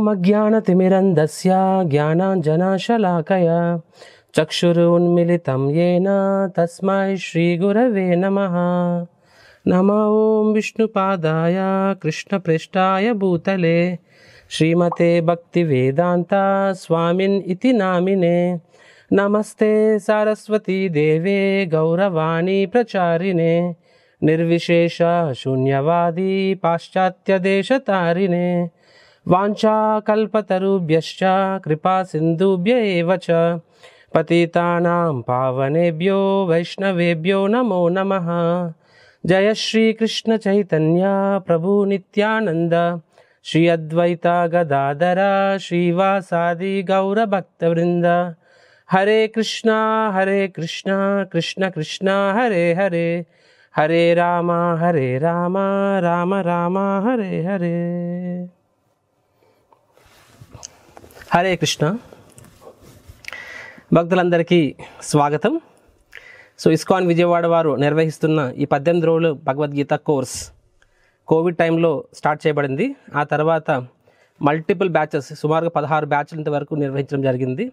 ఓమజ్ఞానతిమిరంధస్య జ్ఞానాంజనశలాకయా చక్షురున్మిలితం యేన తస్మై శ్రీగురవే నమః. నమో ఓం విష్ణుపాదాయ కృష్ణప్రేష్ఠాయ భూతలే శ్రీమతే భక్తివేదాంత స్వామిన్ ఇతి నామినే. నమస్తే సరస్వతీ దేవే గౌరవాణి ప్రచారిణే నిర్విశేష శూన్యవాది పాశ్చాత్యదేశతారిణే. వాంఛాకల్పతరుభ్యశ్చ కృపా సింధుభ్య ఏవ చ పతితానాం పావనేభ్యో వైష్ణవేభ్యో నమో నమః. జయ శ్రీకృష్ణ చైతన్య ప్రభు నిత్యానంద శ్రీ అద్వైత గదాధర శ్రీవాసాది గౌరభక్తవృంద. హరే కృష్ణ కృష్ణ కృష్ణ హరే హరే హరే రామ రామ రామ హరే హరే. హరే కృష్ణ. భక్తులందరికీ స్వాగతం. సో ఇస్కాన్ విజయవాడ వారు నిర్వహిస్తున్న ఈ 18 రోజులు భగవద్గీత కోర్స్ కోవిడ్ టైంలో స్టార్ట్ చేయబడింది. ఆ తర్వాత మల్టిపుల్ బ్యాచెస్ సుమారుగా 16 బ్యాచ్లు ఇంతవరకు నిర్వహించడం జరిగింది.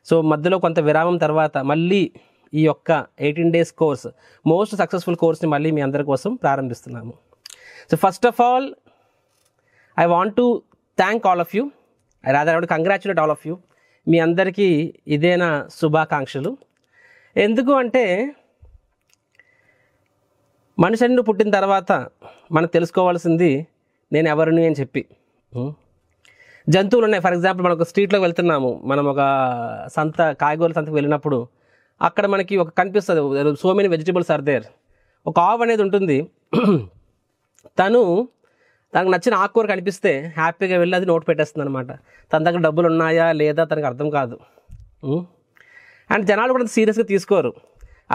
సో మధ్యలో కొంత విరామం తర్వాత మళ్ళీ ఈ యొక్క 18 days కోర్స్ మోస్ట్ సక్సెస్ఫుల్ కోర్స్ని మళ్ళీ మీ అందరి కోసం ప్రారంభిస్తున్నాము. So first of all I want to thank all of you. I rather I want congratulate all of you. మీ అందరికీ ఇదేనా శుభాకాంక్షలు. ఎందుకు అంటే మనుషుని పుట్టిన తర్వాత మనం తెలుసుకోవాల్సింది నేను ఎవరిని అని చెప్పి. జంతువులు ఉన్నాయి. ఫర్ ఎగ్జాంపుల్ మనం ఒక స్ట్రీట్లోకి వెళ్తున్నాము, మనం ఒక కాయగూరల సంతకు వెళ్ళినప్పుడు అక్కడ మనకి ఒక కనిపిస్తుంది, so many vegetables are there. ఒక ఆవు అనేది ఉంటుంది, తనకు నచ్చిన ఆకుకూర కనిపిస్తే హ్యాపీగా వెళ్ళి అది నోటు పెట్టేస్తుంది అనమాట. తన దగ్గర డబ్బులు ఉన్నాయా లేదా తనకు అర్థం కాదు. అండ్ జనాలు కూడా సీరియస్గా తీసుకోరు.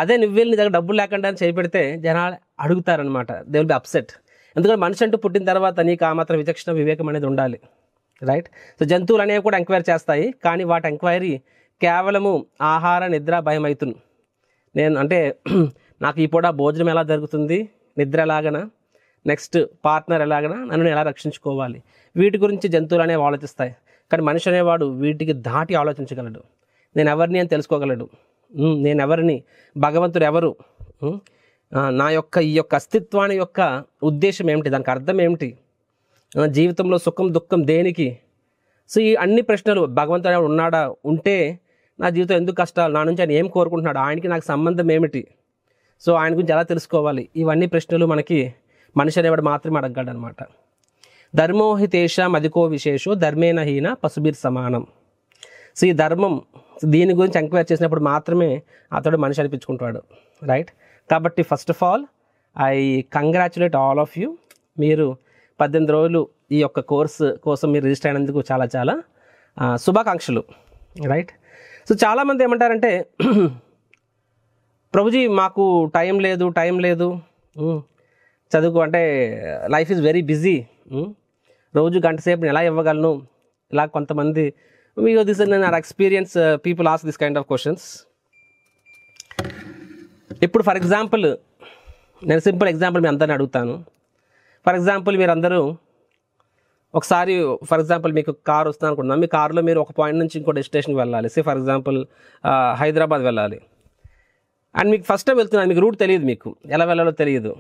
అదే నువ్వు వెళ్ళి నీ దగ్గర డబ్బులు లేకుండా అని చేపెడితే జనాలు అడుగుతారనమాట, దే విల్ బి అప్సెట్. ఎందుకంటే మనిషి అంటూ పుట్టిన తర్వాత నీకు ఆ మాత్రం విచక్షణ వివేకం అనేది ఉండాలి, రైట్? సో జంతువులు అనేవి కూడా ఎంక్వైరీ చేస్తాయి, కానీ వాటి ఎంక్వైరీ కేవలము ఆహార నిద్ర భయం అవుతుంది. నేను అంటే నాకు ఈ పూట భోజనం ఎలా జరుగుతుంది, నిద్ర ఎలాగనా, నెక్స్ట్ పార్ట్నర్ ఎలాగనా, నన్ను ఎలా రక్షించుకోవాలి, వీటి గురించి జంతువులు అనేవి ఆలోచిస్తాయి. కానీ మనిషి అనేవాడు వీటికి దాటి ఆలోచించగలడు. నేను ఎవరిని అని తెలుసుకోగలడు. నేను ఎవరిని, భగవంతుడు ఎవరు, నా యొక్క ఈ యొక్క అస్తిత్వాన్ని యొక్క ఉద్దేశం ఏమిటి, దానికి అర్థం ఏమిటి, జీవితంలో సుఖం దుఃఖం దేనికి. సో ఈ అన్ని ప్రశ్నలు, భగవంతుడు ఉన్నాడా, ఉంటే నా జీవితం ఎందుకు కష్టాలు, నా నుంచి ఆయన ఏం కోరుకుంటున్నాడు, ఆయనకి నాకు సంబంధం ఏమిటి, సో ఆయన గురించి ఎలా తెలుసుకోవాలి, ఇవన్నీ ప్రశ్నలు మనకి మనిషి అనేవాడు మాత్రమే అడగగలడు అనమాట. ధర్మోహితేష మదికో విశేషో ధర్మేణ హీన పశుభిర్ సమానం. సో ఈ ధర్మం దీని గురించి ఎంక్వైరీ చేసినప్పుడు మాత్రమే అతడు మనిషి అనిపించుకుంటాడు, రైట్? కాబట్టి first of all I congratulate all of you. మీరు 18 రోజులు ఈ యొక్క కోర్సు కోసం మీరు రిజిస్టర్ అయినందుకు చాలా చాలా శుభాకాంక్షలు, రైట్? సో చాలామంది ఏమంటారంటే, ప్రభుజీ మాకు టైం లేదు, చదువుకు అంటే లైఫ్ ఈజ్ వెరీ బిజీ, రోజు గంట సేపు నేను ఎలా ఇవ్వగలను, ఇలా కొంతమంది this are experience people ask this kind of questions. ఇప్పుడు ఫర్ ఎగ్జాంపుల్ నేను సింపుల్ ఎగ్జాంపుల్ మీ అందరిని అడుగుతాను. ఫర్ ఎగ్జాంపుల్ మీరు అందరూ ఒకసారి ఫర్ ఎగ్జాంపుల్ మీకు కార్ వస్తుంది అనుకుంటున్నాం, మీ కారులో మీరు ఒక పాయింట్ నుంచి ఇంకో డెస్టినేషన్కి వెళ్ళాలి. సే ఫర్ ఎగ్జాంపుల్ హైదరాబాద్ వెళ్ళాలి. అండ్ మీకు ఫస్ట్ టైం వెళ్తున్నారు, మీకు రూట్ తెలియదు, మీకు ఎలా వెళ్ళాలో తెలియదు.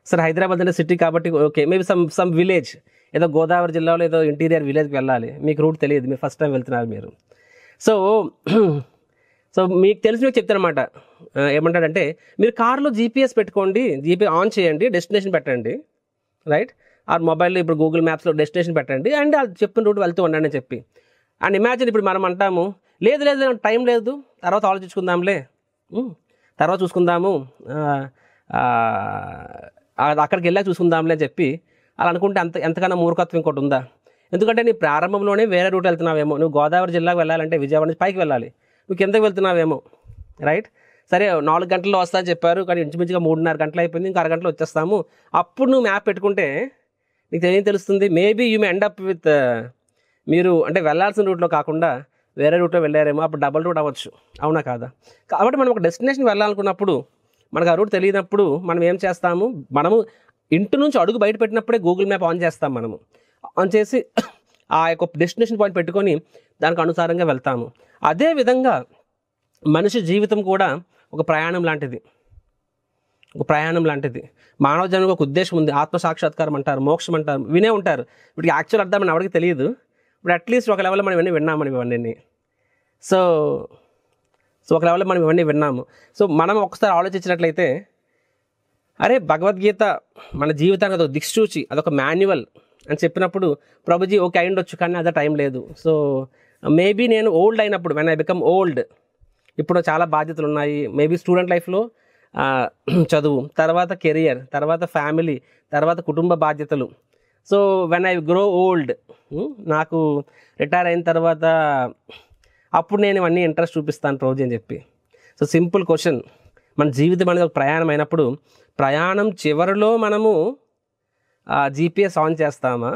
సరే హైదరాబాద్ అంటే సిటీ కాబట్టి ఓకే, మేబీ సమ్ విలేజ్, ఏదో గోదావరి జిల్లాలో ఏదో ఇంటీరియర్ విలేజ్కి వెళ్ళాలి, మీకు రూట్ తెలియదు, మీరు ఫస్ట్ టైం వెళ్తున్నారు మీరు. సో మీకు తెలిసి మీకు చెప్తారనమాట, ఏమంటాడంటే మీరు కార్లో జీపీఎస్ పెట్టుకోండి, జీపీఎస్ ఆన్ చేయండి, డెస్టినేషన్ పెట్టండి, రైట్? ఆ మొబైల్లో ఇప్పుడు గూగుల్ మ్యాప్స్లో డెస్టినేషన్ పెట్టండి అండ్ అది చెప్పిన రూట్ వెళ్తూ ఉండండి అని చెప్పి. అండ్ ఇమాజిన్ ఇప్పుడు మనం అంటాము, లేదు టైం లేదు, తర్వాత ఆలోచించుకుందాంలే, తర్వాత చూసుకుందాము, అక్కడికి వెళ్ళాక చూసుకుందాంలే అని చెప్పి అలా అనుకుంటే ఎంతకన్నా మూర్ఖత్వం ఇంకోటి ఉందా? ఎందుకంటే నీ ప్రారంభంలోనే వేరే రూట్ వెళ్తున్నావేమో. నువ్వు గోదావరి జిల్లాకు వెళ్ళాలంటే విజయవాడ నుంచి పైకి వెళ్ళాలి, నువ్వు కిందకి వెళ్తున్నావేమో, రైట్? సరే 4 గంటల్లో వస్తా అని చెప్పారు, కానీ ఇంచుమించుగా 3:30 గంటలు అయిపోయింది, ఇంకా అరగంటలో వచ్చేస్తాము. అప్పుడు నువ్వు మ్యాప్ పెట్టుకుంటే నీకు ఏం తెలుస్తుంది? Maybe you may end up with, మీరు అంటే వెళ్ళాల్సిన రూట్లో కాకుండా వేరే రూట్లో వెళ్ళారేమో, అప్పుడు డబల్ రూట్ అవ్వచ్చు, అవునా కాదా? కాబట్టి మనం ఒక డెస్టినేషన్ వెళ్ళాలనుకున్నప్పుడు మనకు ఆ రూట్ తెలియనప్పుడు మనం ఏం చేస్తాము, మనము ఇంటి నుంచి అడుగు బయట పెట్టినప్పుడే గూగుల్ మ్యాప్ ఆన్ చేస్తాం. మనము ఆన్ చేసి ఆ యొక్క డెస్టినేషన్ పాయింట్ పెట్టుకొని దానికి అనుసారంగా వెళ్తాము. అదేవిధంగా మనిషి జీవితం కూడా ఒక ప్రయాణం లాంటిది. మానవ జన్మకు ఒక ఉద్దేశం ఉంది. ఆత్మసాక్షాత్కారం అంటారు, మోక్షం అంటారు, వినే ఉంటారు. వీటికి యాక్చువల్ అర్థం అని ఎవరికి తెలియదు. ఇప్పుడు అట్లీస్ట్ ఒక లెవెల్లో మనం ఇవన్నీ విన్నామని ఇవన్నీ. సో ఒక లెవెల్లో మనం ఇవన్నీ విన్నాము. సో మనం ఒకసారి ఆలోచించినట్లయితే, అరే భగవద్గీత మన జీవితానికి అదొక దిక్సూచి, అదొక మాన్యువల్ అని చెప్పినప్పుడు ప్రభుజీ ఓకే అయి ఉండొచ్చు, కానీ అదే టైం లేదు. సో మేబీ నేను ఓల్డ్ అయినప్పుడు, వెన్ ఐ బికమ్ ఓల్డ్, ఇప్పుడు చాలా బాధ్యతలు ఉన్నాయి. మేబీ స్టూడెంట్ లైఫ్లో చదువు, తర్వాత కెరియర్, తర్వాత ఫ్యామిలీ, తర్వాత కుటుంబ బాధ్యతలు. So when I grow old, నాకు రిటైర్ అయిన తర్వాత అప్పుడు నేను ఇవన్నీ ఇంట్రెస్ట్ చూపిస్తాను రోజు అని చెప్పి. సో సింపుల్ క్వశ్చన్, మన జీవితం అనేది ఒక ప్రయాణం అయినప్పుడు ప్రయాణం చివరిలో మనము జీపీఎస్ ఆన్ చేస్తామా,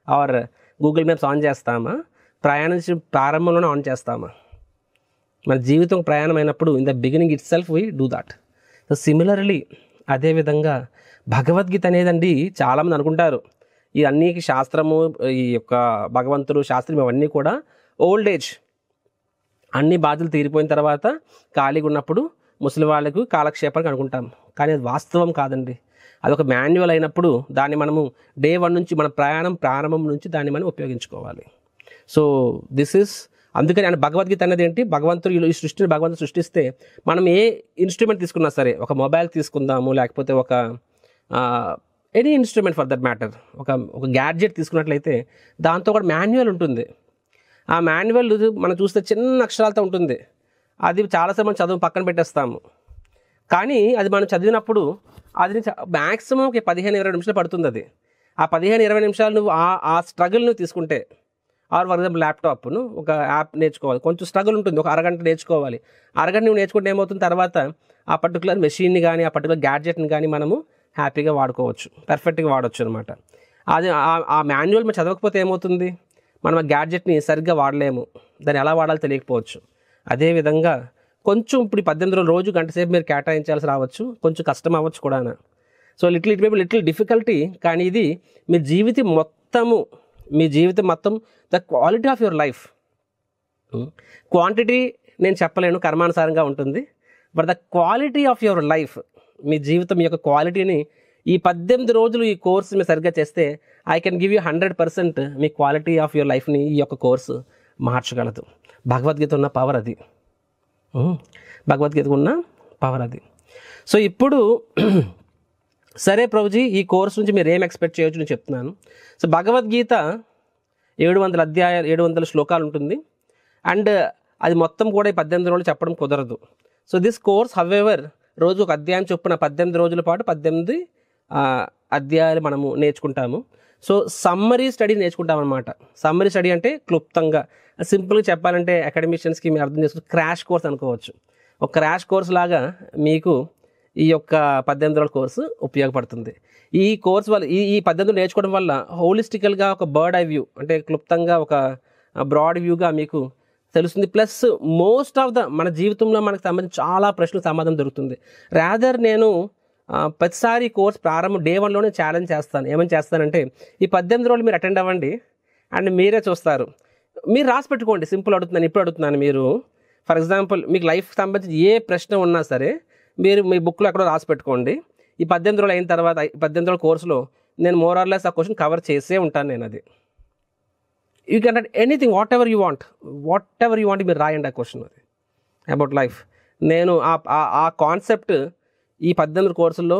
ఆర్ గూగుల్ మ్యాప్స్ ఆన్ చేస్తామా, ప్రయాణం ప్రారంభంలోనే ఆన్ చేస్తామా? మన జీవితం ప్రయాణం అయినప్పుడు in the beginning it self we do that. So similarly అదేవిధంగా భగవద్గీత అనేదండి, చాలామంది అనుకుంటారు ఈ అన్నికి శాస్త్రము, ఈ యొక్క భగవంతుడు, శాస్త్రం ఇవన్నీ కూడా ఓల్డ్ ఏజ్, అన్ని బాధలు తీరిపోయిన తర్వాత ఖాళీగా ఉన్నప్పుడు ముసలి వాళ్ళకు కాలక్షేపానికి అనుకుంటాం. కానీ అది వాస్తవం కాదండి. అదొక మాన్యువల్ అయినప్పుడు దాన్ని మనము డే 1 నుంచి, మన ప్రయాణం ప్రారంభం నుంచి దాన్ని మనం ఉపయోగించుకోవాలి. సో దిస్ ఈస్, అందుకని ఆయన భగవద్గీత అనేది ఏంటి, భగవంతుడు ఈ సృష్టిని భగవంతుడు సృష్టిస్తే మనం ఏ ఇన్స్ట్రుమెంట్ తీసుకున్నా సరే, ఒక మొబైల్ తీసుకుందాము, లేకపోతే ఒక any instrument for that matter, ఒక గ్యాడ్జెట్ తీసుకున్నట్లయితే దాంతో కూడా మాన్యువల్ ఉంటుంది. ఆ మాన్యువల్ మనం చూస్తే చిన్న అక్షరాలతో ఉంటుంది. అది చాలాసార్లు మనం చదువు పక్కన పెట్టేస్తాము. కానీ అది మనం చదివినప్పుడు అది మ్యాక్సిమం 15-20 నిమిషాలు పడుతుంది. అది ఆ 15-20 నిమిషాలు నువ్వు ఆ స్ట్రగుల్ నువ్వు తీసుకుంటే, ఆర్ ఫర్ ఎగ్జాంపుల్ ల్యాప్టాప్ను ఒక యాప్ నేర్చుకోవాలి, కొంచెం స్ట్రగుల్ ఉంటుంది, ఒక అరగంట నేర్చుకోవాలి. అరగంట నువ్వు నేర్చుకుంటే ఏమవుతుంది, తర్వాత ఆ పర్టికులర్ మెషిన్ని కానీ, ఆ పర్టికులర్ గ్యాడ్జెట్ని కానీ మనము హ్యాపీగా వాడుకోవచ్చు, పర్ఫెక్ట్గా వాడవచ్చు అనమాట. అది ఆ మాన్యువల్ మనం చదవకపోతే ఏమవుతుంది, మనం ఆ గ్యాడ్జెట్ని సరిగ్గా వాడలేము, దాన్ని ఎలా వాడాలో తెలియకపోవచ్చు. అదేవిధంగా కొంచెం ఇప్పుడు 18 రోజు గంట సేపు మీరు కేటాయించాల్సి రావచ్చు, కొంచెం కష్టం అవ్వచ్చు కూడా. సో లిటిల్ డిఫికల్టీ, కానీ ఇది మీ జీవితం మొత్తం the quality of your life. Quantity నేను చెప్పలేను, కర్మానుసారంగా ఉంటుంది. But the quality of your life, మీ జీవితం యొక్క క్వాలిటీని ఈ 18 రోజులు ఈ కోర్సు మీరు సరిగ్గా చేస్తే, I can give you 100% me quality of your లైఫ్ని ఈ యొక్క కోర్సు మార్చగలదు. భగవద్గీత ఉన్న పవర్ అది. భగవద్గీతకు ఉన్న పవర్ అది. సో ఇప్పుడు సరే ప్రభుజీ, ఈ కోర్స్ నుంచి మీరు ఏం ఎక్స్పెక్ట్ చేయొచ్చు నేను చెప్తున్నాను. సో భగవద్గీత 700 అధ్యాయాలు, 700 శ్లోకాలు ఉంటుంది. అండ్ అది మొత్తం కూడా ఈ 18 రోజులు చెప్పడం కుదరదు. సో దిస్ కోర్స్ హవెవర్ రోజు ఒక అధ్యాయం చొప్పున 18 రోజుల పాటు 18 అధ్యాయాలు మనము నేర్చుకుంటాము. సో సమ్మరీ స్టడీ నేర్చుకుంటాం అనమాట. సమ్మరీ స్టడీ అంటే క్లుప్తంగా, సింపుల్గా చెప్పాలంటే అకాడమిషియన్స్కి మీరు అర్థం చేసుకుంటే క్రాష్ కోర్స్ అనుకోవచ్చు. ఒక క్రాష్ కోర్స్ లాగా మీకు ఈ యొక్క 18 రోజుల కోర్సు ఉపయోగపడుతుంది. ఈ కోర్స్ వల్ల ఈ 18 నేర్చుకోవడం వల్ల హోలిస్టికల్గా ఒక బర్డ్ ఐ వ్యూ, అంటే క్లుప్తంగా ఒక బ్రాడ్ వ్యూగా మీకు తెలుస్తుంది. ప్లస్ మోస్ట్ ఆఫ్ మన జీవితంలో మనకు సంబంధించి చాలా ప్రశ్నలకు సమాధానం దొరుకుతుంది. రాదర్ నేను ప్రతిసారి కోర్స్ ప్రారంభం డే 1లోనే ఛాలెంజ్ చేస్తాను. ఏమని చేస్తానంటే, ఈ 18 రోజులు మీరు అటెండ్ అవ్వండి అండ్ మీరే చూస్తారు. మీరు రాసి పెట్టుకోండి. సింపుల్ అడుగుతున్నాను, ఇప్పుడు అడుగుతున్నాను. మీరు ఫర్ ఎగ్జాంపుల్ మీకు లైఫ్కి సంబంధించి ఏ ప్రశ్న ఉన్నా సరే మీరు మీ బుక్లో ఎక్కడో రాసి పెట్టుకోండి. ఈ 18 రోజులు అయిన తర్వాత, ఈ 18 రోజుల కోర్సులో నేను మోర్ ఆర్ లెస్ ఆ క్వశ్చన్ కవర్ చేసే ఉంటాను నేను. అది you can write anything, whatever you want మీరు రాయండి ఆ క్వశ్చన్ అది అబౌట్ లైఫ్. నేను ఆ కాన్సెప్ట్ ఈ 18 కోర్సుల్లో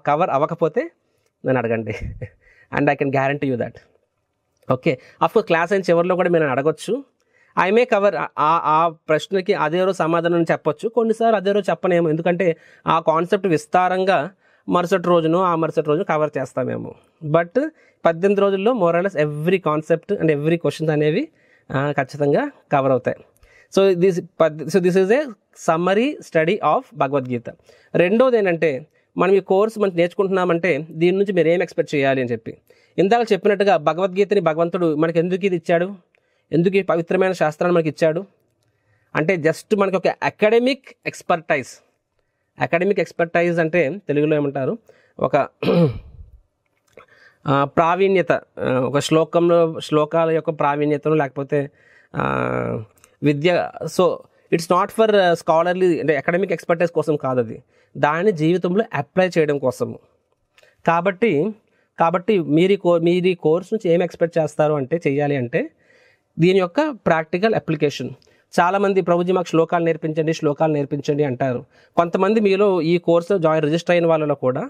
కవర్ అవ్వకపోతే నన్ను అడగండి and I can guarantee you that. Okay, of course class అయిన చివరిలో కూడా మీరు అడగొచ్చు. ఐ మే కవర్ ఆ ప్రశ్నకి అదే రోజు సమాధానం చెప్పొచ్చు, కొన్నిసార్లు అదే రోజు చెప్పనేమో, ఎందుకంటే ఆ కాన్సెప్ట్ విస్తారంగా మరుసటి రోజును కవర్ చేస్తామేమో. బట్ 18 రోజుల్లో morals every concept and every questions అనేవి ఖచ్చితంగా కవర్ అవుతాయి. So this is a summary study of Bhagavad Gita. రెండోది ఏంటంటే, మనం ఈ కోర్స్ మనం నేర్చుకుంటున్నామంటే దీని నుంచి మీరు ఏం ఎక్స్పెక్ట్ చేయాలి అని చెప్పి. ఇందాక చెప్పినట్టుగా భగవద్గీతని భగవంతుడు మనకి ఎందుకు ఇది ఇచ్చాడు, ఎందుకు ఈ పవిత్రమైన శాస్త్రాన్ని మనకి ఇచ్చాడు అంటే, జస్ట్ మనకి ఒక అకాడమిక్ ఎక్స్పర్టైజ్ అంటే తెలుగులో ఏమంటారు, ఒక ప్రావీణ్యత, ఒక శ్లోకాల యొక్క ప్రావీణ్యతను లేకపోతే విద్య. So it's not for scholarly అంటే అకాడమిక్ ఎక్స్పర్టైజ్ కోసం కాదు, అది దాన్ని జీవితంలో అప్లై చేయడం కోసము. కాబట్టి మీరు ఈ కోర్స్ నుంచి ఏం ఎక్స్పెక్ట్ చేస్తారు అంటే చెయ్యాలి అంటే దీని యొక్క ప్రాక్టికల్ అప్లికేషన్. చాలామంది ప్రభుజీ మాకు శ్లోకాలు నేర్పించండి అంటారు. కొంతమంది మీలో ఈ కోర్సులో రిజిస్టర్ అయిన వాళ్ళలో కూడా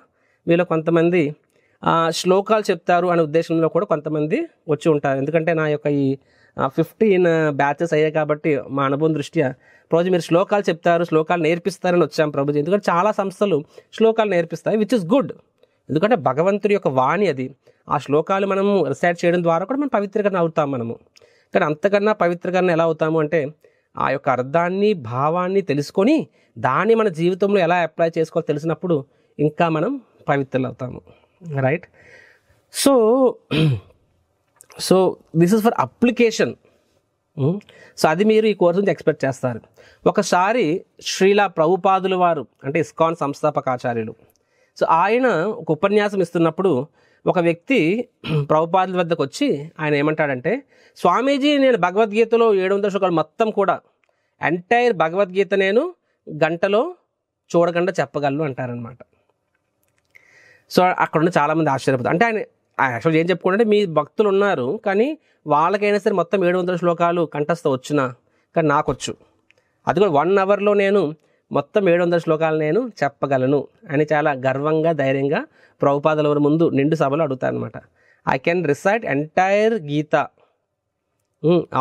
మీలో కొంతమంది శ్లోకాలు చెప్తారు అనే ఉద్దేశంలో కూడా కొంతమంది వచ్చి ఉంటారు. ఎందుకంటే నా యొక్క ఈ 15 బ్యాచెస్ అయ్యాయి కాబట్టి మా అనుభవం దృష్ట్యా ప్రభుజీ మీరు శ్లోకాలు నేర్పిస్తారని వచ్చాం ప్రభుజీ. ఎందుకంటే చాలా సంస్థలు శ్లోకాలు నేర్పిస్తాయి, విచ్ ఇస్ గుడ్. ఎందుకంటే భగవంతుడి యొక్క వాణి అది. ఆ శ్లోకాలు మనము రిసైట్ చేయడం ద్వారా కూడా మనం పవిత్రకరణ అవుతాం మనము. కానీ అంతకన్నా పవిత్రకరణ ఎలా అవుతాము అంటే ఆ యొక్క అర్థాన్ని భావాన్ని తెలుసుకొని దాన్ని మన జీవితంలో ఎలా అప్లై చేసుకోవాలో తెలిసినప్పుడు ఇంకా మనం పవిత్రులు అవుతాము. Right. So this is for application. So అది మీరు ఈ కోర్సు నుంచి ఎక్స్పెక్ట్ చేస్తారు. ఒకసారి శ్రీలా ప్రభుపాదుల వారు అంటే ఇస్కాన్ సంస్థాపకాచార్యులు, సో ఆయన ఒక ఉపన్యాసం ఇస్తున్నప్పుడు ఒక వ్యక్తి ప్రభుపాదుల వద్దకు వచ్చి ఆయన ఏమంటాడంటే, స్వామీజీ నేను భగవద్గీతలో 700 శ్లోకాలు మొత్తం కూడా ఎంటైర్ భగవద్గీత నేను గంటలో చూడకుండా చెప్పగలను అంటారనమాట. సో అక్కడ ఉన్న చాలామంది ఆశ్చర్యపోతారు. అంటే ఆయన యాక్చువల్గా ఏం చెప్పుకుంటే మీ భక్తులు ఉన్నారు కానీ వాళ్ళకైనా సరే మొత్తం 700 శ్లోకాలు కంఠస్థ వచ్చినా కానీ నాకు వచ్చు, అది కూడా 1 అవర్లో నేను మొత్తం 700 శ్లోకాలు నేను చెప్పగలను అని చాలా గర్వంగా ధైర్యంగా ప్రభుపాదుల వారి ముందు నిండు సభలో అడుగుతారనమాట. I can recite entire Gita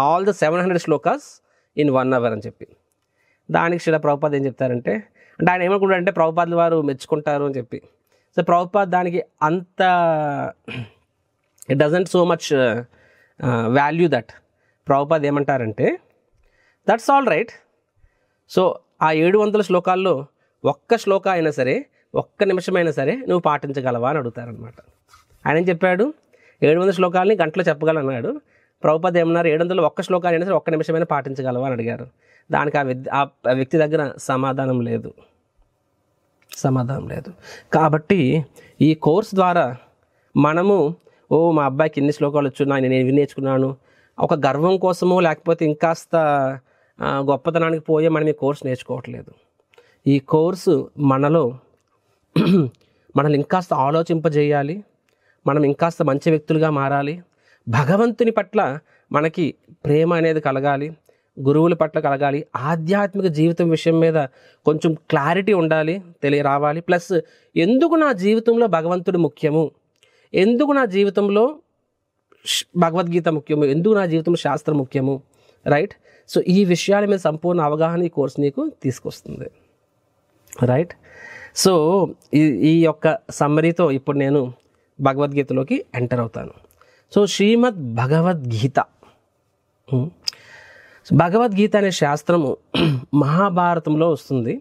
all the 700 shlokas in 1 hour అని చెప్పి. దానికి శ్రీల ప్రభుపాద ఏం చెప్తారంటే, అంటే ఆయన ఏమనుకుంటారంటే ప్రభుపాదుల వారు మెచ్చుకుంటారు అని చెప్పి. సో ప్రభుపాద్ దానికి అంత it doesn't so much value that. Prabhupad ఏమంటారంటే, దట్స్ ఆల్ రైట్. సో ఆ 700 శ్లోకాల్లో ఒక్క శ్లోక అయినా సరే, ఒక్క నిమిషమైనా సరే నువ్వు పాటించగలవా అని అడుగుతారనమాట. ఆయన ఏం చెప్పాడు, 700 శ్లోకాలని గంటలో చెప్పగలన్నాడు. ప్రభుపాద్ ఏమన్నారు, 700 ఒక్క శ్లోకాలు అయినా సరే ఒక్క నిమిషమైనా పాటించగలవా అని అడిగారు. దానికి ఆ వ్యక్తి దగ్గర సమాధానం లేదు. కాబట్టి ఈ కోర్స్ ద్వారా మనము మా అబ్బాయికి ఇన్ని శ్లోకాలు వచ్చున్నా నేను ఇవి నేర్చుకున్నాను ఒక గర్వం కోసమో లేకపోతే ఇంకాస్త గొప్పతనానికి పోయే మనం ఈ కోర్సు నేర్చుకోవట్లేదు. ఈ కోర్సు మనల్ని ఇంకాస్త ఆలోచింపజేయాలి, మనం ఇంకాస్త మంచి వ్యక్తులుగా మారాలి, భగవంతుని పట్ల మనకి ప్రేమ అనేది కలగాలి, గురువుల పట్ల కలగాలి, ఆధ్యాత్మిక జీవితం విషయం మీద కొంచెం క్లారిటీ ఉండాలి, రావాలి. ప్లస్ ఎందుకు నా జీవితంలో భగవంతుడు ముఖ్యము, ఎందుకు నా జీవితంలో భగవద్గీత ముఖ్యము, ఎందుకు నా జీవితంలో శాస్త్రం ముఖ్యము, రైట్. సో ఈ విషయాల మీద సంపూర్ణ అవగాహన ఈ కోర్సు నీకు తీసుకొస్తుంది, రైట్. సో ఈ యొక్క సమ్మరీతో ఇప్పుడు నేను భగవద్గీతలోకి ఎంటర్ అవుతాను. సో శ్రీమద్ భగవద్గీత, భగవద్గీత అనే శాస్త్రము మహాభారతంలో వస్తుంది.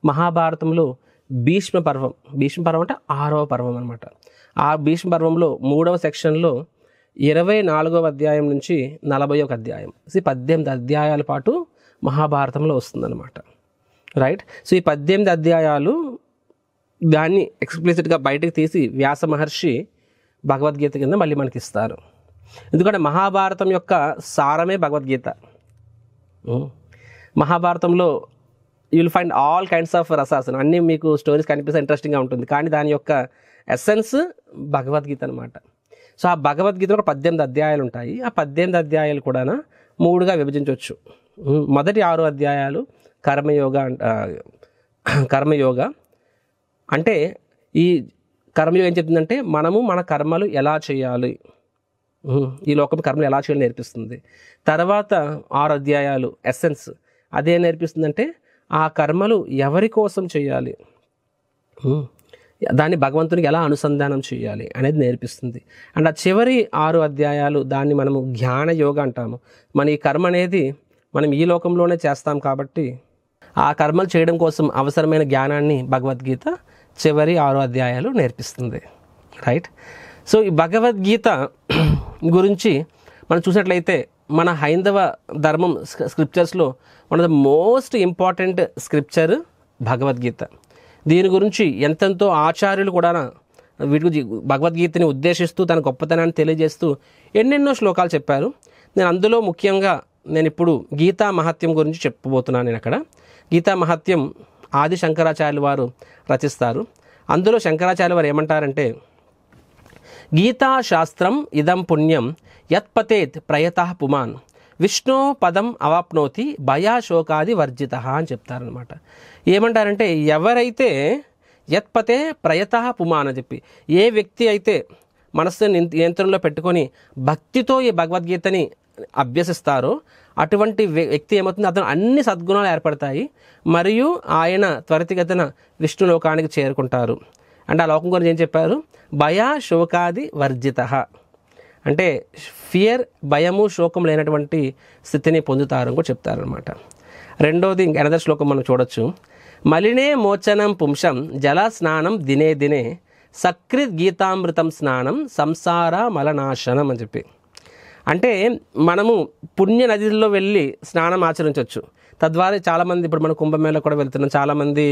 మహాభారతంలో భీష్మ పర్వం అంటే 6వ పర్వం అనమాట. ఆ భీష్మ పర్వంలో 3వ సెక్షన్లో 24వ అధ్యాయం నుంచి 41వ అధ్యాయం, 18 అధ్యాయాల పాటు మహాభారతంలో వస్తుందన్నమాట, రైట్. సో ఈ 18 అధ్యాయాలు దాన్ని ఎక్స్ప్లిసిట్గా బయటకు తీసి వ్యాస మహర్షి భగవద్గీత కింద మళ్ళీ మనకి ఇస్తారు. ఎందుకంటే మహాభారతం యొక్క సారమే భగవద్గీత. మహాభారతంలో you will find all kinds of rasas, అన్నీ మీకు స్టోరీస్ కనిపిస్తే ఇంట్రెస్టింగ్గా ఉంటుంది, కానీ దాని యొక్క ఎస్సెన్స్ భగవద్గీత అనమాట. సో ఆ భగవద్గీతలో ఒక 18 అధ్యాయాలు ఉంటాయి. ఆ 18 అధ్యాయాలు కూడా 3గా విభజించవచ్చు. మొదటి 6 అధ్యాయాలు కర్మయోగ అంటే ఈ కర్మయోగం ఏం చెప్తుందంటే మనము మన కర్మలు ఎలా చేయాలి, ఈ లోకం కర్మలు ఎలా చేయాలి నేర్పిస్తుంది. తర్వాత 6 అధ్యాయాలు ఎస్సెన్స్, అదే నేర్పిస్తుందంటే ఆ కర్మలు ఎవరి కోసం చేయాలి, దాన్ని భగవంతునికి ఎలా అనుసంధానం చేయాలి అనేది నేర్పిస్తుంది. అండ్ ఆ చివరి 6 అధ్యాయాలు దాన్ని మనము జ్ఞాన యోగ అంటాము. మన ఈ కర్మ అనేది మనం ఈ లోకంలోనే చేస్తాం కాబట్టి ఆ కర్మలు చేయడం కోసం అవసరమైన జ్ఞానాన్ని భగవద్గీత చివరి 6 అధ్యాయాలు నేర్పిస్తుంది, రైట్. సో ఈ భగవద్గీత గురించి మనం చూసినట్లయితే మన హైందవ ధర్మం స్క్రిప్చర్స్లో one of the most important scripture Bhagavadgita. దీని గురించి ఎంతెంతో ఆచార్యులు కూడా వీటి గురించి భగవద్గీతని ఉద్దేశిస్తూ తన గొప్పతనాన్ని తెలియజేస్తూ ఎన్నెన్నో శ్లోకాలు చెప్పారు. నేను అందులో ముఖ్యంగా నేను ఇప్పుడు గీతా మహత్యం గురించి చెప్పబోతున్నాను. నేను అక్కడ గీతా మహత్యం ఆది శంకరాచార్యులు వారు రచిస్తారు. అందులో శంకరాచార్యులు వారు ఏమంటారంటే, గీతాశాస్త్రం ఇదం పుణ్యం యత్పతేత్ ప్రయతః పుమాన్ విష్ణు పదం అవాప్నోతి భయాశోకాది వర్జిత అని చెప్తారనమాట. ఏమంటారంటే, ఎవరైతే యత్పతే ప్రయతః పుమాన్ అని చెప్పి, ఏ వ్యక్తి అయితే మనస్సుని నియంత్రణలో పెట్టుకొని భక్తితో ఈ భగవద్గీతని అభ్యసిస్తారో అటువంటి వ్యక్తి ఏమవుతుంది, అతను అన్ని సద్గుణాలు ఏర్పడతాయి మరియు ఆయన త్వరితగతిన విష్ణులోకానికి చేరుకుంటారు. అంటే ఆ లోకం గురించి ఏం చెప్పారు, భయ శోకాది వర్జిత అంటే ఫియర్, భయము, శోకం లేనటువంటి స్థితిని పొందుతారు అని కూడా చెప్తారనమాట. రెండోది అనదర్ శ్లోకం మనం చూడొచ్చు. మలినే మోచనం పుంసం జల స్నానం దినే దినే సకృత్ గీతామృతం స్నానం సంసార మలనాశనం అని చెప్పి, అంటే మనము పుణ్య నదిలో వెళ్ళి స్నానం ఆచరించవచ్చు. తద్వారా చాలామంది ఇప్పుడు మనం కుంభమేళ కూడా వెళ్తున్నాం, చాలామంది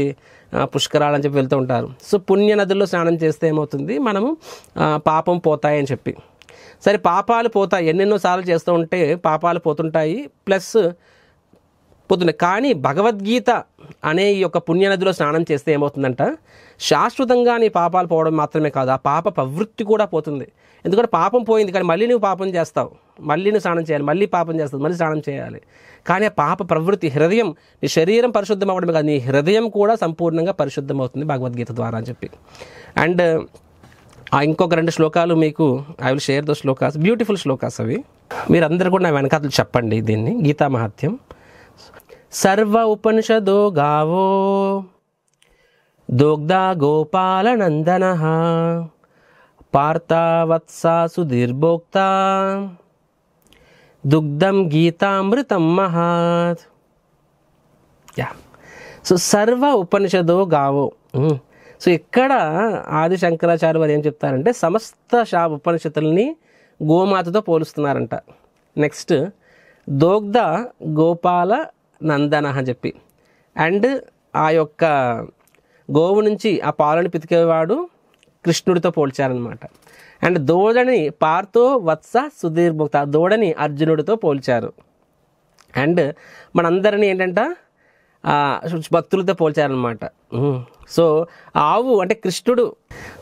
పుష్కరాలు అని చెప్పి వెళ్తూ ఉంటారు. సో పుణ్య నదుల్లో స్నానం చేస్తే ఏమవుతుంది, మనము పాపం పోతాయని చెప్పి. సరే పాపాలు పోతాయి, ఎన్నెన్నో సార్లు చేస్తూ ఉంటే పాపాలు పోతుంటాయి, ప్లస్ పోతున్నాయి. కానీ భగవద్గీత అనే ఈ యొక్క పుణ్యనదిలో స్నానం చేస్తే ఏమవుతుందంట, శాశ్వతంగా నీ పాపాలు పోవడం మాత్రమే కాదు, ఆ పాప ప్రవృత్తి కూడా పోతుంది. ఎందుకంటే పాపం పోయింది, కానీ మళ్ళీ నువ్వు పాపం చేస్తావు, మళ్ళీ నువ్వు స్నానం చేయాలి, మళ్ళీ పాపం చేస్తావు, మళ్ళీ స్నానం చేయాలి. కానీ ఆ పాప ప్రవృత్తి, హృదయం, నీ శరీరం పరిశుద్ధం అవ్వడమే కాదు, నీ హృదయం కూడా సంపూర్ణంగా పరిశుద్ధం అవుతుంది భగవద్గీత ద్వారా అని చెప్పి. అండ్ ఇంకొక 2 శ్లోకాలు మీకు I will share though shlokas, beautiful shlokas అవి. మీరందరూ కూడా నా వెనకాతలు చెప్పండి దీన్ని, గీతా మహత్యం. సర్వ ఉపనిషదో గావో దోగ్ధా గోపాలనందన పార్థవత్సా సుధీర్భోక్తా దుగ్ధం గీతామృతం మహాత్. సో సర్వ ఉపనిషదో గావో. సో ఇక్కడ ఆది శంకరాచార్య వారు ఏం చెప్తారంటే, సమస్త ఉపనిషత్తుల్ని గోమాతతో పోలుస్తున్నారంట. నెక్స్ట్ దోగ్ధ గోపాల నందన అని చెప్పి, అండ్ ఆ యొక్క గోవు నుంచి ఆ పాలను పితికేవాడు కృష్ణుడితో పోల్చారనమాట. అండ్ దూడని పార్థో వత్స సుధీర్భుక్త, దూడని అర్జునుడితో పోల్చారు. అండ్ మనందరినీ ఏంటంట భక్తులతో పోల్చారనమాట. సో ఆవు అంటే కృష్ణుడు.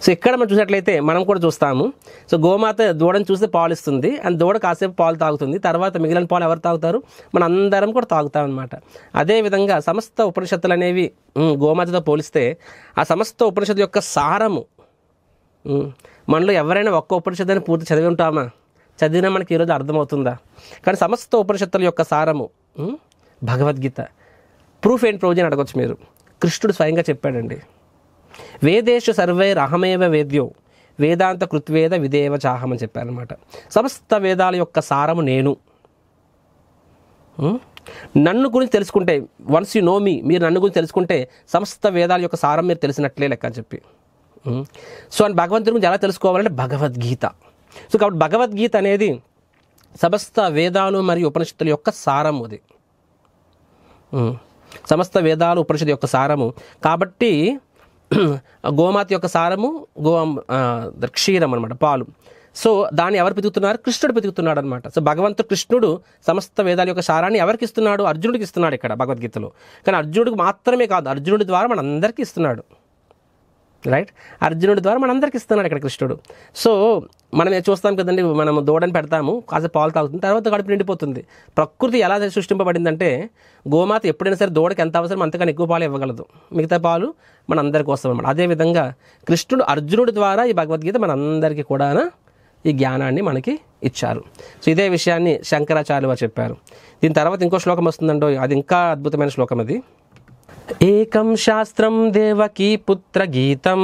సో ఇక్కడ మనం చూసినట్లయితే మనం కూడా చూస్తాము. సో గోమాత దూడని చూస్తే పాలు ఇస్తుంది, అండ్ దూడ కాసేపు పాలు తాగుతుంది, తర్వాత మిగిలిన పాలు ఎవరు తాగుతారు, మన అందరం కూడా తాగుతాం అనమాట. అదేవిధంగా సమస్త ఉపనిషత్తులు అనేవి గోమాతతో పోలిస్తే ఆ సమస్త ఉపనిషత్తు యొక్క సారము, మనలో ఎవరైనా ఒక్క ఉపనిషత్తుని పూర్తి చదివి ఉంటామా, చదివినా మనకి ఈరోజు అర్థమవుతుందా? కానీ సమస్త ఉపనిషత్తుల యొక్క సారము భగవద్గీత. ప్రూఫ్ అండ్ ప్రొవిజన్ అడగొచ్చు మీరు. కృష్ణుడు స్వయంగా చెప్పాడండి, వేదేషు సర్వైర్ అహమేవ వేద్యో వేదాంత కృత్వేద విదేవ చాహం అని చెప్పారనమాట. సమస్త వేదాల యొక్క సారము నేను. నన్ను గురించి తెలుసుకుంటే, వన్స్ యు నో మీ, మీరు నన్ను గురించి తెలుసుకుంటే సమస్త వేదాల యొక్క సారం మీరు తెలిసినట్లే లెక్క అని చెప్పి. సో అని భగవంతుడి గురించి ఎలా తెలుసుకోవాలంటే భగవద్గీత. సో కాబట్టి భగవద్గీత అనేది సమస్త వేదాలు మరియు ఉపనిషత్తుల యొక్క సారము. అది సమస్త వేదాలు ఉపనిషత్తు యొక్క సారము. కాబట్టి గోమాత యొక్క సారము క్షీరం అనమాట, పాలు. సో దాన్ని ఎవరు పితుకుతున్నారు, కృష్ణుడు పితుకుతున్నాడు అనమాట. సో భగవంతుడు కృష్ణుడు సమస్త వేదాల యొక్క సారాన్ని ఎవరికి ఇస్తున్నాడు, అర్జునుడికి ఇస్తున్నాడు ఇక్కడ భగవద్గీతలో. కానీ అర్జునుడికి మాత్రమే కాదు, అర్జునుడి ద్వారా మనందరికీ ఇస్తున్నాడు. రైట్, అర్జునుడి ద్వారా మనందరికి ఇస్తున్నాడు ఇక్కడ కృష్ణుడు. సో మనం చూస్తాం కదండి, మనం దూడని పెడతాము, కాసేపు పాలు తాగుతుంది, తర్వాత కడుపు నిండిపోతుంది. ప్రకృతి ఎలా సృష్టింపబడిందంటే గోమాత ఎప్పుడైనా సరే దూడకి ఎంత అవసరం అంతకన్నా ఎక్కువ పాలు ఇవ్వగలదు, మిగతా పాలు మన అందరికి వస్తాం అన్నమాట. అదేవిధంగా కృష్ణుడు అర్జునుడి ద్వారా ఈ భగవద్గీత మనందరికీ కూడా ఈ జ్ఞానాన్ని మనకి ఇచ్చారు. సో ఇదే విషయాన్ని శంకరాచార్యులు వారు చెప్పారు. దీని తర్వాత ఇంకో శ్లోకం వస్తుందండో, అది ఇంకా అద్భుతమైన శ్లోకం. అది ఏకం శాస్త్రం దేవకీ పుత్ర గీతం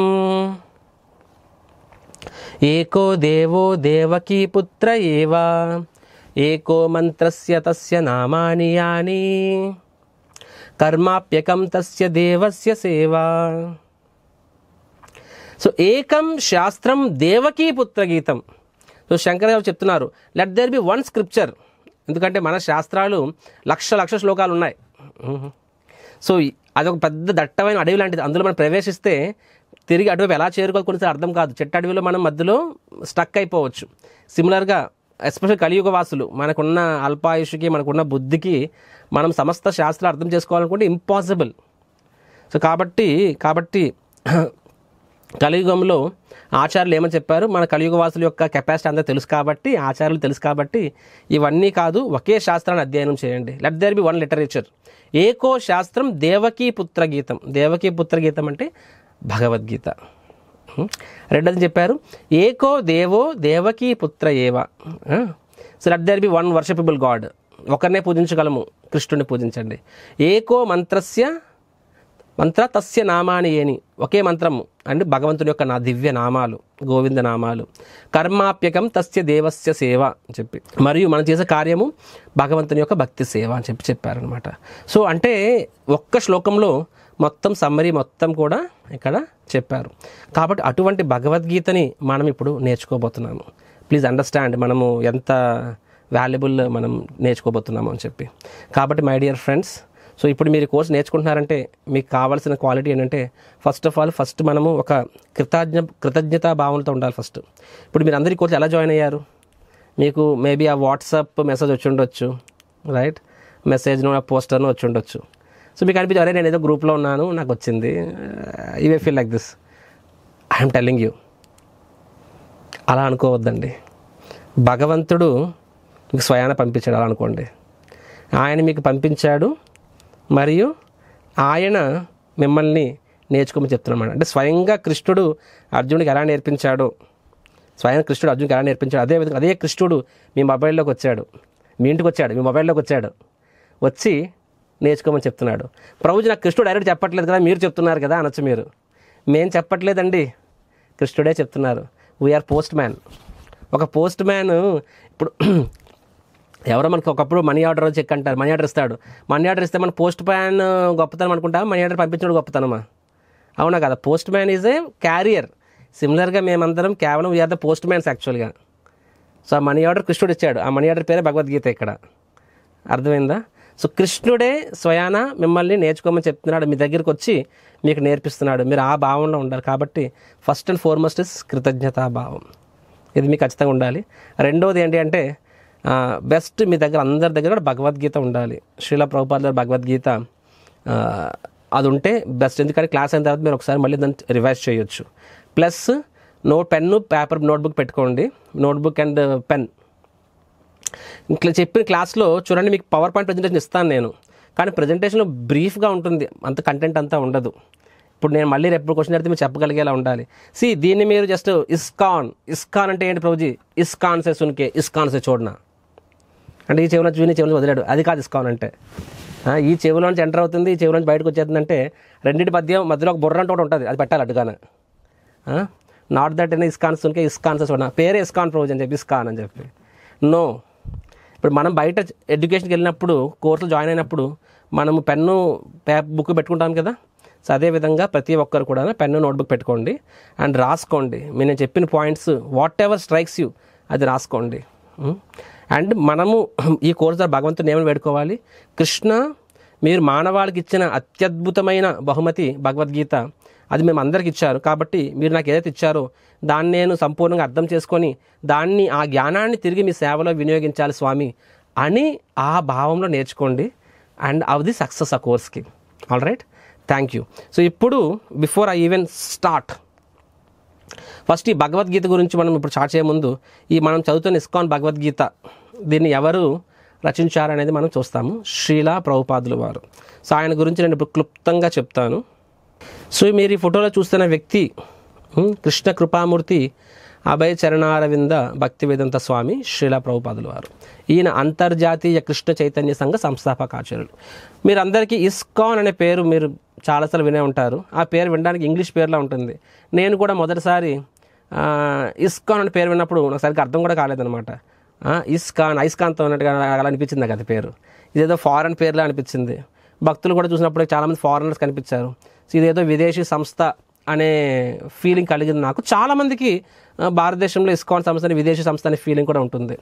ఏకో దేవో దేవకీ పుత్ర ఏవ ఏకో మంత్రస్య తస్య నామాని యాని కర్మాప్యకం తస్య దేవస్య సేవా. సో ఏకం శాస్త్రం దేవకీ పుత్ర గీతం. సో శంకరాచార్యులు చెప్తున్నారు, let there be one scripture. ఎందుకంటే మన శాస్త్రాలు లక్ష శ్లోకాలు ఉన్నాయి. సో అదొక పెద్ద దట్టమైన అడవి లాంటిది. అందులో మనం ప్రవేశిస్తే తిరిగి అటువైపు ఎలా చేరుకోవాలి కొన్నిసార్లు అర్థం కాదు. చెట్టు అడవిలో మనం మధ్యలో స్టక్ అయిపోవచ్చు. సిమిలర్గా ఎస్పెషల్ కలియుగ వాసులు మనకున్న అల్పాయుషుకి మనకున్న బుద్ధికి మనం సమస్త శాస్త్రాలు అర్థం చేసుకోవాలనుకుంటే ఇంపాసిబుల్. సో కాబట్టి కలియుగంలో ఆచార్యులు ఏమని చెప్పారు, మన కలియుగ వాసుల యొక్క కెపాసిటీ అంతా తెలుసు కాబట్టి, ఆచార్యులు తెలుసు కాబట్టి ఇవన్నీ కాదు, ఒకే శాస్త్రాన్ని అధ్యయనం చేయండి. Let there be one literature. ఏకో శాస్త్రం దేవకీ పుత్ర గీతం. దేవకీ పుత్ర గీతం అంటే భగవద్గీత. రెండోది చెప్పారు ఏకో దేవో దేవకీ పుత్ర ఏవ. So let there be one worshipable god. ఒకరినే పూజించగలము, కృష్ణుని పూజించండి. ఏకో మంత్ర తస్య నామాని ఏని. ఒకే మంత్రము అంటే భగవంతుని యొక్క దివ్య నామాలు, గోవింద నామాలు. కర్మాప్యకం తస్య దేవస్య సేవ అని చెప్పి, మరియు మనం చేసే కార్యము భగవంతుని యొక్క భక్తి సేవ అని చెప్పారనమాట. సో అంటే ఒక్క శ్లోకంలో మొత్తం సమ్మరీ మొత్తం కూడా ఇక్కడ చెప్పారు. కాబట్టి అటువంటి భగవద్గీతని మనం ఇప్పుడు నేర్చుకోబోతున్నాము. ప్లీజ్ అండర్స్టాండ్ మనము ఎంత వాల్యుబుల్ మనం నేర్చుకోబోతున్నాము అని చెప్పి. కాబట్టి మై డియర్ ఫ్రెండ్స్, సో ఇప్పుడు మీరు కోర్స్ నేర్చుకుంటున్నారంటే మీకు కావాల్సిన క్వాలిటీ ఏంటంటే ఫస్ట్ మనము ఒక కృతజ్ఞతా భావనతో ఉండాలి ఫస్ట్. ఇప్పుడు మీరు అందరి కోర్స్ ఎలా జాయిన్ అయ్యారు? మీకు మేబీ ఆ వాట్సాప్ మెసేజ్ వచ్చి ఉండొచ్చు, రైట్? మెసేజ్ను పోస్టర్ను వచ్చి ఉండొచ్చు. సో మీకు అనిపించి అరే నేను ఏదో గ్రూప్లో ఉన్నాను నాకు వచ్చింది, you may feel like this. I'm telling you, అలా అనుకోవద్దండి. భగవంతుడు మీకు స్వయాన పంపించాడు అలా అనుకోండి. ఆయన మీకు పంపించాడు మరియు ఆయన మిమ్మల్ని నేర్చుకోమని చెప్తున్నాడు. అంటే స్వయంగా కృష్ణుడు అర్జునుడికి ఎలా నేర్పించాడో, అదేవిధంగా అదే కృష్ణుడు మీ మొబైల్లోకి వచ్చాడు, మీ ఇంటికి వచ్చాడు, మీ మొబైల్లోకి వచ్చి నేర్చుకోమని చెప్తున్నాడు. ప్రభుజీ నాకు కృష్ణుడు డైరెక్ట్ చెప్పట్లేదు కదా, మీరు చెప్తున్నారు కదా అనొచ్చు మీరు. మేం చెప్పట్లేదండి, కృష్ణుడే చెప్తున్నారు. We are postman. ఒక పోస్ట్ మ్యాన్ ఇప్పుడు ఎవరో మనకు ఒకప్పుడు మనీ ఆర్డర్ చెక్ అంటారు, మనీ ఆర్డర్ ఇస్తాడు. మనీ ఆర్డర్ ఇస్తే మన పోస్ట్ మ్యాన్ గొప్పతనం అనుకుంటామా, మనీ ఆర్డర్ పంపించడం గొప్పతనమా? అవునా కదా? Post man is a carrier. సిమిలర్గా మేమందరం కేవలం వీఆర్ ద పోస్ట్ మ్యాన్స్ యాక్చువల్గా. సో ఆ మనీ ఆర్డర్ కృష్ణుడు ఇచ్చాడు, ఆ మనీ ఆర్డర్ పేరే భగవద్గీత. ఇక్కడ అర్థమైందా? సో కృష్ణుడే స్వయాన మిమ్మల్ని నేర్చుకోమని చెప్తున్నాడు, మీ దగ్గరికి వచ్చి మీకు నేర్పిస్తున్నాడు. మీరు ఆ భావంలో ఉండాలి. కాబట్టి ఫస్ట్ అండ్ ఫార్మోస్ట్ ఇస్ కృతజ్ఞతాభావం. ఇది మీకు ఖచ్చితంగా ఉండాలి. రెండవది ఏంటి అంటే బెస్ట్ మీ దగ్గర అందరి దగ్గర కూడా భగవద్గీత ఉండాలి. శ్రీల ప్రభుపాదుల భగవద్గీత అది ఉంటే బెస్ట్. ఎందుకంటే క్లాస్ అయిన తర్వాత మీరు ఒకసారి మళ్ళీ దాన్ని రివైజ్ చేయొచ్చు. ప్లస్ పెన్ను పేపర్ నోట్బుక్ పెట్టుకోండి, నోట్బుక్ అండ్ పెన్. ఇట్లా చెప్పిన క్లాస్లో చూడండి, మీకు పవర్ పాయింట్ ప్రజెంటేషన్ ఇస్తాను నేను, కానీ ప్రజెంటేషన్లో బ్రీఫ్గా ఉంటుంది, అంత కంటెంట్ అంతా ఉండదు. ఇప్పుడు నేను మళ్ళీ రేపు క్వశ్చన్ అడిగితే మీరు చెప్పగలిగేలా ఉండాలి. దీన్ని మీరు జస్ట్ ఇస్కాన్ అంటే ఏంటి ప్రభుజీ? ఇస్కాన్ సే సున్కే ఇస్కాన్ సే చూడనా అంటే ఈ చెవిలో చూని చెవిలో వదిలాడు, అది కాదు ఇస్కాన్ అంటే. ఈ చెవిలోంచి ఎంటర్ అవుతుంది, ఈ చెవిలోంచి బయటకు వచ్చేస్తుందంటే రెండింటి మధ్యలో ఒక బుర్ర అంటే ఒకటి ఉంటుంది, అది పెట్టాలి అటుగానే. నాట్ దట్ అయినా ఇస్కాన్ సున్కే ఇస్కాన్ సే చూడనా, పేరే ఇస్కాన్ ప్రభుజీ అని చెప్పి ఇస్కాన్ అని చెప్పి. నో, ఇప్పుడు మనం బయట ఎడ్యుకేషన్కి వెళ్ళినప్పుడు కోర్సులు జాయిన్ అయినప్పుడు మనము పెన్ను బుక్ పెట్టుకుంటాం కదా. సో అదేవిధంగా ప్రతి ఒక్కరు కూడా పెన్ను నోట్బుక్ పెట్టుకోండి అండ్ రాసుకోండి. నేను చెప్పిన points what ever strikes you అది రాసుకోండి. అండ్ మనము ఈ కోర్సు ద్వారా భగవంతుని ఏమని వేడుకోవాలి? కృష్ణ, మీరు మానవాళికి ఇచ్చిన అత్యద్భుతమైన బహుమతి భగవద్గీత, అది మేము అందరికి ఇచ్చారు. కాబట్టి మీరు నాకు ఏదైతే ఇచ్చారో దాన్ని నేను సంపూర్ణంగా అర్థం చేసుకొని ఆ జ్ఞానాన్ని తిరిగి మీ సేవలో వినియోగించాలి స్వామి అని ఆ భావంలో నేర్చుకోండి. అండ్ అది సక్సెస్ ఆ కోర్స్కి. All right, thank you. So ఇప్పుడు before I even start, first ఈ భగవద్గీత గురించి మనం ఇప్పుడు స్టార్ట్ చేయే ముందు మనం చదువుతున్న ఇస్కాన్ భగవద్గీత దీన్ని ఎవరు రచించారనేది మనం చూస్తాము. శ్రీల ప్రభుపాదుల వారు. సో ఆయన గురించి నేను ఇప్పుడు క్లుప్తంగా చెప్తాను. సో మీరు ఈ ఫోటోలో చూస్తున్న వ్యక్తి కృష్ణ కృపామూర్తి అభయ చరణారవింద భక్తి వేదాంత స్వామి శ్రీల ప్రభుపాదుల వారు. ఈయన అంతర్జాతీయ కృష్ణ చైతన్య సంఘ సంస్థాపకాచార్యులు. మీరందరికీ ఇస్కాన్ అనే పేరు మీరు చాలాసార్లు వినే ఉంటారు. ఆ పేరు వినడానికి ఇంగ్లీష్ పేరులా ఉంటుంది. నేను కూడా మొదటిసారి ఇస్కాన్ అనే పేరు విన్నప్పుడు నాకు సరిగ్గా అర్థం కూడా కాలేదనమాట. ఐస్కాన్తో ఉన్నట్టుగా అలా అనిపించింది నాకు అది పేరు. ఇదేదో ఫారెన్ పేర్లా అనిపించింది. భక్తులు కూడా చూసినప్పుడు చాలామంది ఫారెనర్స్ కనిపించారు. సో ఇదేదో విదేశీ సంస్థ అనే ఫీలింగ్ కలిగింది నాకు. చాలామందికి భారతదేశంలో ఇస్కాన్ సంస్థ విదేశీ సంస్థ అనే ఫీలింగ్ కూడా ఉంటుంది.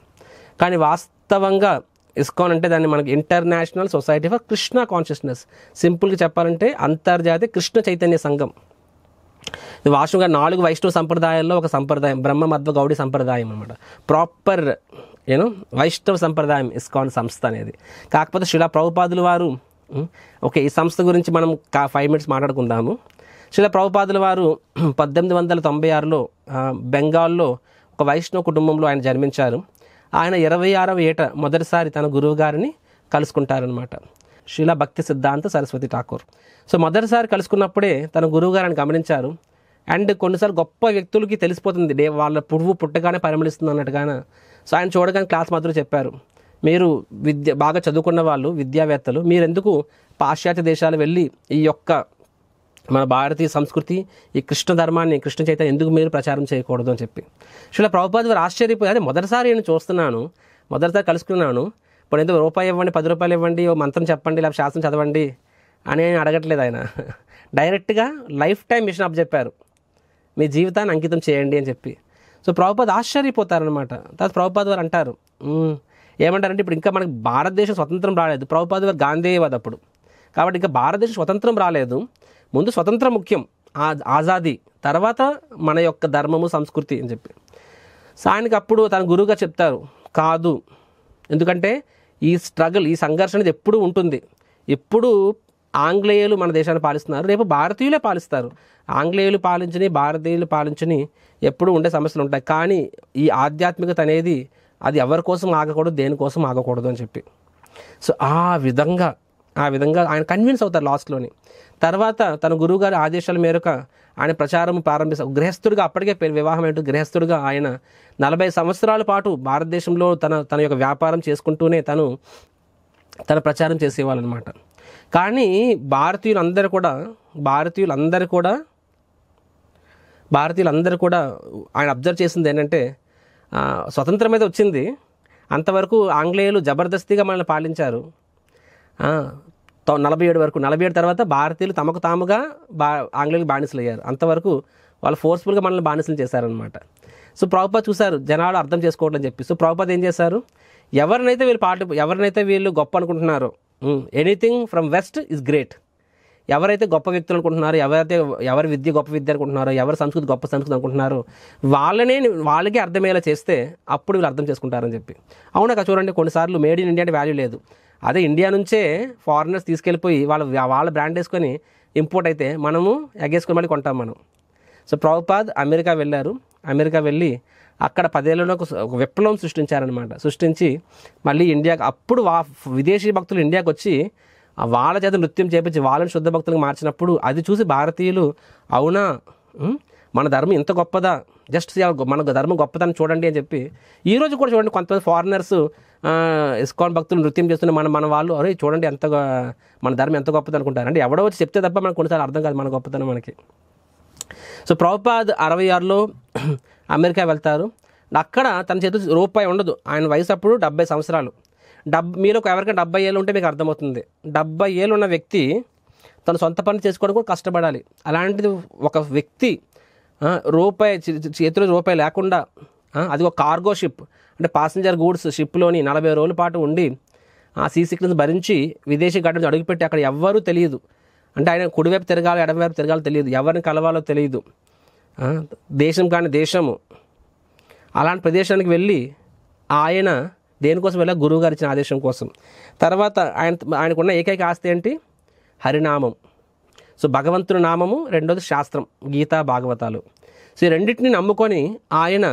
కానీ వాస్తవంగా ఇస్కాన్ అంటే దాన్ని మనకి international society for Krishna consciousness, సింపుల్గా చెప్పాలంటే అంతర్జాతీయ కృష్ణ చైతన్య సంఘం. ఇది వాస్తవంగా 4 వైష్ణవ సంప్రదాయాల్లో ఒక సంప్రదాయం, బ్రహ్మ మధ్వ గౌడి సంప్రదాయం అనమాట. ప్రాపర్ వైష్ణవ సంప్రదాయం ఇస్కాన్ సంస్థ అనేది. కాకపోతే శ్రీలా ప్రభుపాదుల వారు, ఓకే ఈ సంస్థ గురించి మనం 5 minutes మాట్లాడుకుందాము. శ్రీలా ప్రభుపాదుల వారు 1896లో బెంగాల్లో ఒక వైష్ణవ కుటుంబంలో ఆయన జన్మించారు. ఆయన 26వ ఏట మొదటిసారి తన గురువు గారిని కలుసుకుంటారనమాట, శ్రీలా భక్తి సిద్ధాంత సరస్వతి ఠాకూర్. సో మొదటిసారి కలుసుకున్నప్పుడే తన గురువు గారిని గమనించారు. అండ్ కొన్నిసార్లు గొప్ప వ్యక్తులకి తెలిసిపోతుంది వాళ్ళ పుట్టగానే పరిమళిస్తుంది అన్నట్టుగానే. సో ఆయన చూడగానే క్లాస్ మాత్రం చెప్పారు, మీరు బాగా చదువుకున్న వాళ్ళు, విద్యావేత్తలు, మీరెందుకు పాశ్చాత్య దేశాలు వెళ్ళి ఈ యొక్క మన భారతీయ సంస్కృతి, ఈ కృష్ణ ధర్మాన్ని, కృష్ణ చైతన్యం ఎందుకు మీరు ప్రచారం చేయకూడదు అని చెప్పి. శ్రీల ప్రభుపాద వారు ఆశ్చర్యపోయి, అదే మొదటిసారి నేను చూస్తున్నాను, మొదటిసారి కలుసుకున్నాను, ఇప్పుడు ఎందుకు రూపాయి ఇవ్వండి, 10 రూపాయలు ఇవ్వండి, ఓ మంత్రం చెప్పండి, లేకపోతే శాస్త్రం చదవండి అని అడగట్లేదు ఆయన. డైరెక్ట్గా లైఫ్ టైం మిషన్ అప్ చెప్పారు, మీ జీవితాన్ని అంకితం చేయండి అని చెప్పి. సో ప్రభుపాద ఆశ్చర్యపోతారనమాట. తర్వాత ప్రభుపాద వారు అంటారు, ఏమంటారంటే ఇప్పుడు ఇంకా మనకి భారతదేశం స్వతంత్రం రాలేదు, ప్రభుపాద వారు గాంధేయవాది అప్పుడు, కాబట్టి ఇంకా భారతదేశం స్వతంత్రం రాలేదు, ముందు స్వతంత్రం ముఖ్యం, ఆజాదీ, తర్వాత మన యొక్క ధర్మము సంస్కృతి అని చెప్పి. సో ఆయనకి అప్పుడు తన గురువుగా చెప్తారు, కాదు, ఎందుకంటే ఈ స్ట్రగుల్, ఈ సంఘర్షణ ఎప్పుడు ఉంటుంది, ఇప్పుడు ఆంగ్లేయులు మన దేశాన్ని పాలిస్తున్నారు, రేపు భారతీయులే పాలిస్తారు, ఆంగ్లేయులు పాలించని భారతీయులు పాలించని ఎప్పుడు ఉండే సమస్యలు ఉంటాయి, కానీ ఈ ఆధ్యాత్మికత అనేది అది ఎవరి కోసం ఆగకూడదు, దేనికోసం ఆగకూడదు అని చెప్పి. సో ఆ విధంగా ఆయన కన్విన్స్ అవుతారు లాస్ట్లోని. తర్వాత తన గురువుగారి ఆదేశాల మేరకు ఆయన ప్రచారం ప్రారంభిస్తారు. గృహస్థుడిగా, అప్పటికే వివాహం ఏంటో గృహస్థుడిగా ఆయన 40 సంవత్సరాల పాటు భారతదేశంలో తన యొక్క వ్యాపారం చేసుకుంటూనే తన ప్రచారం చేసేవాళ్ళనమాట. కానీ భారతీయులందరూ కూడా ఆయన అబ్జర్వ్ చేసింది ఏంటంటే, స్వతంత్రం అయితే వచ్చింది, అంతవరకు ఆంగ్లేయులు జబర్దస్తిగా మనల్ని పాలించారు. 47 వరకు, 47 తర్వాత భారతీయులు తమకు తాముగా ఆంగ్లేయులకు బానిసలు అయ్యారు, అంతవరకు వాళ్ళు ఫోర్స్ఫుల్గా మనల్ని బానిసలు చేశారనమాట. సో ప్రభుపాద చూశారు జనాలు అర్థం చేసుకోవడం అని చెప్పి. సో ప్రభుపాద ఏం చేశారు, ఎవరినైతే వీళ్ళు గొప్ప అనుకుంటున్నారో, anything from west is great, ఎవరైతే గొప్ప వ్యక్తులు అనుకుంటున్నారో, ఎవరి విద్య గొప్ప విద్య అనుకుంటున్నారో, ఎవరి సంస్కృతి గొప్ప సంస్కృతి అనుకుంటున్నారో, వాళ్ళకే అర్థమయ్యేలా చేస్తే అప్పుడు వీళ్ళు అర్థం చేసుకుంటారని చెప్పి. అవునా చూడండి, కొన్నిసార్లు మేడ్ ఇన్ ఇండియా అంటే వాల్యూ లేదు, అదే ఇండియా నుంచే ఫారినర్స్ తీసుకెళ్ళిపోయి వాళ్ళ బ్రాండ్ వేసుకొని ఇంపోర్ట్ అయితే మనము ఎగేసుకొని మళ్ళీ కొంటాం మనం. సో ప్రభుపాద్ అమెరికా వెళ్ళారు. అమెరికా వెళ్ళి అక్కడ 10 ఏళ్ళలో ఒక విప్లవం సృష్టించి మళ్ళీ ఇండియాకి, అప్పుడు విదేశీ భక్తులు ఇండియాకి వచ్చి వాళ్ళ చేత నృత్యం చేపించి వాళ్ళని శుద్ధ భక్తులకు మార్చినప్పుడు అది చూసి భారతీయులు, అవునా మన ధర్మం ఇంత గొప్పదా, జస్ట్ మన ధర్మం గొప్పదని చూడండి అని చెప్పి. ఈరోజు కూడా చూడండి, కొంతమంది ఫారినర్స్ ఇస్కాన్ భక్తులు నృత్యం చేస్తున్న మన వాళ్ళు, అరే చూడండి మన ధర్మం ఎంత గొప్పది అనుకుంటారు. అంటే ఎవడో వచ్చి చెప్తే తప్ప మనకు కొన్నిసార్లు అర్థం కాదు మన గొప్పతనం మనకి. సో ప్రభుపాద్ 66లో అమెరికా వెళ్తారు. అక్కడ తన చేతి రూపాయి ఉండదు, ఆయన వయసు అప్పుడు 70 సంవత్సరాలు. మీలో ఎవరికైనా 70 ఏళ్ళు ఉంటే మీకు అర్థమవుతుంది. 70 ఏళ్ళు ఉన్న వ్యక్తి తన సొంత పని చేసుకోవడం కూడా కష్టపడాలి. అలాంటిది ఒక వ్యక్తి రూపాయి చేతిలో రూపాయి లేకుండా, అది ఒక కార్గో షిప్ అంటే పాసింజర్ గూడ్స్ షిప్లోని 40 రోజుల పాటు ఉండి ఆ సీ సిక్నెస్ భరించి విదేశీ గడ్డ అడుగుపెట్టి అక్కడ ఎవ్వరూ తెలియదు, అంటే ఆయన కుడివైపు తిరగాలి ఎడమవైపు తిరగాలో తెలియదు, ఎవరిని కలవాలో తెలియదు, దేశం కాని దేశము, అలాంటి ప్రదేశానికి వెళ్ళి ఆయన దేనికోసం వెళ్ళా, గురువు గారు ఇచ్చిన ఆదేశం కోసం. తర్వాత ఆయనకున్న ఏకైక ఆస్తి ఏంటి, హరినామం. సో భగవంతుని నామము, రెండోది శాస్త్రం, గీతా భాగవతాలు. సో ఈ రెండింటిని నమ్ముకొని ఆయన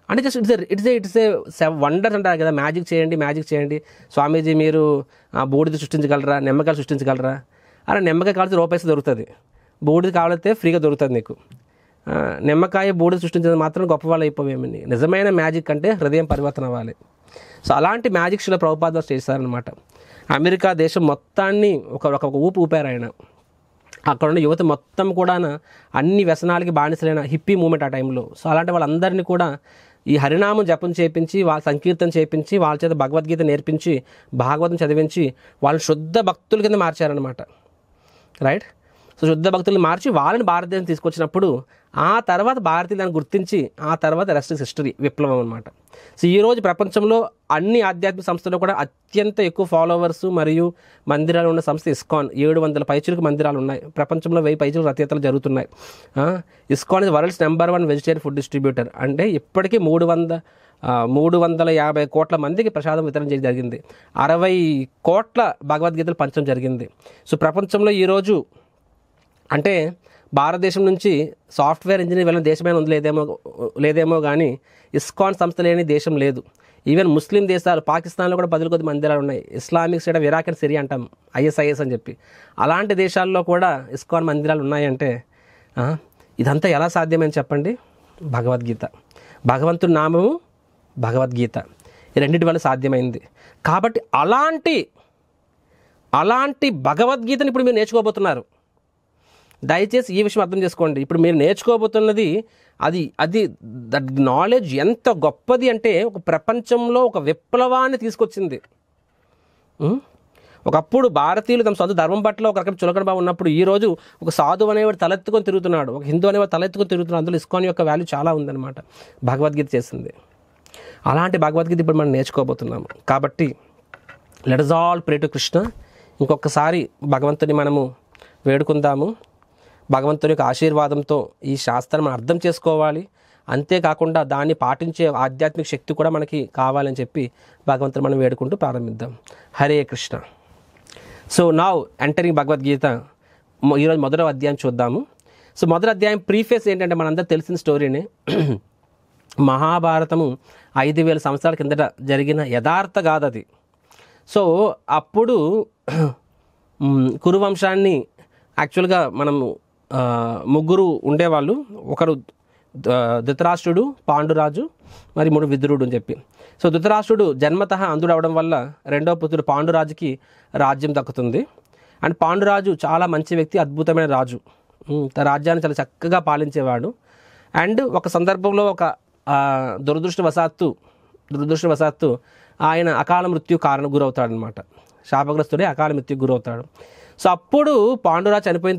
అంటే జస్ట్ ఇట్స్ ఏ వండర్స్ అంటారు కదా, మ్యాజిక్ చేయండి స్వామీజీ, మీరు బూడిద సృష్టించగలరా, నిమ్మకాయలు సృష్టించగలరా, అలా నిమ్మకాయ కావాల్సి రూపాయి దొరుకుతుంది, బూడిద కావాలంటే ఫ్రీగా దొరుకుతుంది నీకు, నిమ్మకాయ బూడిద సృష్టించేది మాత్రం గొప్ప వాళ్ళు అయిపోవేమని. నిజమైన మ్యాజిక్ అంటే హృదయం పరివర్తన అవ్వాలి. సో అలాంటి మ్యాజిక్ షోలో ప్రభుపాద చేశారనమాట. అమెరికా దేశం మొత్తాన్ని ఒక ఊపు ఊపారు ఆయన. అక్కడ ఉన్న యువత మొత్తం కూడా అన్ని వ్యసనాలకి బానిసలైన హిప్పీ మూమెంట్ ఆ టైంలో. సో అలాంటి వాళ్ళందరినీ కూడా ఈ హరినామం జపం చేయించి, వాళ్ళ సంకీర్తన చేయించి, వాళ్ళ చేత భగవద్గీత నేర్పించి, భాగవతం చదివించి వాళ్ళని శుద్ధ భక్తుల కింద మార్చారనమాట. రైట్. సో శుద్ధ భక్తుల్ని మార్చి వాళ్ళని భారతదేశం తీసుకొచ్చినప్పుడు ఆ తర్వాత భారతీయులను గుర్తించి ఆ తర్వాత రెస్ట్ ఇస్ హిస్టరీ, విప్లవం అనమాట. సో ఈరోజు ప్రపంచంలో అన్ని ఆధ్యాత్మిక సంస్థలు కూడా అత్యంత ఎక్కువ ఫాలోవర్స్ మరియు మందిరాలు ఉన్న సంస్థ ఇస్కాన్. 700 పైచులకు మందిరాలు ఉన్నాయి. ప్రపంచంలో 1000 పైచులకు రథయాత్రలు జరుగుతున్నాయి. ISKCON is world's #1 vegetarian food distributor. అంటే ఇప్పటికీ 350 కోట్ల మందికి ప్రసాదం వితరణ చేయడం జరిగింది. 60 కోట్ల భగవద్గీతలు పంచడం జరిగింది. సో ప్రపంచంలో ఈరోజు అంటే భారతదేశం నుంచి సాఫ్ట్వేర్ ఇంజనీర్ వెళ్ళిన దేశమైన ఉంది లేదేమో కానీ ఇస్కాన్ సంస్థ లేని దేశం లేదు. ఈవెన్ ముస్లిం దేశాలు పాకిస్తాన్లో కూడా 10 కొద్ది మందిరాలు ఉన్నాయి. Islamic state of Iraq and Syria అంటాం, ISIS అని చెప్పి. అలాంటి దేశాల్లో కూడా ఇస్కాన్ మందిరాలు ఉన్నాయంటే ఇదంతా ఎలా సాధ్యమని చెప్పండి? భగవద్గీత, భగవంతుడి నామము, భగవద్గీత, ఈ రెండింటి వల్ల సాధ్యమైంది. కాబట్టి అలాంటి భగవద్గీతను ఇప్పుడు మీరు నేర్చుకోబోతున్నారు. దయచేసి ఈ విషయం అర్థం చేసుకోండి. ఇప్పుడు మీరు నేర్చుకోబోతున్నది అది దట్ నాలెడ్జ్ ఎంత గొప్పది అంటే ఒక ప్రపంచంలో ఒక విప్లవాన్ని తీసుకొచ్చింది. ఒకప్పుడు భారతీయులు తమ సొంత ధర్మం పట్ల ఒక రకం చులకన భావం ఉన్నప్పుడు ఈరోజు ఒక సాధువు అనేవాడు తలెత్తుకొని తిరుగుతున్నాడు, ఒక హిందూ అనేవాడు తలెత్తుకొని తిరుగుతున్నాడు. అందులో ఇస్కాన్ యొక్క వాల్యూ చాలా ఉందన్నమాట. భగవద్గీత చేసింది. అలాంటి భగవద్గీత ఇప్పుడు మనం నేర్చుకోబోతున్నాము. కాబట్టి let us all pray to Krishna. ఇంకొకసారి భగవంతుని మనము వేడుకుందాము. భగవంతుని యొక్క ఆశీర్వాదంతో ఈ శాస్త్రం మనం అర్థం చేసుకోవాలి. అంతేకాకుండా దాన్ని పాటించే ఆధ్యాత్మిక శక్తి కూడా మనకి కావాలని చెప్పి భగవంతుని మనం వేడుకుంటూ ప్రారంభిద్దాం. Hare Krishna. So now entering Bhagavad Gita. ఈరోజు మొదటి అధ్యాయం చూద్దాము. సో మొదటి అధ్యాయం ప్రీఫేస్ ఏంటంటే మనందరూ తెలిసిన స్టోరీని. మహాభారతము 5000 సంవత్సరాల కిందట జరిగిన యథార్థ గాథ అది. సో అప్పుడు కురువంశాన్ని యాక్చువల్గా మనము ముగ్గురు ఉండేవాళ్ళు. ఒకరు ధృతరాష్ట్రుడు, పాండురాజు, మరి 3 విదురుడు అని చెప్పి. సో ధృతరాష్ట్రుడు జన్మతః అంధుడు అవడం వల్ల రెండవ పుత్రుడు పాండురాజుకి రాజ్యం దక్కుతుంది. అండ్ పాండురాజు చాలా మంచి వ్యక్తి, అద్భుతమైన రాజు. రాజ్యాన్ని చాలా చక్కగా పాలించేవాడు. అండ్ ఒక సందర్భంలో ఒక దురదృష్టవశాత్తు ఆయన అకాల మృత్యు గురవుతాడు అనమాట. శాపగ్రస్తుడే అకాల మృత్యుకు గురవుతాడు. సో అప్పుడు పాండురాజు చనిపోయిన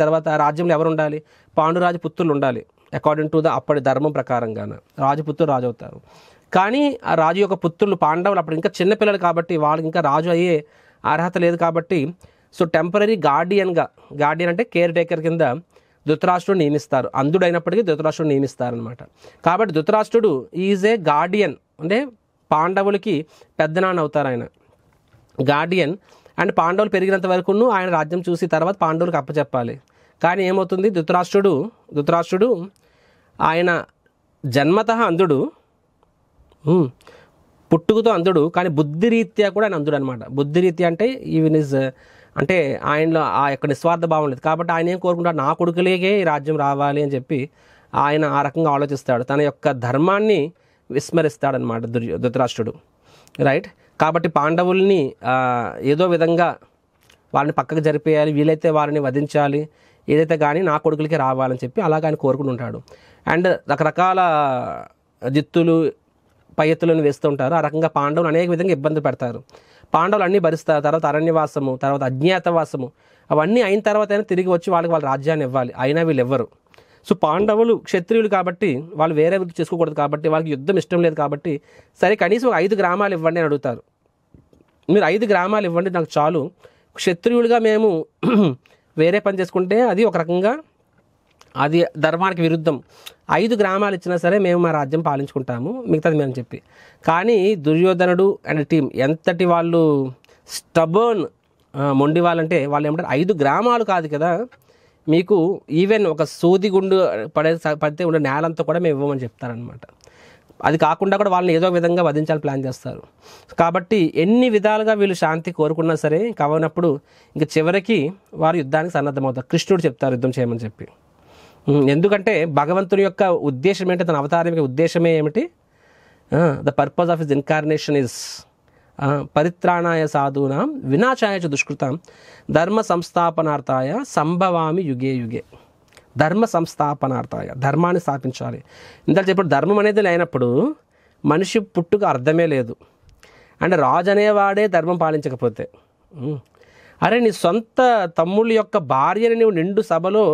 తర్వాత రాజ్యంలో ఎవరు ఉండాలి? పాండురాజు పుత్రులు ఉండాలి. అకార్డింగ్ టు అప్పటి ధర్మం ప్రకారంగానే రాజుపుత్రులు రాజు అవుతారు. కానీ ఆ రాజు యొక్క పుత్రులు పాండవులు అప్పుడు ఇంకా చిన్నపిల్లలు కాబట్టి వాళ్ళకి ఇంకా రాజు అయ్యే అర్హత లేదు కాబట్టి సో టెంపరీ గార్డియన్ అంటే కేర్ టేకర్ కింద ధృతరాష్ట్రుడు నియమిస్తారు. అంధుడైనప్పటికీ ధృతరాష్ట్రుడు నియమిస్తారనమాట. కాబట్టి ధృతరాష్ట్రుడు ఈజ్ ఏ గార్డియన్, అంటే పాండవులకి పెద్దనాన్న అవుతారు ఆయన, గార్డియన్. అండ్ పాండవులు పెరిగినంత వరకు ఆయన రాజ్యం చూసి తర్వాత పాండవులకు అప్పచెప్పాలి. కానీ ఏమవుతుంది, ధృతరాష్ట్రుడు ఆయన జన్మతః అంధుడు, పుట్టుకతో అంధుడు, కానీ బుద్ధిరీత్యా కూడా ఆయన అంధుడు అనమాట. బుద్ధిరీత్యా అంటే ఈవెన్ ఇస్ అంటే ఆయనలో ఆ యొక్క నిస్వార్థ భావం లేదు. కాబట్టి ఆయన ఏం కోరుకుంటాడు, నా కొడుకులేకే ఈ రాజ్యం రావాలి అని చెప్పి ఆయన ఆ రకంగా ఆలోచిస్తాడు. తన యొక్క ధర్మాన్ని విస్మరిస్తాడనమాట ధృతరాష్ట్రుడు, రైట్. కాబట్టి పాండవుల్ని ఏదో విధంగా వాళ్ళని పక్కకు జరిపేయాలి, వీలైతే వారిని వధించాలి, ఏదైతే కానీ నా కొడుకులకి రావాలని చెప్పి అలాగ ఆయన కోరుకుని ఉంటాడు. అండ్ రకరకాల జిత్తులు పై ఎత్తులను వేస్తూ ఉంటారు. ఆ రకంగా పాండవులు అనేక విధంగా ఇబ్బంది పెడతారు. పాండవులు అన్నీ భరిస్తారు. తర్వాత అరణ్యవాసము, తర్వాత అజ్ఞాతవాసము, అవన్నీ అయిన తర్వాత అయినా తిరిగి వచ్చి వాళ్ళకి వాళ్ళ రాజ్యాన్ని ఇవ్వాలి. అయినా వీళ్ళు ఇవ్వరు. సో పాండవులు క్షత్రియులు కాబట్టి వాళ్ళు వేరే వృత్తి చేసుకోకూడదు కాబట్టి వాళ్ళకి యుద్ధం ఇష్టం లేదు కాబట్టి సరే కనీసం ఒక 5 గ్రామాలు ఇవ్వండి అని అడుగుతారు. మీరు 5 గ్రామాలు ఇవ్వండి నాకు చాలు, క్షత్రియులుగా మేము వేరే పని చేసుకుంటే అది ఒక రకంగా అది ధర్మానికి విరుద్ధం, 5 గ్రామాలు ఇచ్చినా సరే మేము మా రాజ్యం పాలించుకుంటాము, మిగతాది మేము చెప్పి. కానీ దుర్యోధనుడు అండ్ టీం ఎంతటి వాళ్ళు స్టబర్న్ మొండి వాళ్ళంటే వాళ్ళు ఏమంటారు, 5 గ్రామాలు కాదు కదా మీకు, ఈవెన్ ఒక సూది గుండు పడితే ఉండే నేలంతా కూడా మేము ఇవ్వమని చెప్తారనమాట. అది కాకుండా కూడా వాళ్ళని ఏదో విధంగా వధించాలని ప్లాన్ చేస్తారు. కాబట్టి ఎన్ని విధాలుగా వీళ్ళు శాంతి కోరుకున్నా సరే కావనప్పుడు ఇంకా చివరికి వారు యుద్ధానికి సన్నద్ధమవుతారు. కృష్ణుడు చెప్తారు యుద్ధం చేయమని చెప్పి. ఎందుకంటే భగవంతుని యొక్క ఉద్దేశం ఏంటి, తన అవతారం యొక్క ఉద్దేశమే ఏమిటి, the purpose of his incarnation is పరిత్రాణాయ సాధూనాం వినాశాయ చ దుష్కృతాం ధర్మ సంస్థాపనార్థాయ సంభవామి యుగే యుగే. ధర్మ సంస్థాపనార్థాయ, ధర్మాన్ని స్థాపించాలి. ఇంత చెప్పిన ధర్మం అనేది లేనప్పుడు మనిషి పుట్టుక అర్థమే లేదు. అంటే రాజు అనేవాడే ధర్మం పాలించకపోతే అరే నీ సొంత తమ్ముళ్ళ యొక్క భార్యని నువ్వు నిండు సభలో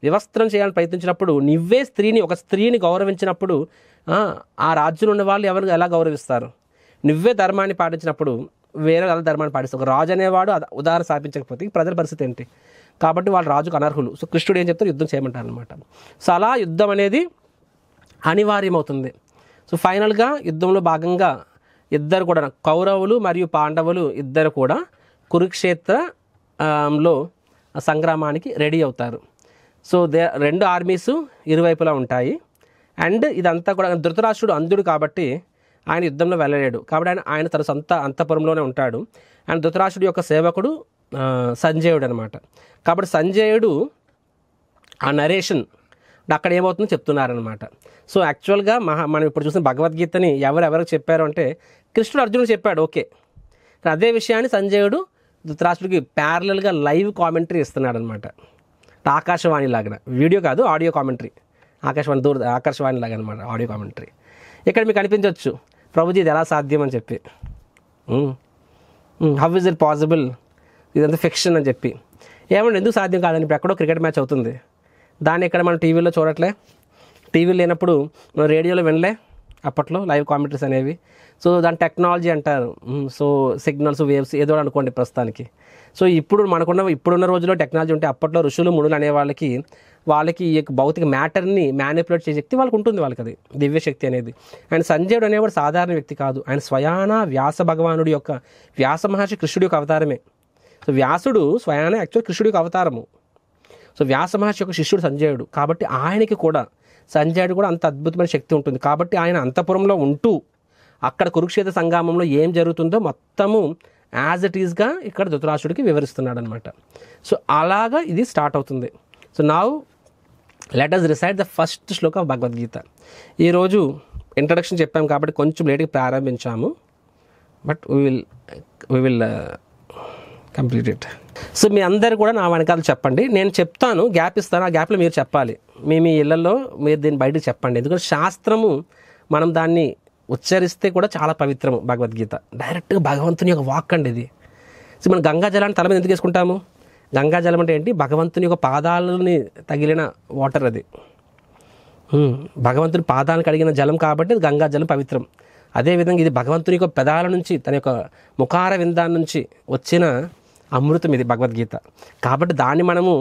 వివస్త్రం చేయాలని ప్రయత్నించినప్పుడు, నువ్వే ఒక స్త్రీని గౌరవించినప్పుడు ఆ రాజ్యంలో ఉన్న వాళ్ళు ఎవరు ఎలా గౌరవిస్తారు? నువ్వే ధర్మాన్ని పాటించినప్పుడు వేరే వాళ్ళ ధర్మాన్ని పాటిస్తారు. ఒక రాజు అనేవాడు ఉదాహరణ స్థాపించకపోతే ప్రజల పరిస్థితి ఏంటి? కాబట్టి వాళ్ళు రాజుకు అనర్హులు. సో కృష్ణుడు ఏం చెప్తారు? యుద్ధం చేయమంటారు అనమాట. సో అలా యుద్ధం అనేది అనివార్యమవుతుంది. సో ఫైనల్గా యుద్ధంలో భాగంగా ఇద్దరు కూడా, కౌరవులు మరియు పాండవులు ఇద్దరు కూడా కురుక్షేత్రలో సంగ్రామానికి రెడీ అవుతారు. సో రెండు ఆర్మీస్ ఇరువైపులా ఉంటాయి. అండ్ ఇదంతా కూడా ధృతరాష్ట్రుడు అంధుడు కాబట్టి ఆయన యుద్ధంలో వెళ్ళలేడు. కాబట్టి ఆయన తన సొంత అంతఃపురంలోనే ఉంటాడు. అండ్ ధృతరాష్ట్రుడి యొక్క సేవకుడు సంజయుడు అనమాట. కాబట్టి సంజయుడు ఆ నరేషన్ అక్కడ ఏమవుతుందో చెప్తున్నారనమాట. సో యాక్చువల్గా మనం ఇప్పుడు చూసిన భగవద్గీతని ఎవరెవరికి చెప్పారు అంటే కృష్ణుడు అర్జునుడు చెప్పాడు, ఓకే. అదే విషయాన్ని సంజయుడు ధృతరాష్ట్రుడికి ప్యారలల్గా లైవ్ కామెంటరీ ఇస్తున్నాడు అనమాట. ఆకాశవాణి లాగా, వీడియో కాదు, ఆడియో కామెంటరీ. ఆకాశవాణి లాగా అనమాట, ఆడియో కామెంటరీ. ఇక్కడ మీకు అనిపించవచ్చు, ప్రభుజీ ఇది ఎలా సాధ్యం అని చెప్పి, హౌ ఇస్ ఇట్ పాసిబుల్, ఇదంతా ఫిక్షన్ అని చెప్పి. ఏమంటే ఎందుకు సాధ్యం కాదని, ఇప్పుడు ఎక్కడో క్రికెట్ మ్యాచ్ అవుతుంది, దాన్ని ఇక్కడ మనం టీవీలో చూడట్లే, టీవీలు లేనప్పుడు మనం రేడియోలో వినలే అప్పట్లో లైవ్ కామెంటరీస్ అనేవి. సో దాని టెక్నాలజీ అంటారు. సో సిగ్నల్స్, వేవ్స్ ఏదో అనుకోండి ప్రస్తుతానికి. సో ఇప్పుడున్న రోజుల్లో టెక్నాలజీ ఉంటే అప్పట్లో ఋషులు మునులు అనే వాళ్ళకి ఈ భౌతిక మ్యాటర్ని మ్యానిపులేట్ చేసే శక్తి వాళ్ళకి ఉంటుంది, వాళ్ళకి అది దివ్యశక్తి అనేది. అండ్ సంజయుడు అనేవాడు సాధారణ వ్యక్తి కాదు, ఆయన స్వయాన వ్యాస భగవానుడి యొక్క, వ్యాస మహర్షి కృష్ణుడి యొక్క అవతారమే. సో వ్యాసుడు స్వయాన యాక్చువల్ కృష్ణుడి యొక్క అవతారము. సో వ్యాస మహర్షి యొక్క శిష్యుడు సంజయుడు. కాబట్టి ఆయనకి కూడా, సంజయుడు కూడా అంత అద్భుతమైన శక్తి ఉంటుంది. కాబట్టి ఆయన అంతఃపురంలో ఉంటూ అక్కడ కురుక్షేత్ర సంగ్రామంలో ఏం జరుగుతుందో మొత్తము యాజ్ ఇట్ ఈస్గా ఇక్కడ ధృతరాష్ట్రుడికి వివరిస్తున్నాడు అనమాట. సో అలాగా ఇది స్టార్ట్ అవుతుంది. So now let us recite the first శ్లోక ఆఫ్ భగవద్గీత. ఈరోజు ఇంట్రడక్షన్ చెప్పాం కాబట్టి కొంచెం లేట్గా ప్రారంభించాము, but we will complete it. So మీ అందరు కూడా నా వెనకాల చెప్పండి, నేను చెప్తాను, గ్యాప్ ఇస్తాను, ఆ గ్యాప్లో మీరు చెప్పాలి. మీ ఇళ్లలో మీరు దీన్ని బయటకు చెప్పండి. ఎందుకంటే శాస్త్రము మనం దాన్ని ఉచ్చరిస్తే కూడా చాలా పవిత్రము. భగవద్గీత డైరెక్ట్గా భగవంతుని యొక్క వాక్ అండి ఇది. సో మనం గంగాజలాన్ని తల మీద ఎందుకు వేసుకుంటాము? గంగాజలం అంటే ఏంటి? భగవంతుని యొక్క పాదాలని తగిలిన వాటర్ అది. భగవంతుని పాదాలను కడిగిన జలం కాబట్టి గంగాజలం పవిత్రం. అదేవిధంగా ఇది భగవంతుని యొక్క పెదాల నుంచి, తన యొక్క ముఖార విందాల నుంచి వచ్చిన అమృతం ఇది భగవద్గీత. కాబట్టి దాన్ని మనము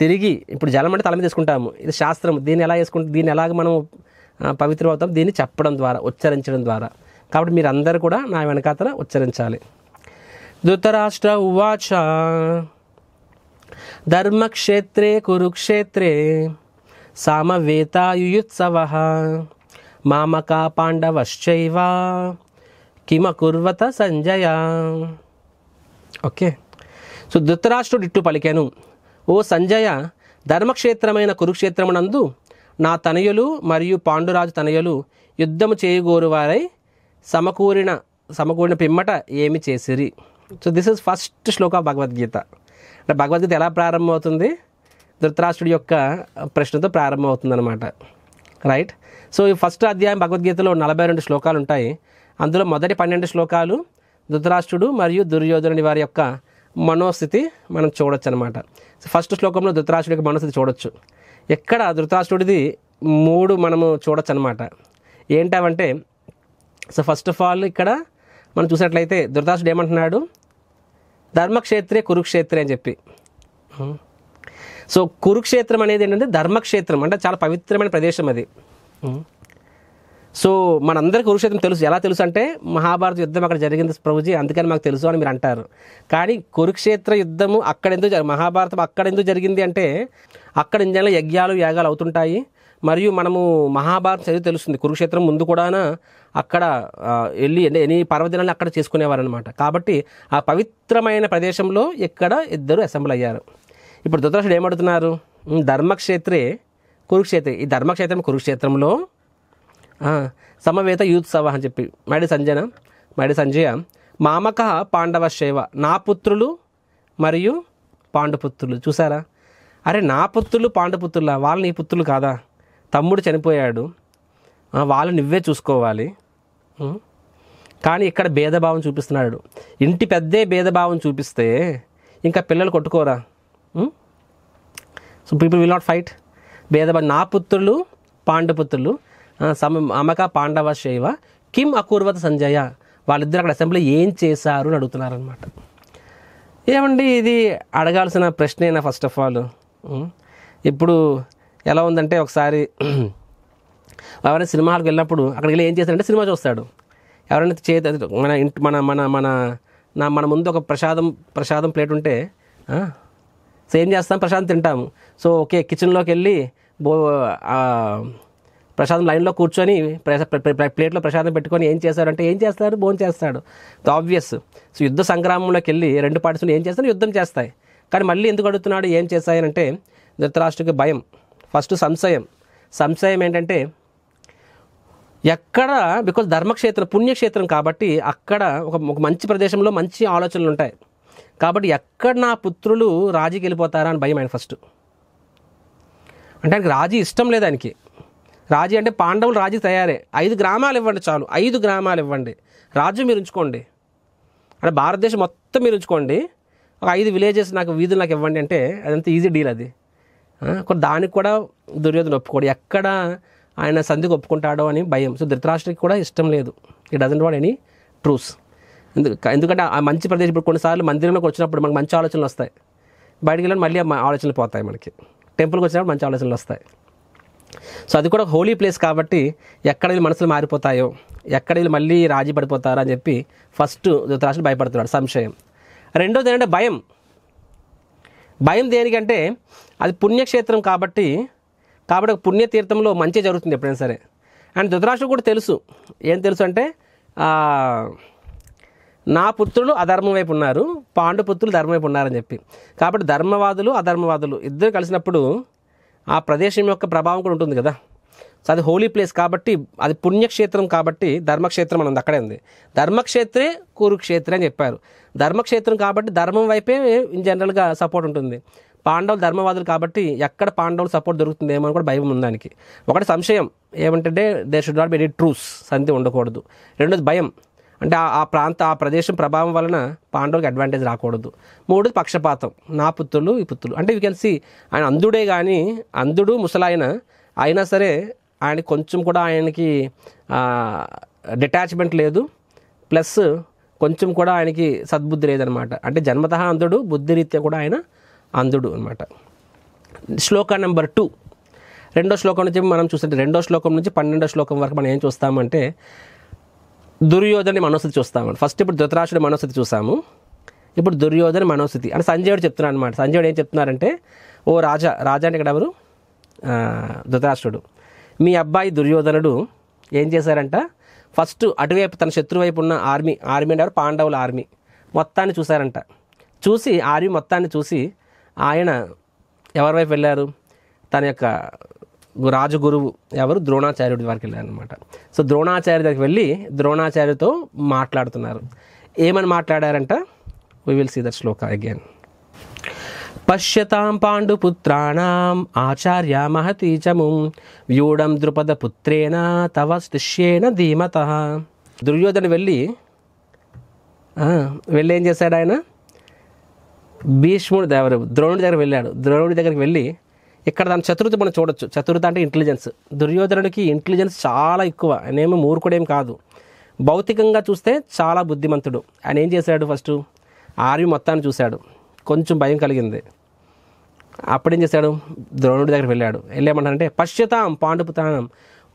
తిరిగి, ఇప్పుడు జలం అంటే తల మీద వేసుకుంటాము, ఇది శాస్త్రం. దీన్ని ఎలాగ మనం పవిత్రం అవుతాం? దీన్ని చెప్పడం ద్వారా, ఉచ్చరించడం ద్వారా. కాబట్టి మీరు అందరూ కూడా నా వెనకాతల ఉచ్చరించాలి. ధృతరాష్ట్ర ఉవాచ ధర్మక్షేత్రే కురుక్షేత్రే సామవేతాయుయుత్సవః మామకా పాండవశ్చైవ కిమకుర్వత సంజయ. ఓకే. సో ధృతరాష్ట్రుడు ఇట్టు పలికెను, ఓ సంజయ, ధర్మక్షేత్రమైన కురుక్షేత్రమునందు నా తనయులు మరియు పాండురాజు తనయులు యుద్ధము చేయగోరు వారై సమకూరిన పిమ్మట ఏమి చేసిరి. సో దిస్ ఇస్ ఫస్ట్ శ్లోక ఆఫ్ భగవద్గీత. అంటే భగవద్గీత ఎలా ప్రారంభమవుతుంది? ధృతరాష్ట్రుడి యొక్క ప్రశ్నతో ప్రారంభమవుతుంది అనమాట. రైట్. సో ఈ ఫస్ట్ అధ్యాయం భగవద్గీతలో 42 శ్లోకాలు ఉంటాయి. అందులో మొదటి 12 శ్లోకాలు ధృతరాష్ట్రుడు మరియు దుర్యోధనుని వారి యొక్క మనోస్థితి మనం చూడొచ్చు అనమాట. ఫస్ట్ శ్లోకంలో ధృతరాష్ట్రుడి యొక్క మనోస్థితి చూడొచ్చు. ఎక్కడ ధృతరాష్ట్రుడిది 3 మనము చూడొచ్చు అనమాట. ఏంటంటే, సో ఫస్ట్ ఆఫ్ ఆల్ ఇక్కడ మనం చూసినట్లయితే ధృతరాష్ట్రుడు ఏమంటున్నాడు? ధర్మక్షేత్రే కురుక్షేత్రే అని చెప్పి. సో కురుక్షేత్రం అనేది ఏంటంటే ధర్మక్షేత్రం, అంటే చాలా పవిత్రమైన ప్రదేశం అది. సో మనందరికీ కురుక్షేత్రం తెలుసు. ఎలా తెలుసు అంటే మహాభారత యుద్ధం అక్కడ జరిగింది ప్రభుజీ, అందుకని మాకు తెలుసు అని మీరు అంటారు. కానీ కురుక్షేత్ర యుద్ధము మహాభారతం అక్కడ ఎందుకు జరిగింది అంటే, అక్కడ ఇంజన్లో యజ్ఞాలు యాగాలు అవుతుంటాయి. మరియు మనము మహాభారతం చదివి తెలుస్తుంది, కురుక్షేత్రం ముందు కూడా అక్కడ వెళ్ళి ఎన్ని పర్వదినాలు అక్కడ చేసుకునేవారు అనమాట. కాబట్టి ఆ పవిత్రమైన ప్రదేశంలో ఇక్కడ ఇద్దరు అసెంబ్ల్ అయ్యారు. ఇప్పుడు ధృతరాష్ట్రుడు ఏమడుతున్నారు? ధర్మక్షేత్రే కురుక్షేత్రే, ఈ ధర్మక్షేత్రం కురుక్షేత్రంలో సమవేత యూత్సవ అని చెప్పి మైడి సంజయ మామక పాండవశైవ, నా పుత్రులు మరియు పాండుపుత్రులు. చూసారా? అరే నా పుత్రులు పాండుపుత్రులా? వాళ్ళు నీ పుత్రులు కాదా? తమ్ముడు చనిపోయాడు, వాళ్ళు నువ్వే చూసుకోవాలి. కానీ ఇక్కడ భేదభావం చూపిస్తున్నాడు. ఇంటి పెద్దే భేదభావం చూపిస్తే ఇంకా పిల్లలు కొట్టుకోరా? So people will not fight. భేదభావం. నా పుత్రులు పాండుపుత్రులు అమక పాండవ శైవ కిం అకూర్వత సంజయ, వాళ్ళిద్దరు అక్కడ అసెంబ్లీ ఏం చేశారు అని అడుగుతున్నారనమాట. ఏమండి ఇది అడగాల్సిన ప్రశ్నేనా ఫస్ట్ ఆఫ్ ఆల్. ఇప్పుడు ఎలా ఉందంటే ఒకసారి ఎవరైనా సినిమా హాల్కి వెళ్ళినప్పుడు అక్కడికి వెళ్ళి ఏం చేస్తారంటే సినిమా చూస్తాడు. ఎవరైనా మన ఇంటి మన మన మన మన ముందు ఒక ప్రసాదం ప్లేట్ ఉంటే సో ఏం చేస్తాం, ప్రసాదం తింటాము. సో ఓకే కిచెన్లోకి వెళ్ళి ప్రసాదం లైన్లో కూర్చొని ప్లేట్లో ప్రసాదం పెట్టుకొని ఏం చేస్తారు, భోజనం చేస్తాడు. ఆబ్వియస్. సో యుద్ధ సంగ్రామంలోకి వెళ్ళి రెండు పార్టీస్ ఏం చేస్తాడు, యుద్ధం చేస్తాయి. కానీ మళ్ళీ ఎందుకు అడుగుతున్నాడు ఏం చేస్తాయనంటే ధృతరాష్ట్రుడికి భయం. ఫస్ట్ సంశయం ఏంటంటే ఎక్కడ, బికాజ్ ధర్మక్షేత్రం పుణ్యక్షేత్రం కాబట్టి అక్కడ ఒక మంచి ప్రదేశంలో మంచి ఆలోచనలు ఉంటాయి కాబట్టి ఎక్కడ నా పుత్రులు రాజీకి వెళ్ళిపోతారా అని భయం ఆయన ఫస్ట్. అంటే ఆయనకి రాజీ ఇష్టం లేదు. ఆయనకి రాజీ అంటే పాండవులు రాజీ తయారే, 5 గ్రామాలు ఇవ్వండి చాలు, 5 గ్రామాలు ఇవ్వండి, రాజు మీరు ఉంచుకోండి, అంటే భారతదేశం మొత్తం మీరు ఉంచుకోండి, ఒక 5 విలేజెస్ నాకు వీధులు నాకు ఇవ్వండి అంటే అదంతా ఈజీ డీల్ అది. దానికి కూడా దుర్యోధన ఒప్పుకోడు, ఎక్కడ ఆయన సంధికి ఒప్పుకుంటాడో అని భయం. సో ధృతరాష్ట్రకి కూడా ఇష్టం లేదు. ఈ డజంట్ వాంట్ ఎనీ ట్రూస్. ఎందుకంటే ఆ మంచి ప్రదేశం ఇప్పుడు కొన్నిసార్లు మందిరంలోకి వచ్చినప్పుడు మనకు మంచి ఆలోచనలు వస్తాయి, బయటికి వెళ్ళి మళ్ళీ ఆలోచనలు పోతాయి. మనకి టెంపుల్కి వచ్చినప్పుడు మంచి ఆలోచనలు వస్తాయి. సో అది కూడా హోలీ ప్లేస్ కాబట్టి ఎక్కడ వీళ్ళు మనసులు మారిపోతాయో, ఎక్కడ వీళ్ళు మళ్ళీ రాజీ పడిపోతారో అని చెప్పి ఫస్ట్ ధృతరాష్ట్రుడు భయపడుతున్నాడు. సంశయం. రెండోది ఏంటంటే భయం దేనికంటే అది పుణ్యక్షేత్రం కాబట్టి పుణ్యతీర్థంలో మంచి జరుగుతుంది ఎప్పుడైనా సరే. అండ్ ధృతరాష్ట్రుడు కూడా తెలుసు, ఏం తెలుసు అంటే నా పుత్రులు అధర్మం వైపు ఉన్నారు, పాండుపుత్రులు ధర్మం వైపు ఉన్నారని చెప్పి. కాబట్టి ధర్మవాదులు అధర్మవాదులు ఇద్దరు కలిసినప్పుడు ఆ ప్రదేశం యొక్క ప్రభావం కూడా ఉంటుంది కదా. సో అది హోలీ ప్లేస్ కాబట్టి, అది పుణ్యక్షేత్రం కాబట్టి ధర్మక్షేత్రం అని అక్కడే ఉంది. ధర్మక్షేత్రే కురుక్షేత్రే అని చెప్పారు. ధర్మక్షేత్రం కాబట్టి ధర్మం వైపే ఇన్ జనరల్గా సపోర్ట్ ఉంటుంది. పాండవులు ధర్మవాదులు కాబట్టి ఎక్కడ పాండవులు సపోర్ట్ దొరుకుతుందేమో అని కూడా భయం ఉంది దానికి. ఒకటి సంశయం ఏమంటే they should not be any ట్రూస్, సంధి ఉండకూడదు. రెండోది భయం, అంటే ఆ ప్రదేశం ప్రభావం వలన పాండవులకు అడ్వాంటేజ్ రాకూడదు. మూడోది పక్షపాతం, నా పుత్రులు ఈ పుత్రులు. అంటే యూ కెన్ సీ ఆయన అంధుడే కానీ అంధుడు ముసలాయన అయినా సరే ఆయన కొంచెం కూడా ఆయనకి డిటాచ్మెంట్ లేదు, ప్లస్ కొంచెం కూడా ఆయనకి సద్బుద్ధి లేదనమాట. అంటే జన్మతః అంధుడు, బుద్ధిరీత్యా కూడా ఆయన అంధుడు అనమాట. శ్లోక నెంబర్ 2, రెండో శ్లోకం నుంచి మనం చూస్తుంటే రెండో శ్లోకం నుంచి 12వ శ్లోకం వరకు మనం ఏం చూస్తామంటే దుర్యోధని మనోస్థితి చూస్తామండి. ఫస్ట్ ఇప్పుడు ధృతరాష్ట్రుడి మనోస్థితి చూసాము, ఇప్పుడు దుర్యోధన మనోస్థితి అంటే సంజయుడు చెప్తున్నాడు అనమాట. సంజయుడు ఏం చెప్తున్నారంటే, ఓ రాజా అంటే ఇక్కడ ఎవరు, ధృతరాష్ట్రుడు, మీ అబ్బాయి దుర్యోధనుడు ఏం చేశారంట, ఫస్ట్ అటువైపు తన శత్రువైపు ఉన్న ఆర్మీ అంటే ఎవరు, పాండవుల ఆర్మీ మొత్తాన్ని చూశారంట. చూసి ఆర్మీ మొత్తాన్ని చూసి ఆయన ఎవరి వైపు వెళ్ళారు, తన యొక్క రాజగురువు ఎవరు, ద్రోణాచార్యుడి వారికి వెళ్ళారనమాట. సో ద్రోణాచార్య దగ్గరికి వెళ్ళి ద్రోణాచార్యుతో మాట్లాడుతున్నారు. ఏమని మాట్లాడారంట, we will see that shloka again. పశ్యతాం పాండుపుత్రాణం ఆచార్య మహతీ చముం వ్యూఢం ద్రుపద పుత్రేణ తవ శిష్యేన ధీమతః. దుర్యోధను వెళ్ళి ఏం చేశాడు ఆయన, భీష్ముడు ద్రోణుడి దగ్గర వెళ్ళాడు. ద్రోణుడి దగ్గరికి వెళ్ళి ఇక్కడ దాని చతురత మనం చూడొచ్చు. చతురత అంటే ఇంటెలిజెన్స్. దుర్యోధనుడికి ఇంటెలిజెన్స్ చాలా ఎక్కువ. ఆయనేమో మూర్ఖుడేం కాదు, భౌతికంగా చూస్తే చాలా బుద్ధిమంతుడు. ఆయన ఏం చేశాడు, ఫస్ట్ ఆర్మీ మొత్తాన్ని చూశాడు, కొంచెం భయం కలిగింది. అప్పుడేం చేశాడు, ద్రోణుడి దగ్గరికి వెళ్ళాడు. వెళ్ళేమంటారంటే పశ్యతాం పాండుపుత్రాణం,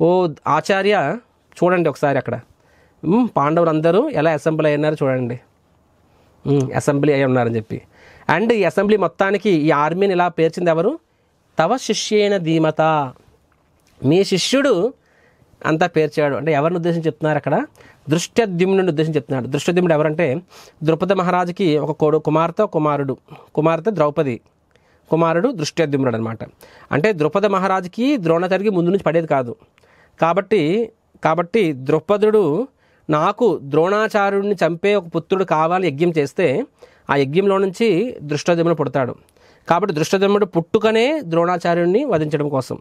ఓ ఆచార్య చూడండి ఒకసారి అక్కడ పాండవులు అందరూ ఎలా అసెంబ్లీ అయినారో చూడండి, అసెంబ్లీ అయి ఉన్నారని చెప్పి. అండ్ ఈ అసెంబ్లీ మొత్తానికి ఈ ఆర్మీని ఇలా పేర్చింది ఎవరు, తవ శిష్యేన ధీమత, మీ శిష్యుడు అంతా పేర్చాడు. అంటే ఎవరిని ఉద్దేశించి చెప్తున్నారు అక్కడ, దృష్టద్యుమ్నుడిని ఉద్దేశించి చెప్తున్నాడు. దృష్టద్యుమ్నుడు ఎవరంటే ద్రుపద మహారాజుకి ఒక కుమార్తె ద్రౌపది, కుమారుడు దృష్టద్యుమ్నుడు అనమాట. అంటే ద్రుపద మహారాజుకి ద్రోణాచార్యకి ముందు నుంచి పడేది కాదు. కాబట్టి ద్రుపదుడు నాకు ద్రోణాచార్యుడిని చంపే ఒక పుత్రుడు కావాలి యజ్ఞం చేస్తే ఆ యజ్ఞంలో నుంచి దృష్టద్యుమ్నుడు పుడతాడు. కాబట్టి దృష్టద్యుమ్నుడు పుట్టుకనే ద్రోణాచార్యుడిని వధించడం కోసం.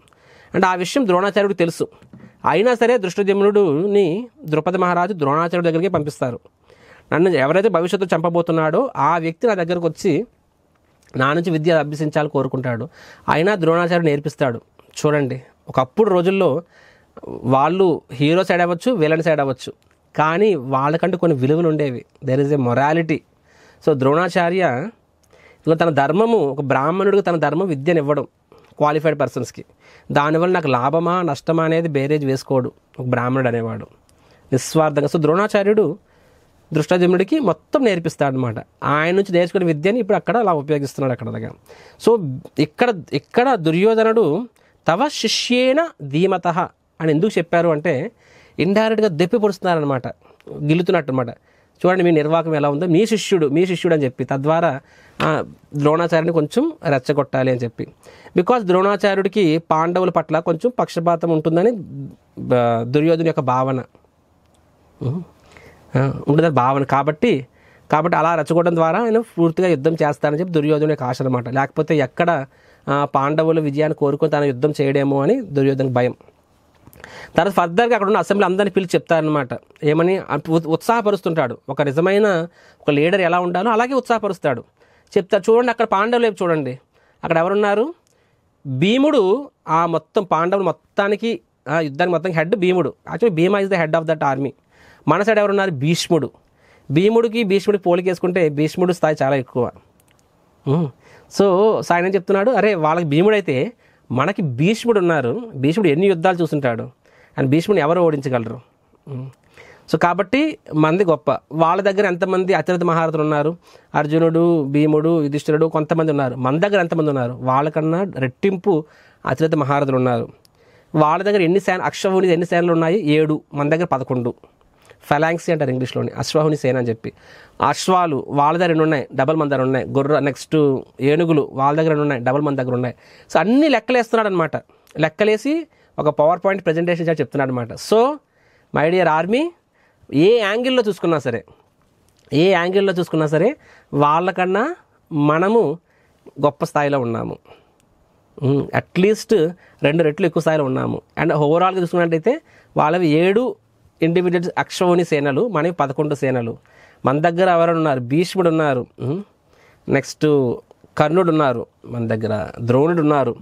అంటే ఆ విషయం ద్రోణాచార్యుడికి తెలుసు. అయినా సరే దృష్టద్యుమ్నుడిని ద్రుపద మహారాజు ద్రోణాచార్యుడి దగ్గరికి పంపిస్తారు. నన్ను ఎవరైతే భవిష్యత్తు చంపబోతున్నాడో ఆ వ్యక్తి నా దగ్గరకు వచ్చి నా నుంచి విద్య అభ్యసించాలని కోరుకుంటాడు. అయినా ద్రోణాచార్యుడు నేర్పిస్తాడు. చూడండి, ఒకప్పుడు రోజుల్లో వాళ్ళు హీరో సైడ్ అవ్వచ్చు, విలన్ సైడ్ అవ్వచ్చు, కానీ వాళ్ళకంటూ కొన్ని విలువలు ఉండేవి. There is a morality. So Dronacharya తన ధర్మము, ఒక బ్రాహ్మణుడికి తన ధర్మం విద్యను ఇవ్వడం క్వాలిఫైడ్ పర్సన్స్కి. దానివల్ల నాకు లాభమా నష్టమా అనేది బేరేజ్ వేసుకోడు ఒక బ్రాహ్మణుడు అనేవాడు, నిస్వార్థంగా. సో ద్రోణాచార్యుడు దృష్టద్యుమ్నుడికి మొత్తం నేర్పిస్తాడనమాట. ఆయన నుంచి నేర్చుకునే విద్యని ఇప్పుడు అక్కడ అలా ఉపయోగిస్తున్నాడు అక్కడ దగ్గర. సో ఇక్కడ దుర్యోధనుడు తవ శిష్యేన ధీమతః అని ఎందుకు చెప్పారు అంటే ఇండైరెక్ట్గా దెప్పి పొడుస్తున్నారనమాట, గిల్లుతున్నట్టు అనమాట. చూడండి మీ నిర్వాహకం ఎలా ఉందో, మీ శిష్యుడు అని చెప్పి, తద్వారా ద్రోణాచార్యుని కొంచెం రెచ్చగొట్టాలి అని చెప్పి. బికాజ్ ద్రోణాచార్యుడికి పాండవుల పట్ల కొంచెం పక్షపాతం ఉంటుందని దుర్యోధను యొక్క భావన ఉంటుందని భావన. కాబట్టి అలా రెచ్చగొట్టడం ద్వారా ఆయన పూర్తిగా యుద్ధం చేస్తానని చెప్పి దుర్యోధను యొక్క ఆశ అనమాట. లేకపోతే ఎక్కడ పాండవుల విజయాన్ని కోరుకొని తన యుద్ధం చేయడేమో అని దుర్యోధనకు భయం. తర్వాత ఫర్దర్గా అక్కడ ఉన్న అసెంబ్లీ అందరినీ పిలిచి చెప్తారనమాట. ఏమని ఉత్సాహపరుస్తుంటాడు. ఒక నిజమైన ఒక లీడర్ ఎలా ఉండాలో అలాగే ఉత్సాహపరుస్తాడు. చెప్తారు. చూడండి అక్కడ పాండవులు వైపు చూడండి, అక్కడ ఎవరున్నారు? భీముడు ఆ మొత్తం పాండవులు మొత్తానికి యుద్ధానికి మొత్తానికి హెడ్ భీముడు. Actually Bhima is the head of that army. మన సైడ్ ఎవరున్నారు? భీష్ముడు. భీష్ముడికి పోలికేసుకుంటే భీష్ముడు స్థాయి చాలా ఎక్కువ. సో ఆయన చెప్తున్నాడు, అరే వాళ్ళకి భీముడు అయితే మనకి భీష్ముడు ఉన్నారు. భీష్ముడు ఎన్ని యుద్ధాలు చూస్తుంటాడు, అండ్ భీష్ముడిని ఎవరు ఓడించగలరు? సో కాబట్టి మంది గొప్ప. వాళ్ళ దగ్గర ఎంతమంది అతిరథ మహారథులు ఉన్నారు? అర్జునుడు, భీముడు, యుధిష్ఠిరుడు కొంతమంది ఉన్నారు. మన దగ్గర ఎంతమంది ఉన్నారు? వాళ్ళకన్నా రెట్టింపు అతిరథ మహారథులు ఉన్నారు. వాళ్ళ దగ్గర అశ్వహుని ఎన్ని సేనలు ఉన్నాయి? 7. మన దగ్గర 11. ఫెలాంక్సీ అంటారు ఇంగ్లీష్లోని, అశ్వహుని సేన అని చెప్పి. అశ్వాలు వాళ్ళ దగ్గర 2 ఉన్నాయి, డబల్ మన దగ్గర ఉన్నాయి. నెక్స్ట్ ఏనుగులు వాళ్ళ దగ్గర 2 ఉన్నాయి, డబల్ మన దగ్గర ఉన్నాయి. సో అన్ని లెక్కలేస్తున్నాడు అనమాట. లెక్కలేసి ఒక పవర్ పాయింట్ ప్రజెంటేషన్ చెప్తున్నాడు అనమాట. సో మై డియర్ ఆర్మీ, ఏ యాంగిల్లో చూసుకున్నా సరే వాళ్ళకన్నా మనము గొప్ప స్థాయిలో ఉన్నాము. అట్లీస్ట్ 2 రెట్లు ఎక్కువ స్థాయిలో ఉన్నాము. అండ్ ఓవరాల్గా చూసుకున్నట్టయితే వాళ్ళవి 7 ఇండివిజువల్స్ అశ్వహుని సేనలు, మనవి 11 సేనలు. మన దగ్గర ఎవరైనా ఉన్నారు? భీష్ముడు ఉన్నారు, నెక్స్ట్ కర్ణుడు ఉన్నారు, మన దగ్గర ద్రోణుడు ఉన్నారు,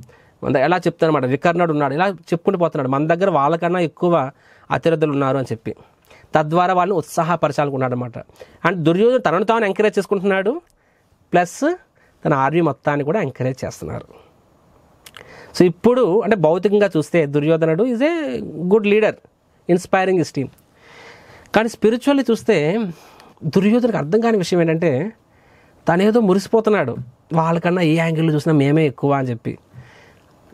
మన ఎలా చెప్తానమాట, వికర్ణుడు ఉన్నాడు. ఇలా చెప్పుకుంటూ పోతున్నాడు. మన దగ్గర వాళ్ళకన్నా ఎక్కువ అతిరథులు ఉన్నారు అని చెప్పి, తద్వారా వాళ్ళని ఉత్సాహపరచాలనుకున్నాడు అనమాట. అండ్ దుర్యోధను తనను తాను ఎంకరేజ్ చేసుకుంటున్నాడు, ప్లస్ తన ఆర్మీ మొత్తాన్ని కూడా ఎంకరేజ్ చేస్తున్నారు. సో ఇప్పుడు అంటే భౌతికంగా చూస్తే దుర్యోధనుడు is a good leader, inspiring his team. కానీ స్పిరిచువల్లీ చూస్తే దుర్యోధనకు అర్థం కాని విషయం ఏంటంటే తనేదో మురిసిపోతున్నాడు, వాళ్ళకన్నా ఏ యాంగిల్లో చూసినా మేమే ఎక్కువ అని చెప్పి.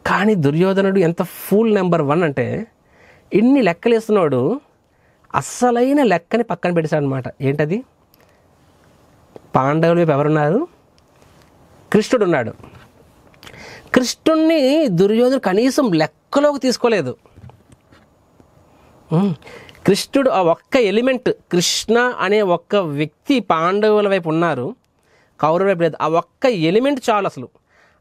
కానీ దుర్యోధనుడు ఎంత ఫూల్ నెంబర్ 1 అంటే ఇన్ని లెక్కలేస్తున్నాడు, అస్సలైన లెక్కని పక్కన పెట్టేశాడు అనమాట. ఏంటది? పాండవుల వైపు ఎవరున్నారు? కృష్ణుడు ఉన్నాడు. కృష్ణుణ్ణి దుర్యోధనుడు కనీసం లెక్కలోకి తీసుకోలేదు. కృష్ణుడు ఆ ఒక్క ఎలిమెంట్, కృష్ణ అనే ఒక్క వ్యక్తి పాండవుల వైపు ఉన్నారు, కౌరవుల వైపు లేదు. ఆ ఒక్క ఎలిమెంట్ చాలు అసలు.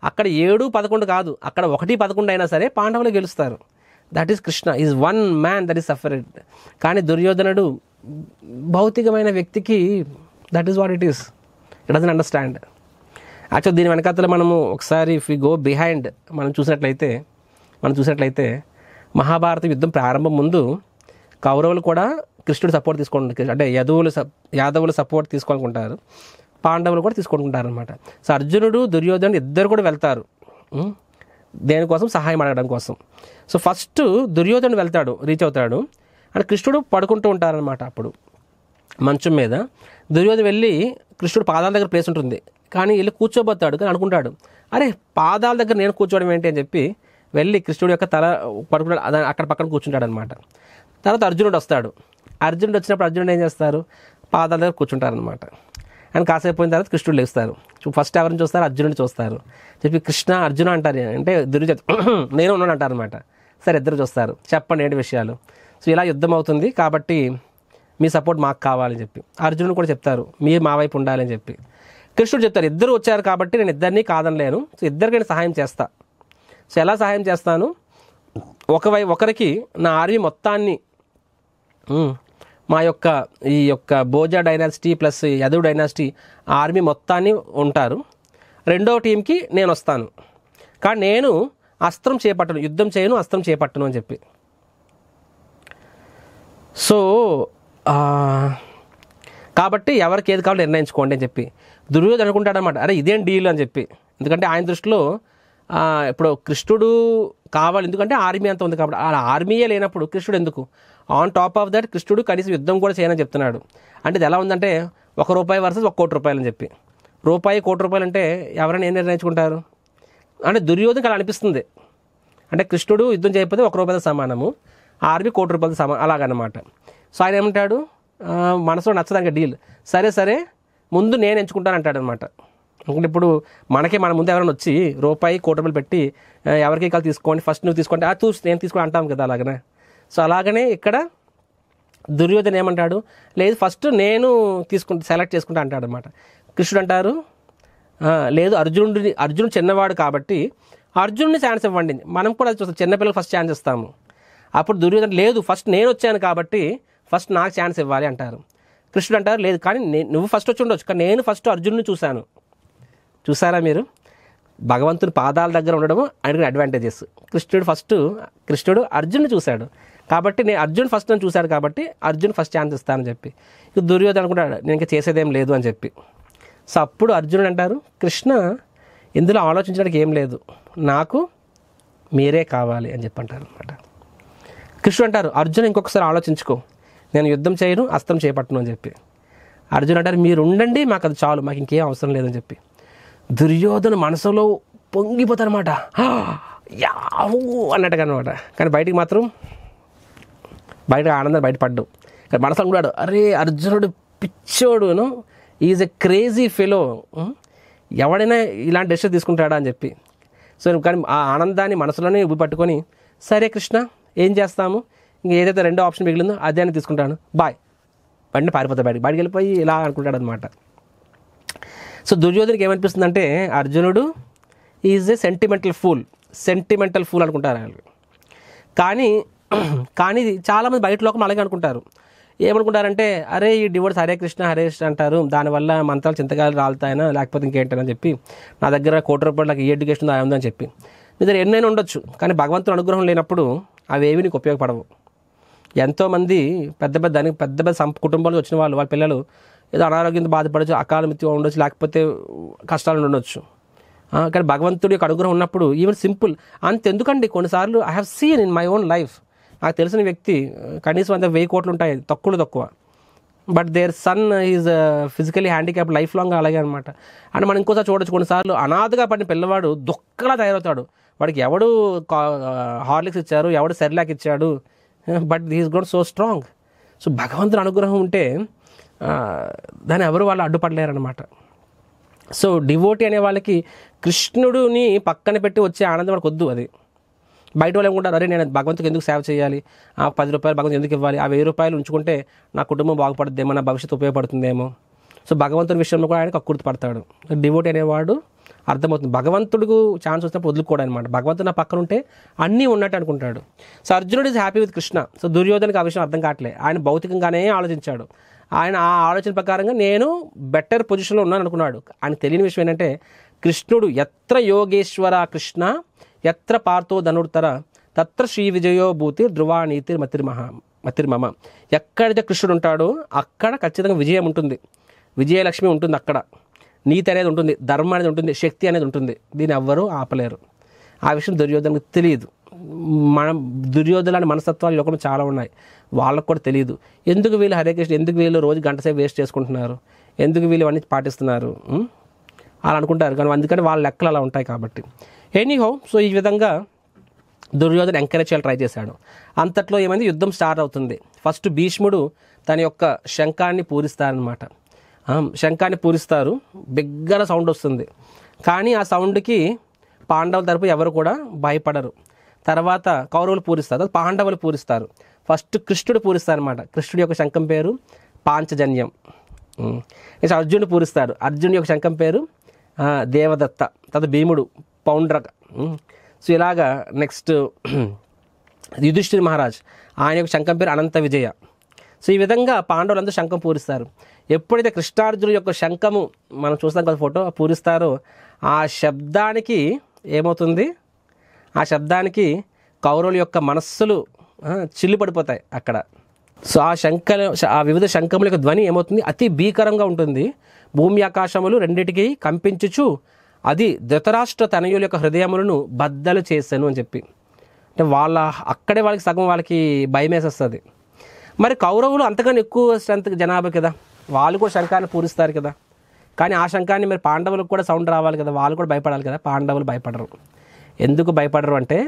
అక్కడ 7, 11 కాదు, అక్కడ 1, 11 అయినా సరే పాండవులు గెలుస్తారు. That is Krishna, is 1 man that is suffered. కానీ దుర్యోధనుడు భౌతికమైన వ్యక్తికి that is what it is. It doesn't understand. Actual దీని వెనకాతల మనము ఒకసారి ఇఫ్ వి గో బిహైండ్ మనం చూసినట్లయితే మహాభారత యుద్ధం ప్రారంభం ముందు కౌరవులు కూడా కృష్ణుడు సపోర్ట్ తీసుకుంటారు, అంటే యాదవులు సపోర్ట్ తీసుకోనుకుంటారు, పాండవులు కూడా తీసుకుంటారు అనమాట. సో అర్జునుడు, దుర్యోధనుడు ఇద్దరు కూడా వెళ్తారు దేనికోసం? సహాయం అడగడం కోసం. సో ఫస్ట్ దుర్యోధనుడు వెళ్తాడు, రీచ్ అవుతాడు, అండ్ కృష్ణుడు పడుకుంటూ ఉంటారనమాట. అప్పుడు మంచం మీద దుర్యోధన వెళ్ళి కృష్ణుడు పాదాల దగ్గర ప్లేస్ ఉంటుంది, కానీ వెళ్ళి కూర్చోబోతాడు. కానీ అనుకుంటాడు, అరే పాదాల దగ్గర నేను కూర్చోవడం ఏంటి అని చెప్పి వెళ్ళి కృష్ణుడు యొక్క తల పడుకుంటాడు, అక్కడ పక్కన కూర్చుంటాడు అనమాట. తర్వాత అర్జునుడు వస్తాడు. అర్జునుడు వచ్చినప్పుడు అర్జునుడు ఏం చేస్తారు? పాదాల దగ్గర కూర్చుంటారనమాట. అండ్ కాసేపు పోయిన తర్వాత కృష్ణుడు లేస్తారు. ఫస్ట్ ఎవరిని చూస్తారు? అర్జునుడిని చూస్తారు. చెప్పి కృష్ణ అర్జున అంటారు, అంటే దుర్యోధన నేను ఉన్నాను అంటారు అనమాట. సరే ఇద్దరు చూస్తారు, చెప్పండి ఏంటి విషయాలు. సో ఇలా యుద్ధం అవుతుంది కాబట్టి మీ సపోర్ట్ మాకు కావాలని చెప్పి అర్జునుడు కూడా చెప్తారు, మీరు మా వైపు ఉండాలని చెప్పి. కృష్ణుడు చెప్తారు, ఇద్దరు వచ్చారు కాబట్టి నేను ఇద్దరినీ కాదనలేను, సో ఇద్దరికి నేను సహాయం చేస్తా. సో ఎలా సహాయం చేస్తాను? ఒకరికి నా ఆర్మీ మొత్తాన్ని, మా యొక్క ఈ యొక్క భోజ డైనాసిటీ ప్లస్ యదువు డైనాసిటీ ఆర్మీ మొత్తాన్ని ఉంటారు. రెండో టీంకి నేను వస్తాను, కానీ నేను అస్త్రం చేపట్టను, యుద్ధం చేయను, అస్త్రం చేపట్టను అని చెప్పి. సో కాబట్టి ఎవరికి ఏది కావాలో నిర్ణయించుకోండి అని చెప్పి దుర్యోధన అనుకుంటాడు అనమాట. అరే ఇదేం డీల్ అని చెప్పి. ఎందుకంటే ఆయన దృష్టిలో ఇప్పుడు కృష్ణుడు కావాలి, ఎందుకంటే ఆర్మీ అంత ఉంది కాబట్టి. ఆ ఆర్మీయే లేనప్పుడు కృష్ణుడు ఎందుకు? ఆన్ టాప్ ఆఫ్ దట్ కృష్ణుడు కనీసం యుద్ధం కూడా చేయనని చెప్తున్నాడు. అంటే ఇది ఎలా ఉందంటే ₹1 వర్సెస్ ₹1,00,00,000 అని చెప్పి. ₹1,00,00,000 అంటే ఎవరైనా ఏం నిర్ణయించుకుంటారు? అంటే దుర్యోధనకి అలా అనిపిస్తుంది. అంటే కృష్ణుడు యుద్ధం చేయకపోతే ₹1 సమానము, ఆర్మీ ₹1,00,00,000 సమానం, అలాగనమాట. సో ఆయన ఏమంటాడు, మనసులో నచ్చదానికి డీల్, సరే సరే ముందు నేను ఎంచుకుంటాను అంటాడు అనమాట. అంటే ఇప్పుడు మన ముందు ఎవరైనా వచ్చి ₹1,00,00,000 పెట్టి ఎవరికి కాదు తీసుకోండి, ఫస్ట్ నువ్వు తీసుకోండి, నేను తీసుకొని అంటాం కదా అలాగనే. సో అలాగనే ఇక్కడ దుర్యోధన ఏమంటాడు, లేదు ఫస్ట్ నేను సెలెక్ట్ చేసుకుంటా అంటాడు అనమాట. కృష్ణుడు అంటారు, లేదు అర్జునుడు చిన్నవాడు కాబట్టి అర్జునుడిని ఛాన్స్ ఇవ్వండి, మనం కూడా అది చూస్తాం, చిన్నపిల్లలకు ఫస్ట్ ఛాన్స్ ఇస్తాము. అప్పుడు దుర్యోధన లేదు ఫస్ట్ నేను వచ్చాను కాబట్టి ఫస్ట్ నాకు ఛాన్స్ ఇవ్వాలి అంటారు. కృష్ణుడు అంటారు, లేదు కానీ నువ్వు ఫస్ట్ వచ్చి ఉండొచ్చు, కానీ నేను ఫస్ట్ అర్జునుడిని చూశాను. చూసారా మీరు? భగవంతుని పాదాల దగ్గర ఉండడం ఆయనకి అడ్వాంటేజెస్. కృష్ణుడు అర్జునుని చూశాడు కాబట్టి అర్జున్ ఫస్ట్ నన్ను చూశాడు కాబట్టి అర్జున్ ఫస్ట్ ఛాన్స్ ఇస్తానని చెప్పి. ఇక దుర్యోధన అనుకుంటాడు నేను ఇంకా చేసేదేం లేదు అని చెప్పి. సో అప్పుడు అర్జునుడు అంటారు, కృష్ణ ఇందులో ఆలోచించడానికి ఏం లేదు, నాకు మీరే కావాలి అని చెప్పి అంటారు అనమాట. కృష్ణుడు అంటారు, అర్జున్ ఇంకొకసారి ఆలోచించుకో, నేను యుద్ధం చేయను, అస్త్రం చేపట్టను అని చెప్పి. అర్జున్ అంటారు, మీరు ఉండండి, మాకు అది చాలు, మాకు ఇంకేం అవసరం లేదని చెప్పి. దుర్యోధన మనసులో పొంగిపోతారనమాట, యాహూ అన్నట్టుగా అనమాట. కానీ బయట ఆనందం బయటపడ్డావు, కానీ మనసు అనుకున్నాడు, అరే అర్జునుడు పిచ్చోడును, ఈజ్ ఎ క్రేజీ ఫెలో, ఎవడైనా ఇలాంటి డెసిషన్ తీసుకుంటాడా అని చెప్పి. సో కానీ ఆ ఆనందాన్ని మనసులోనే ఉబ్బి పట్టుకొని, సరే కృష్ణ ఏం చేస్తాము, ఇంక ఏదైతే రెండో ఆప్షన్ మిగిలిందో అదే అని తీసుకుంటాను, బాయ్, బండి పారిపోతాడు, బయటికి వెళ్ళిపోయి ఇలా అనుకుంటాడు అనమాట. సో దుర్యోధనకి ఏమనిపిస్తుందంటే అర్జునుడు ఈజ్ ఏ సెంటిమెంటల్ ఫూల్ అనుకుంటారు వాళ్ళు. కానీ చాలామంది బయట లోకం అలాగే అనుకుంటారు. ఏమనుకుంటారంటే, అరే ఈ డివోర్స్ హరే కృష్ణ అంటారు, దానివల్ల మంత్రాలు చింతకాయలు రాలుతాయనా లేకపోతే ఇంకేంటని చెప్పి, నా దగ్గర ₹1,00,00,000 నాకు ఈ ఎడ్యుకేషన్ ఉందని చెప్పి. మీ దగ్గర ఎన్నైనా ఉండొచ్చు, కానీ భగవంతుని అనుగ్రహం లేనప్పుడు అవి ఏవి నీకు ఉపయోగపడవు. ఎంతోమంది పెద్ద కుటుంబాలకు వచ్చిన వాళ్ళ పిల్లలు ఏదో అనారోగ్యంతో బాధపడచ్చు, అకాల మృత్యు ఉండొచ్చు, లేకపోతే కష్టాలు ఉండొచ్చు. కానీ భగవంతుడి యొక్క అనుగ్రహం ఉన్నప్పుడు ఈవెన్ సింపుల్ అంతెందుకండి, కొన్నిసార్లు I have seen in my own life, నాకు తెలిసిన వ్యక్తి కనీసం 1,000 కోట్లు ఉంటాయి తక్కువ, but there sun is physically handicap life long అలాగే అనమాట. అండ్ మనం ఇంకోసారి చూడొచ్చు, కొన్నిసార్లు అనాథగా పడిన పిల్లవాడు దుఃఖలా తయారవుతాడు, వాడికి ఎవడు హార్లిక్స్ ఇచ్చారు, ఎవడు సెర్లాక్ ఇచ్చాడు, but he's got so strong. So భగవంతుని అనుగ్రహం ఉంటే దాన్ని ఎవరు వాళ్ళు అడ్డుపడలేరనమాట. సో డివోటీ అనే వాళ్ళకి కృష్ణుడిని పక్కన పెట్టి వచ్చే ఆనందం వాళ్ళకి వద్దు. అది బయట వాళ్ళు ఏమనుకుంటారు, అరే నేను భగవంతుకి ఎందుకు సేవ చేయాలి, ₹10 భగవంతుడు ఎందుకు ఇవ్వాలి, ఆ ₹1,000 ఉంచుకుంటే నా కుటుంబం బాగుపడుతుందేమో, నా భవిష్యత్తు ఉపయోగపడుతుందేమో. సో భగవంతుడి విషయంలో కూడా ఆయన కక్కుర్తి పడతాడు. డివోటీ అనేవాడు అర్థమవుతుంది, భగవంతుడికి ఛాన్స్ వచ్చినప్పుడు వదులుకోవడం అనమాట. భగవంతుడు నా పక్కన ఉంటే అన్నీ ఉన్నట్టు అనుకుంటాడు. సో అర్జునుడు is happy with Krishna. So దుర్యోధనకి ఆ విషయం అర్థం కావట్లే, ఆయన భౌతికంగానే ఆలోచించాడు. ఆయన ఆ ఆలోచన ప్రకారంగా నేను బెటర్ పొజిషన్లో ఉన్నాను అనుకున్నాడు. ఆయన తెలియని విషయం ఏంటంటే, కృష్ణుడు ఎత్ర యోగేశ్వర కృష్ణ ఎత్ర పార్థో ధనుర్తర తత్ర శ్రీ విజయో భూతి ధ్రువా నీతిర్ మతిర్మమ. ఎక్కడైతే కృష్ణుడు ఉంటాడో అక్కడ ఖచ్చితంగా విజయం ఉంటుంది, విజయలక్ష్మి ఉంటుంది, అక్కడ నీతి అనేది ఉంటుంది, ధర్మం అనేది ఉంటుంది, శక్తి అనేది ఉంటుంది. దీన్ని ఎవ్వరూ ఆపలేరు. ఆ విషయం దుర్యోధనకు తెలియదు. దుర్యోధన మనస్తత్వాలు లోకంలో చాలా ఉన్నాయి, వాళ్ళకు కూడా తెలియదు. ఎందుకు వీళ్ళు హరే కృష్ణ, ఎందుకు వీళ్ళు రోజు గంట సేపు వేస్ట్ చేసుకుంటున్నారు, ఎందుకు వీళ్ళు అన్నీ పాటిస్తున్నారు అలా అనుకుంటారు. కానీ అందుకని వాళ్ళ లెక్కలు అలా ఉంటాయి కాబట్టి. ఎనీహో, సో ఈ విధంగా దుర్యోధన ఎంకరేజ్ చేయాలి ట్రై చేశాడు. అంతట్లో ఏమైంది, యుద్ధం స్టార్ట్ అవుతుంది. ఫస్ట్ భీష్ముడు తన యొక్క శంఖాన్ని పూరిస్తారనమాట. శంఖాన్ని పూరిస్తారు, బిగ్గర సౌండ్ వస్తుంది. కానీ ఆ సౌండ్కి పాండవుల తరపు ఎవరు కూడా భయపడరు. తర్వాత కౌరవులు పూరిస్తారు, పాండవులు పూరిస్తారు. ఫస్ట్ కృష్ణుడు పూరిస్తారనమాట. కృష్ణుడి యొక్క శంఖం పేరు పాంచజన్యం. నెక్స్ట్ అర్జునుడు పూరిస్తాడు, అర్జునుడి యొక్క శంఖం పేరు దేవదత్త. తర్వాత భీముడు పౌండ్రక. సో ఇలాగా నెక్స్ట్ యుధిష్ఠిర్ మహారాజ్, ఆయన యొక్క శంఖం పేరు అనంత విజయ. సో ఈ విధంగా పాండవులందరూ శంఖం పూరిస్తారు. ఎప్పుడైతే కృష్ణార్జునుడి యొక్క శంఖము మనం చూస్తాం కదా ఫోటో పూరిస్తారో, ఆ శబ్దానికి ఏమవుతుంది, ఆ శబ్దానికి కౌరవుల యొక్క మనస్సులు చిల్లుపడిపోతాయి అక్కడ. సో ఆ వివిధ శంఖముల యొక్క ధ్వని ఏమవుతుంది, అతి భీకరంగా ఉంటుంది. భూమి ఆకాశములు రెండిటికి కంపించుచు అది ధృతరాష్ట్ర తనయుల యొక్క హృదయములను బద్దలు చేశాను అని చెప్పి, అంటే అక్కడే వాళ్ళకి సగం వాళ్ళకి భయం వేసేస్తుంది. మరి కౌరవులు అంతకన్నా ఎక్కువ స్ట్రెంత్ జనాభా కదా, వాళ్ళు కూడా శంఖాన్ని పూరిస్తారు కదా. కానీ ఆ శంఖాన్ని మరి పాండవులకు కూడా సౌండ్ రావాలి కదా, వాళ్ళు కూడా భయపడాలి కదా. పాండవులు భయపడరు. ఎందుకు భయపడరు అంటే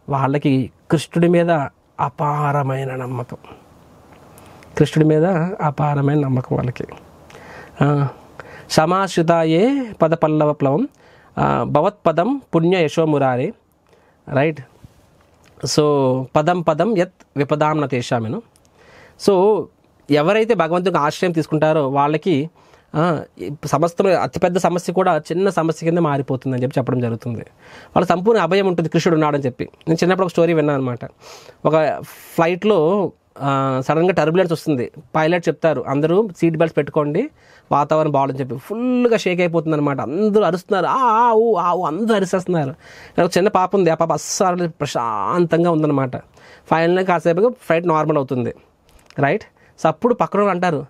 వాళ్ళకి కృష్ణుడి మీద అపారమైన నమ్మకం, కృష్ణుడి మీద అపారమైన నమ్మకం వాళ్ళకి. సమాశ్రితాయే పదపల్లవ ప్లవం భవత్పదం పుణ్య యశోమురారే, రైట్. సో పదం పదం యత్ విపదాం న తేషామెను. సో ఎవరైతే భగవంతుడికి ఆశ్రయం తీసుకుంటారో వాళ్ళకి సమస్తం అతిపెద్ద సమస్య కూడా చిన్న సమస్య కింద మారిపోతుందని చెప్పి చెప్పడం జరుగుతుంది. వాళ్ళకి సంపూర్ణ అభయం ఉంటుంది కృష్ణుడు ఉన్నాడని చెప్పి. నేను చిన్నప్పుడు ఒక స్టోరీ విన్నాను అనమాట. ఒక ఫ్లైట్లో సడన్గా టర్బులెన్స్ వస్తుంది. పైలట్ చెప్తారు అందరూ సీట్ బెల్ట్స్ పెట్టుకోండి, వాతావరణం బాగుందని చెప్పి. ఫుల్గా షేక్ అయిపోతుంది అనమాట. అందరూ అరుస్తున్నారు, అందరూ అరిసేస్తున్నారు. ఒక చిన్న పాప ఉంది, ఆ పాప అస్సలు ప్రశాంతంగా ఉందన్నమాట. ఫైనల్గా కాసేపుగా ఫ్లైట్ నార్మల్ అవుతుంది, రైట్. సో అప్పుడు పక్కన అంటారు,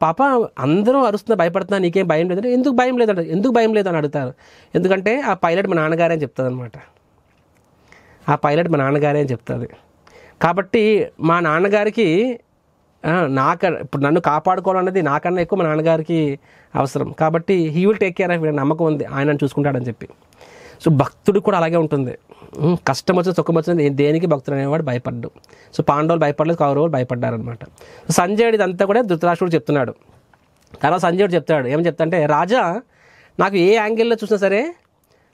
పాప అందరూ అరుస్తున్నా భయపడుతున్నా, నీకేం భయం లేదంటే ఎందుకు భయం లేదంటే ఎందుకు భయం లేదు అని అడుగుతారు. ఎందుకంటే ఆ పైలట్ మా నాన్నగారే అని చెప్తుంది అనమాట. ఆ పైలట్ మా నాన్నగారే అని చెప్తుంది. కాబట్టి మా నాన్నగారికి ఇప్పుడు నన్ను కాపాడుకోవాలన్నది నాకన్నా ఎక్కువ మా నాన్నగారికి అవసరం. కాబట్టి he will take care of, నమ్మకం ఉంది ఆయన చూసుకుంటాడని చెప్పి. సో భక్తుడు కూడా అలాగే ఉంటుంది. కష్టం వచ్చింది సుఖం వచ్చింది దేనికి భక్తుడు అనేవాడు భయపడ్డు. సో పాండవులు భయపడలేదు, కౌరవులు భయపడ్డారనమాట. సంజయుడు ఇదంతా కూడా ధృతరాష్ట్రుడు చెప్తున్నాడు. తర్వాత సంజయుడు చెప్తాడు, ఏమని చెప్తాడంటే, రాజా నాకు ఏ యాంగిల్లో చూసినా సరే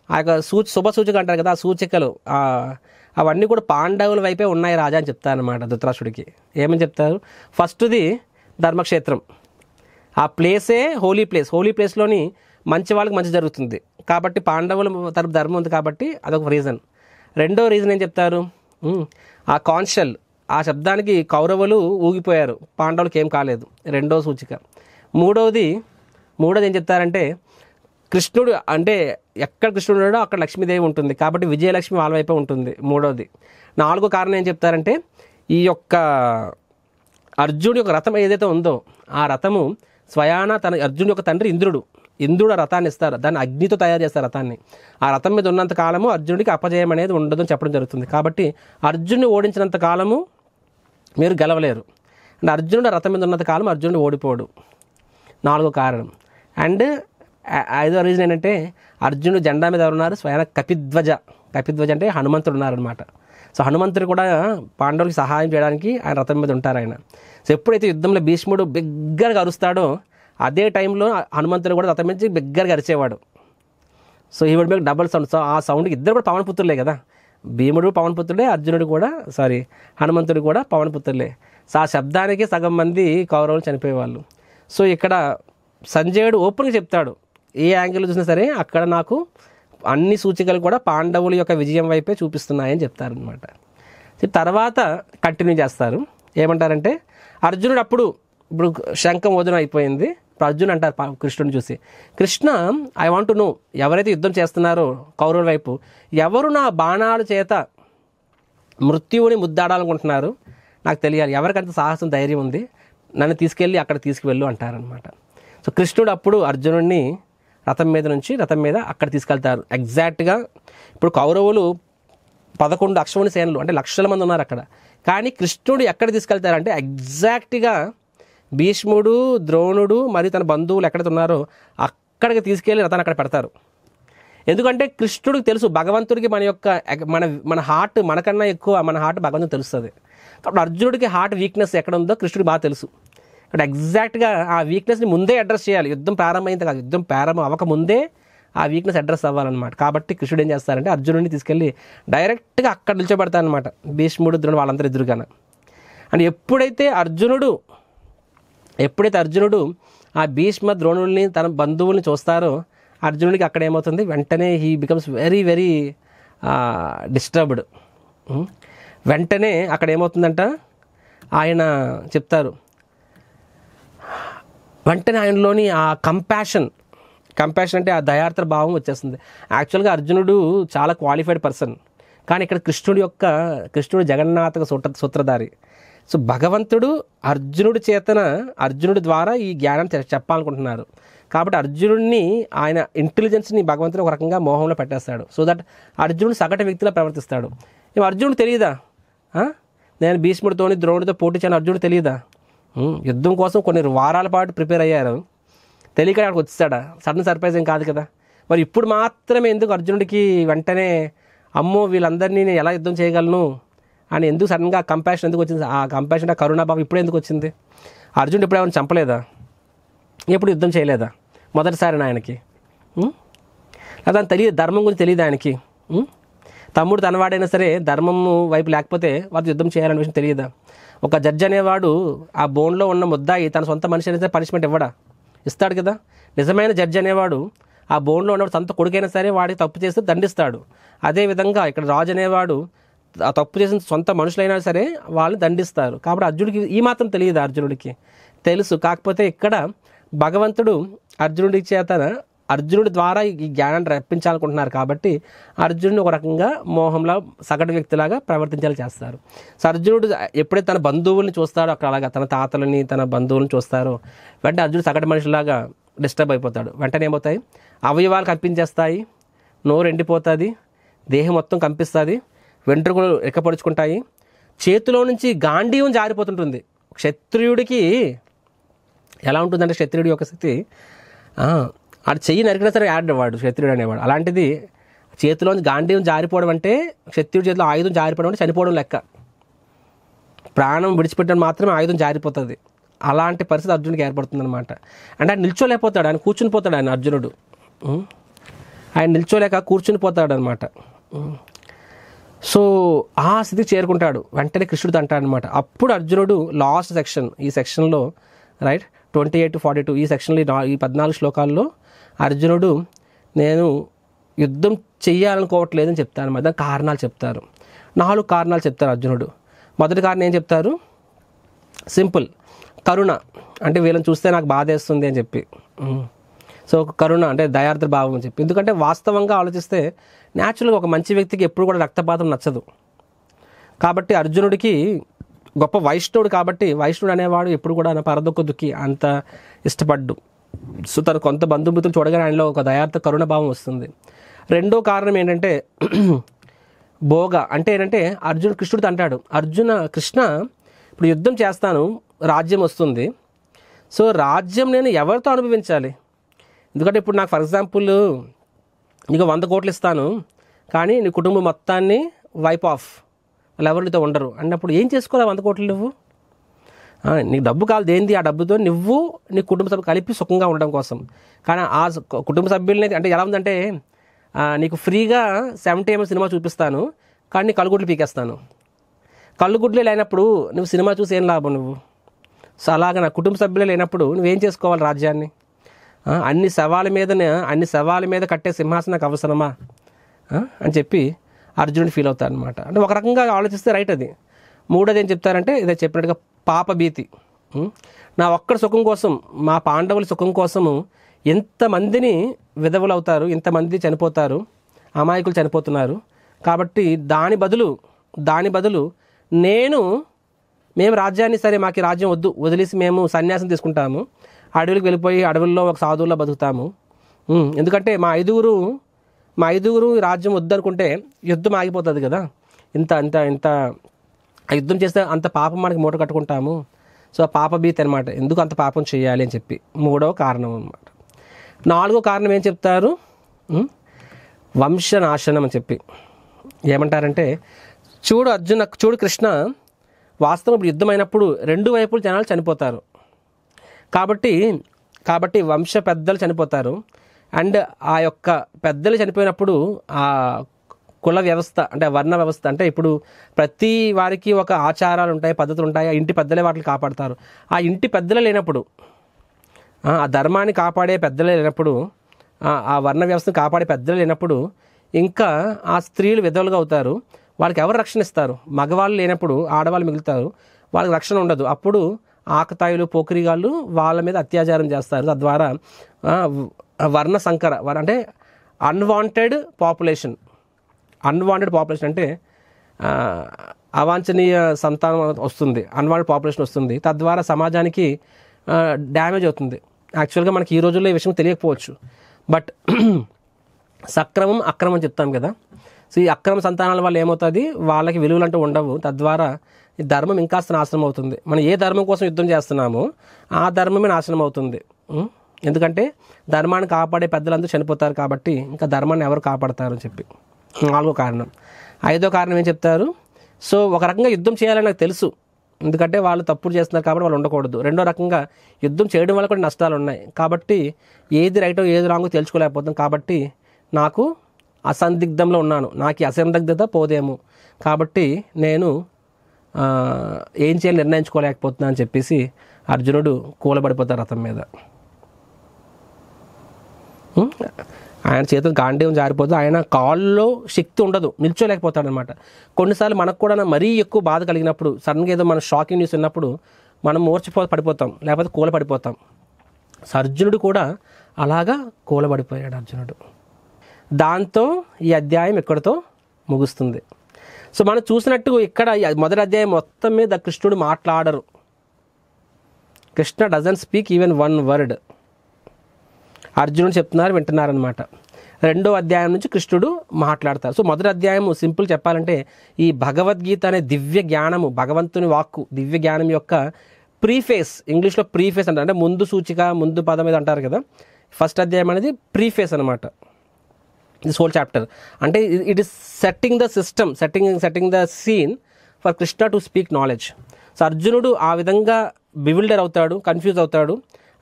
ఆ యొక్క శుభ సూచిక అంటారు కదా, ఆ సూచికలు అవన్నీ కూడా పాండవుల వైపే ఉన్నాయి రాజా అని చెప్తారనమాట ధృతరాష్ట్రుడికి. ఏమని చెప్తారు, ఫస్ట్ది ధర్మక్షేత్రం, ఆ ప్లేసే హోలీ ప్లేస్. హోలీ ప్లేస్లోని మంచి వాళ్ళకి మంచి జరుగుతుంది కాబట్టి పాండవుల తరపు ధర్మం ఉంది కాబట్టి అదొక రీజన్. రెండో రీజన్ ఏం చెప్తారు, ఆ కాన్షల్, ఆ శబ్దానికి కౌరవులు ఊగిపోయారు, పాండవులకి ఏం కాలేదు, రెండో సూచిక. మూడోది ఏం చెప్తారంటే, కృష్ణుడు అంటే ఎక్కడ కృష్ణుడు ఉన్నాడో అక్కడ లక్ష్మీదేవి ఉంటుంది కాబట్టి విజయలక్ష్మి వాళ్ళ వైపే ఉంటుంది, మూడోది. నాలుగో కారణం ఏం చెప్తారంటే, ఈ యొక్క అర్జునుడి యొక్క రథం ఏదైతే ఉందో ఆ రథము స్వయాన అర్జునుడి యొక్క తండ్రి ఇంద్రుడు ఆ రథాన్ని ఇస్తారు, దాన్ని అగ్నితో తయారు చేస్తారు రథాన్ని. ఆ రథం మీద ఉన్నంత కాలము అర్జునుడికి అపజయం అనేది ఉండదని చెప్పడం జరుగుతుంది. కాబట్టి అర్జునుడిని ఓడించినంత కాలము మీరు గెలవలేరు. అంటే అర్జునుడు రథం మీద ఉన్నంత కాలం అర్జునుడు ఓడిపోడు, నాలుగో కారణం. అండ్ ఐదో రీజన్ ఏంటంటే, అర్జునుడు జెండా మీద ఎవరున్నారు, స్వయం కపిధ్వజ అంటే హనుమంతుడు ఉన్నారనమాట. సో హనుమంతుడు కూడా పాండవులకి సహాయం చేయడానికి ఆయన రథం మీద ఉంటారు ఆయన. సో ఎప్పుడైతే యుద్ధంలో భీష్ముడు బిగ్గరగా అరుస్తాడో అదే టైంలో హనుమంతుడు కూడా రథం నుంచి బిగ్గరగా అరిచేవాడు. So he would make double sound. So ఆ సౌండ్కి ఇద్దరు కూడా పవనపుత్రులే కదా, భీముడు పవనపుత్రుడే, హనుమంతుడు కూడా పవనపుత్రులే. సో ఆ శబ్దానికి సగం మంది కౌరవులు చనిపోయేవాళ్ళు. సో ఇక్కడ సంజయుడు ఓపెన్గా చెప్తాడు, ఏ యాంగిల్ చూసినా సరే అక్కడ నాకు అన్ని సూచికలు కూడా పాండవుల యొక్క విజయం వైపే చూపిస్తున్నాయని చెప్తారనమాట. తర్వాత కంటిన్యూ చేస్తారు, ఏమంటారంటే, అర్జునుడు ఇప్పుడు శంఖం వదనం అయిపోయింది. ఇప్పుడు అర్జున్ అంటారు కృష్ణుని చూసి, Krishna I want to know, ఎవరైతే యుద్ధం చేస్తున్నారో కౌరవుల వైపు, ఎవరు నా బాణాల చేత మృత్యువుని ముద్దాడాలనుకుంటున్నారు నాకు తెలియాలి, ఎవరికంత సాహసం ధైర్యం ఉంది, నన్ను తీసుకెళ్ళి అక్కడ తీసుకువెళ్ళు అంటారనమాట. సో కృష్ణుడు అప్పుడు అర్జునుడిని రథం మీద అక్కడ తీసుకెళ్తారు. ఎగ్జాక్ట్గా ఇప్పుడు కౌరవులు 11 అశ్వని సేనలు అంటే లక్షల మంది ఉన్నారు అక్కడ. కానీ కృష్ణుడు ఎక్కడ తీసుకెళ్తారంటే ఎగ్జాక్ట్గా భీష్ముడు, ద్రోణుడు మరియు తన బంధువులు ఎక్కడైతే ఉన్నారో అక్కడికి తీసుకెళ్ళి రథాన్ని అక్కడ పెడతారు. ఎందుకంటే కృష్ణుడికి తెలుసు భగవంతుడికి మన హార్ట్ మనకన్నా ఎక్కువ మన హార్ట్ భగవంతుడికి తెలుస్తుంది. కాబట్టి అర్జునుడికి హార్ట్ వీక్నెస్ ఎక్కడ ఉందో కృష్ణుడికి బాగా తెలుసు. కాబట్టి ఎగ్జాక్ట్గా ఆ వీక్నెస్ని ముందే అడ్రస్ చేయాలి. యుద్ధం ప్రారంభమైంది కాదు, యుద్ధం ప్రారంభం అవ్వకముందే ఆ వీక్నెస్ అడ్రస్ అవ్వాలన్నమాట. కాబట్టి కృష్ణుడు ఏం చేస్తారంటే అర్జునుడిని తీసుకెళ్ళి డైరెక్ట్గా అక్కడ నిల్చోబెడతారనమాట, భీష్ముడు, ద్రోణుడు వాళ్ళందరూ ఎదురుగాన. అండ్ ఎప్పుడైతే అర్జునుడు ఆ భీష్మ ద్రోణుల్ని తన బంధువుల్ని చూస్తారో అర్జునుడికి అక్కడ ఏమవుతుంది, వెంటనే he becomes very very disturbed. వెంటనే అక్కడ ఏమవుతుందంట, ఆయన చెప్తారు, వెంటనే ఆయనలోని ఆ కంపాషన్ అంటే ఆ దయార్థ భావం వచ్చేస్తుంది. యాక్చువల్గా అర్జునుడు చాలా క్వాలిఫైడ్ పర్సన్, కానీ ఇక్కడ కృష్ణుడు జగన్నాథక సూత్రధారి. సో భగవంతుడు అర్జునుడి ద్వారా ఈ జ్ఞానం చెప్పాలనుకుంటున్నారు. కాబట్టి అర్జునుడిని ఆయన ఇంటెలిజెన్స్ని భగవంతుడు ఒక రకంగా మోహంలో పెట్టేస్తాడు. సో దట్ అర్జునుడు సగటు వ్యక్తిలో ప్రవర్తిస్తాడు. అర్జునుడు తెలియదా నేను భీష్ముడితోని ద్రోణుడితో పోటీ చేయని అర్జునుడు తెలియదా? యుద్ధం కోసం కొన్ని వారాల పాటు ప్రిపేర్ అయ్యారు, తెలియక అక్కడికి వచ్చేస్తాడా? సడన్ సర్ప్రైజ్ ఏం కాదు కదా. మరి ఇప్పుడు మాత్రమే ఎందుకు అర్జునుడికి వెంటనే అమ్మో వీళ్ళందరినీ నేను ఎలా యుద్ధం చేయగలను అని ఎందుకు సడన్గా కంపాషన్ ఎందుకు వచ్చింది? ఆ కంపాషన్, ఆ కరుణాభావం ఇప్పుడు ఎందుకు వచ్చింది? అర్జునుడు ఇప్పుడు ఏమైనా చంపలేదా? ఎప్పుడు యుద్ధం చేయలేదా? మొదటిసారి ఆయనకి అదని తెలియదు, ధర్మం గురించి తెలియదు ఆయనకి. తమ్ముడు తనవాడైనా సరే ధర్మం వైపు లేకపోతే వారు యుద్ధం చేయాలనే విషయం తెలియదా? ఒక జడ్జి అనేవాడు ఆ బోన్లో ఉన్న ముద్దాయి తన సొంత మనిషి అయినా సరే పనిష్మెంట్ ఇస్తాడు కదా. నిజమైన జడ్జి అనేవాడు ఆ బోన్లో ఉన్నవాడు సొంత కొడుకైనా సరే వాడికి తప్పు చేస్తే దండిస్తాడు. అదేవిధంగా ఇక్కడ రాజు అనేవాడు ఆ తప్పు చేసిన సొంత మనుషులైనా సరే వాళ్ళని దండిస్తారు. కాబట్టి అర్జునుడికి ఈ మాత్రం తెలియదు, అర్జునుడికి తెలుసు. కాకపోతే ఇక్కడ భగవంతుడు అర్జునుడి ద్వారా ఈ జ్ఞానాన్ని రప్పించాలనుకుంటున్నారు. కాబట్టి అర్జునుడిని ఒక రకంగా మోహంలో సగటు వ్యక్తిలాగా ప్రవర్తించాలి చేస్తారు. సో అర్జునుడు ఎప్పుడైతే తన బంధువుల్ని చూస్తాడో అక్కడ అలాగా తన తాతలని తన బంధువులను చూస్తారో వెంటనే అర్జునుడు సగటు మనిషిలాగా డిస్టర్బ్ అయిపోతాడు. వెంటనే ఏమవుతాయి? అవయవాలు కంపించేస్తాయి, నోరు ఎండిపోతుంది, దేహం మొత్తం కంపిస్తుంది, వెంట్రుకలు ఎక్కపరుచుకుంటాయి, చేతిలో నుంచి గాంధీవం జారిపోతుంటుంది. క్షత్రియుడికి ఎలా ఉంటుందంటే క్షత్రియుడి యొక్క స్థితి ఆడు చెయ్యి నరికినా సరే వాడు క్షత్రియుడు అనేవాడు. అలాంటిది చేతిలోంచి గాంధీవం జారిపోవడం అంటే క్షత్రియుడి చేతిలో ఆయుధం జారిపోవడం అంటే చనిపోవడం లెక్క. ప్రాణం విడిచిపెట్టడం మాత్రమే ఆయుధం జారిపోతుంది. అలాంటి పరిస్థితి అర్జునుడికి ఏర్పడుతుంది అనమాట. అంటే ఆయన నిల్చోలేకపోతాడు, ఆయన కూర్చుని పోతాడు. అర్జునుడు ఆయన నిల్చోలేక కూర్చుని పోతాడు అనమాట. సో ఆ స్థితికి చేరుకుంటాడు. వెంటనే కృష్ణుడు అంటాడు అనమాట. అప్పుడు అర్జునుడు లాస్ట్ సెక్షన్, ఈ సెక్షన్లో రైట్ 28 to 42 ఈ సెక్షన్లో ఈ 14 శ్లోకాల్లో అర్జునుడు నేను యుద్ధం చెయ్యాలనుకోవట్లేదని చెప్తాను అనమాట. దానికి కారణాలు చెప్తారు, 4 కారణాలు చెప్తారు అర్జునుడు. మొదటి కారణం ఏం చెప్తారు? సింపుల్, కరుణ. అంటే వీళ్ళని చూస్తే నాకు బాధేస్తుంది అని చెప్పి. సో కరుణ అంటే దయార్థ భావం అని చెప్పి. ఎందుకంటే వాస్తవంగా ఆలోచిస్తే న్యాచురల్గా ఒక మంచి వ్యక్తికి ఎప్పుడు కూడా రక్తపాతం నచ్చదు. కాబట్టి అర్జునుడికి గొప్ప వైష్ణవుడు, కాబట్టి వైష్ణవుడు అనేవాడు ఎప్పుడు కూడా పరదొక్క దుక్కి అంత ఇష్టపడ్డు. సో తను కొంత బంధుమిత్రులు చూడగానే ఆయనలో ఒక దయార్థ కరుణ భావం వస్తుంది. రెండో కారణం ఏంటంటే భోగ. అంటే ఏంటంటే కృష్ణుడితో అంటాడు, కృష్ణ ఇప్పుడు యుద్ధం చేస్తాను, రాజ్యం వస్తుంది. సో రాజ్యం నేను ఎవరితో అనుభవించాలి? ఎందుకంటే ఇప్పుడు నాకు ఫర్ ఎగ్జాంపుల్ నీకు 100 కోట్లు ఇస్తాను, కానీ నీ కుటుంబం మొత్తాన్ని వైప్ ఆఫ్, వాళ్ళు ఎవరితో ఉండరు అన్నప్పుడు ఏం చేసుకోవాలి? 100 కోట్లు నువ్వు నీకు డబ్బు కాదు, దేంది ఆ డబ్బుతో నువ్వు నీ కుటుంబ సభ్యులు కలిపి సుఖంగా ఉండడం కోసం. కానీ ఆ కుటుంబ సభ్యుల్ని అంటే ఎలా ఉందంటే నీకు ఫ్రీగా 70mm సినిమా చూపిస్తాను, కానీ నీ కళ్ళుగుడ్లు పీకేస్తాను. కళ్ళుగుడ్లే లేనప్పుడు నువ్వు సినిమా చూసి ఏం లాభం నువ్వు? సో అలాగా నా కుటుంబ సభ్యులే లేనప్పుడు నువ్వేం చేసుకోవాలి రాజ్యాన్ని? అన్ని శవాల మీద కట్టే సింహాసనం నాకు అవసరమా అని చెప్పి అర్జునుడు ఫీల్ అవుతాడు అనమాట. అంటే ఒక రకంగా ఆలోచిస్తే రైట్ అది. మూడోది ఏం చెప్తారంటే ఇదే చెప్పినట్టుగా పాపభీతి. నా ఒక్కడి సుఖం కోసం, మా పాండవుల సుఖం కోసము ఎంతమందిని విధవులు అవుతారు, ఎంతమంది చనిపోతారు, అమాయకులు చనిపోతున్నారు. కాబట్టి దాని బదులు మేము రాజ్యాన్ని సరే మాకు రాజ్యం వద్దు, వదిలేసి మేము సన్యాసం తీసుకుంటాము, అడవులకు వెళ్ళిపోయి అడవుల్లో ఒక సాధువుల్లో బతుకుతాము. ఎందుకంటే మా ఐదుగురు రాజ్యం వద్దనుకుంటే యుద్ధం ఆగిపోతుంది కదా. ఇంత యుద్ధం చేస్తే అంత పాపం మనకి మూట కట్టుకుంటాము. సో ఆ పాపభీతి అనమాట, ఎందుకు అంత పాపం చేయాలి అని చెప్పి మూడవ కారణం అనమాట. నాలుగో కారణం ఏం చెప్తారు? వంశనాశనం అని చెప్పి. ఏమంటారంటే చూడు కృష్ణ, వాస్తవం ఇప్పుడు యుద్ధమైనప్పుడు 2 వైపులు జనాలు చనిపోతారు. కాబట్టి వంశ పెద్దలు చనిపోతారు. అండ్ ఆ యొక్క పెద్దలు చనిపోయినప్పుడు ఆ కుల వ్యవస్థ అంటే వర్ణ వ్యవస్థ అంటే ఇప్పుడు ప్రతి వారికి ఒక ఆచారాలు ఉంటాయి, పద్ధతులు ఉంటాయి. ఆ ఇంటి పెద్దలే వాటిని కాపాడతారు. ఆ ఇంటి పెద్దలు లేనప్పుడు, ఆ ధర్మాన్ని కాపాడే పెద్దలే లేనప్పుడు, ఆ వర్ణ వ్యవస్థను కాపాడే పెద్దలు లేనప్పుడు ఇంకా ఆ స్త్రీలు విధవులుగా అవుతారు. వాళ్ళకి ఎవరు రక్షణ ఇస్తారు? మగవాళ్ళు లేనప్పుడు ఆడవాళ్ళు మిగులుతారు, వాళ్ళకి రక్షణ ఉండదు. అప్పుడు ఆకతాయిలు పోకిరిగాళ్ళు వాళ్ళ మీద అత్యాచారం చేస్తారు. తద్వారా వర్ణ సంకర అంటే అన్వాంటెడ్ పాపులేషన్ అంటే అవాంఛనీయ సంతానం వస్తుంది, అన్వాంటెడ్ పాపులేషన్ వస్తుంది, తద్వారా సమాజానికి డ్యామేజ్ అవుతుంది. యాక్చువల్గా మనకి ఈ రోజుల్లో ఈ విషయం తెలియకపోవచ్చు, బట్ సక్రమం అక్రమం చెప్తాం కదా. సో ఈ అక్రమ సంతానాల వల్ల ఏమవుతుంది, వాళ్ళకి విలువలు అంటూ ఉండవు, తద్వారా ఈ ధర్మం ఇంకాస్త నాశనం అవుతుంది. మనం ఏ ధర్మం కోసం యుద్ధం చేస్తున్నామో ఆ ధర్మమే నాశనం అవుతుంది. ఎందుకంటే ధర్మాన్ని కాపాడే పెద్దలందరూ చనిపోతారు కాబట్టి ఇంకా ధర్మాన్ని ఎవరు కాపాడతారు అని చెప్పి 4వ కారణం. 5వ కారణం ఏం చెప్తారు, సో ఒక రకంగా యుద్ధం చేయాలని నాకు తెలుసు, ఎందుకంటే వాళ్ళు తప్పులు చేస్తున్నారు కాబట్టి వాళ్ళు ఉండకూడదు. 2వ రకంగా యుద్ధం చేయడం వల్ల కూడా నష్టాలు ఉన్నాయి కాబట్టి ఏది రైటో ఏది రాంగో తెలుసుకోలేకపోతాం, కాబట్టి నాకు అసందిగ్ధంలో ఉన్నాను, నాకు ఈ అసందిగ్ధత పోదేమో, కాబట్టి నేను ఏం చేయాలి నిర్ణయించుకోలేకపోతున్నా అని చెప్పేసి అర్జునుడు కూలబడిపోతారు రథం మీద. ఆయన చేతులు గాంధీవం జారిపోతుంది, ఆయన కాల్లో శక్తి ఉండదు, నిల్చోలేకపోతాడు అనమాట. కొన్నిసార్లు మనకు కూడా మరీ ఎక్కువ బాధ కలిగినప్పుడు, సడన్గా ఏదో మన షాకింగ్ న్యూస్ ఉన్నప్పుడు మనం పడిపోతాం, లేకపోతే కూలబడిపోతాం. సో అర్జునుడు కూడా అలాగా కూలబడిపోయాడు అర్జునుడు. దాంతో ఈ అధ్యాయం ఇక్కడితో ముగుస్తుంది. సో మనం చూసినట్టు ఇక్కడ మొదటి అధ్యాయం మొత్తం మీద కృష్ణుడు మాట్లాడరు, Krishna dozen speak even one word. అర్జునుడు చెప్తున్నారు, వింటున్నారనమాట. 2వ అధ్యాయం నుంచి కృష్ణుడు మాట్లాడతారు. సో మొదటి అధ్యాయం సింపుల్ చెప్పాలంటే ఈ భగవద్గీత అనే దివ్య జ్ఞానము, భగవంతుని వాక్కు, దివ్య జ్ఞానం యొక్క ప్రీఫేస్, ఇంగ్లీష్లో ప్రీఫేస్ అంటారు, అంటే ముందు సూచిక, ముందు పదం మీద అంటారు కదా. ఫస్ట్ అధ్యాయం అనేది ప్రీఫేస్ అనమాట, దిస్ హోల్ చాప్టర్. అంటే it is setting the system, setting the scene for Krishna to speak knowledge. So అర్జునుడు ఆ విధంగా బివిల్డర్ అవుతాడు, కన్ఫ్యూజ్ అవుతాడు.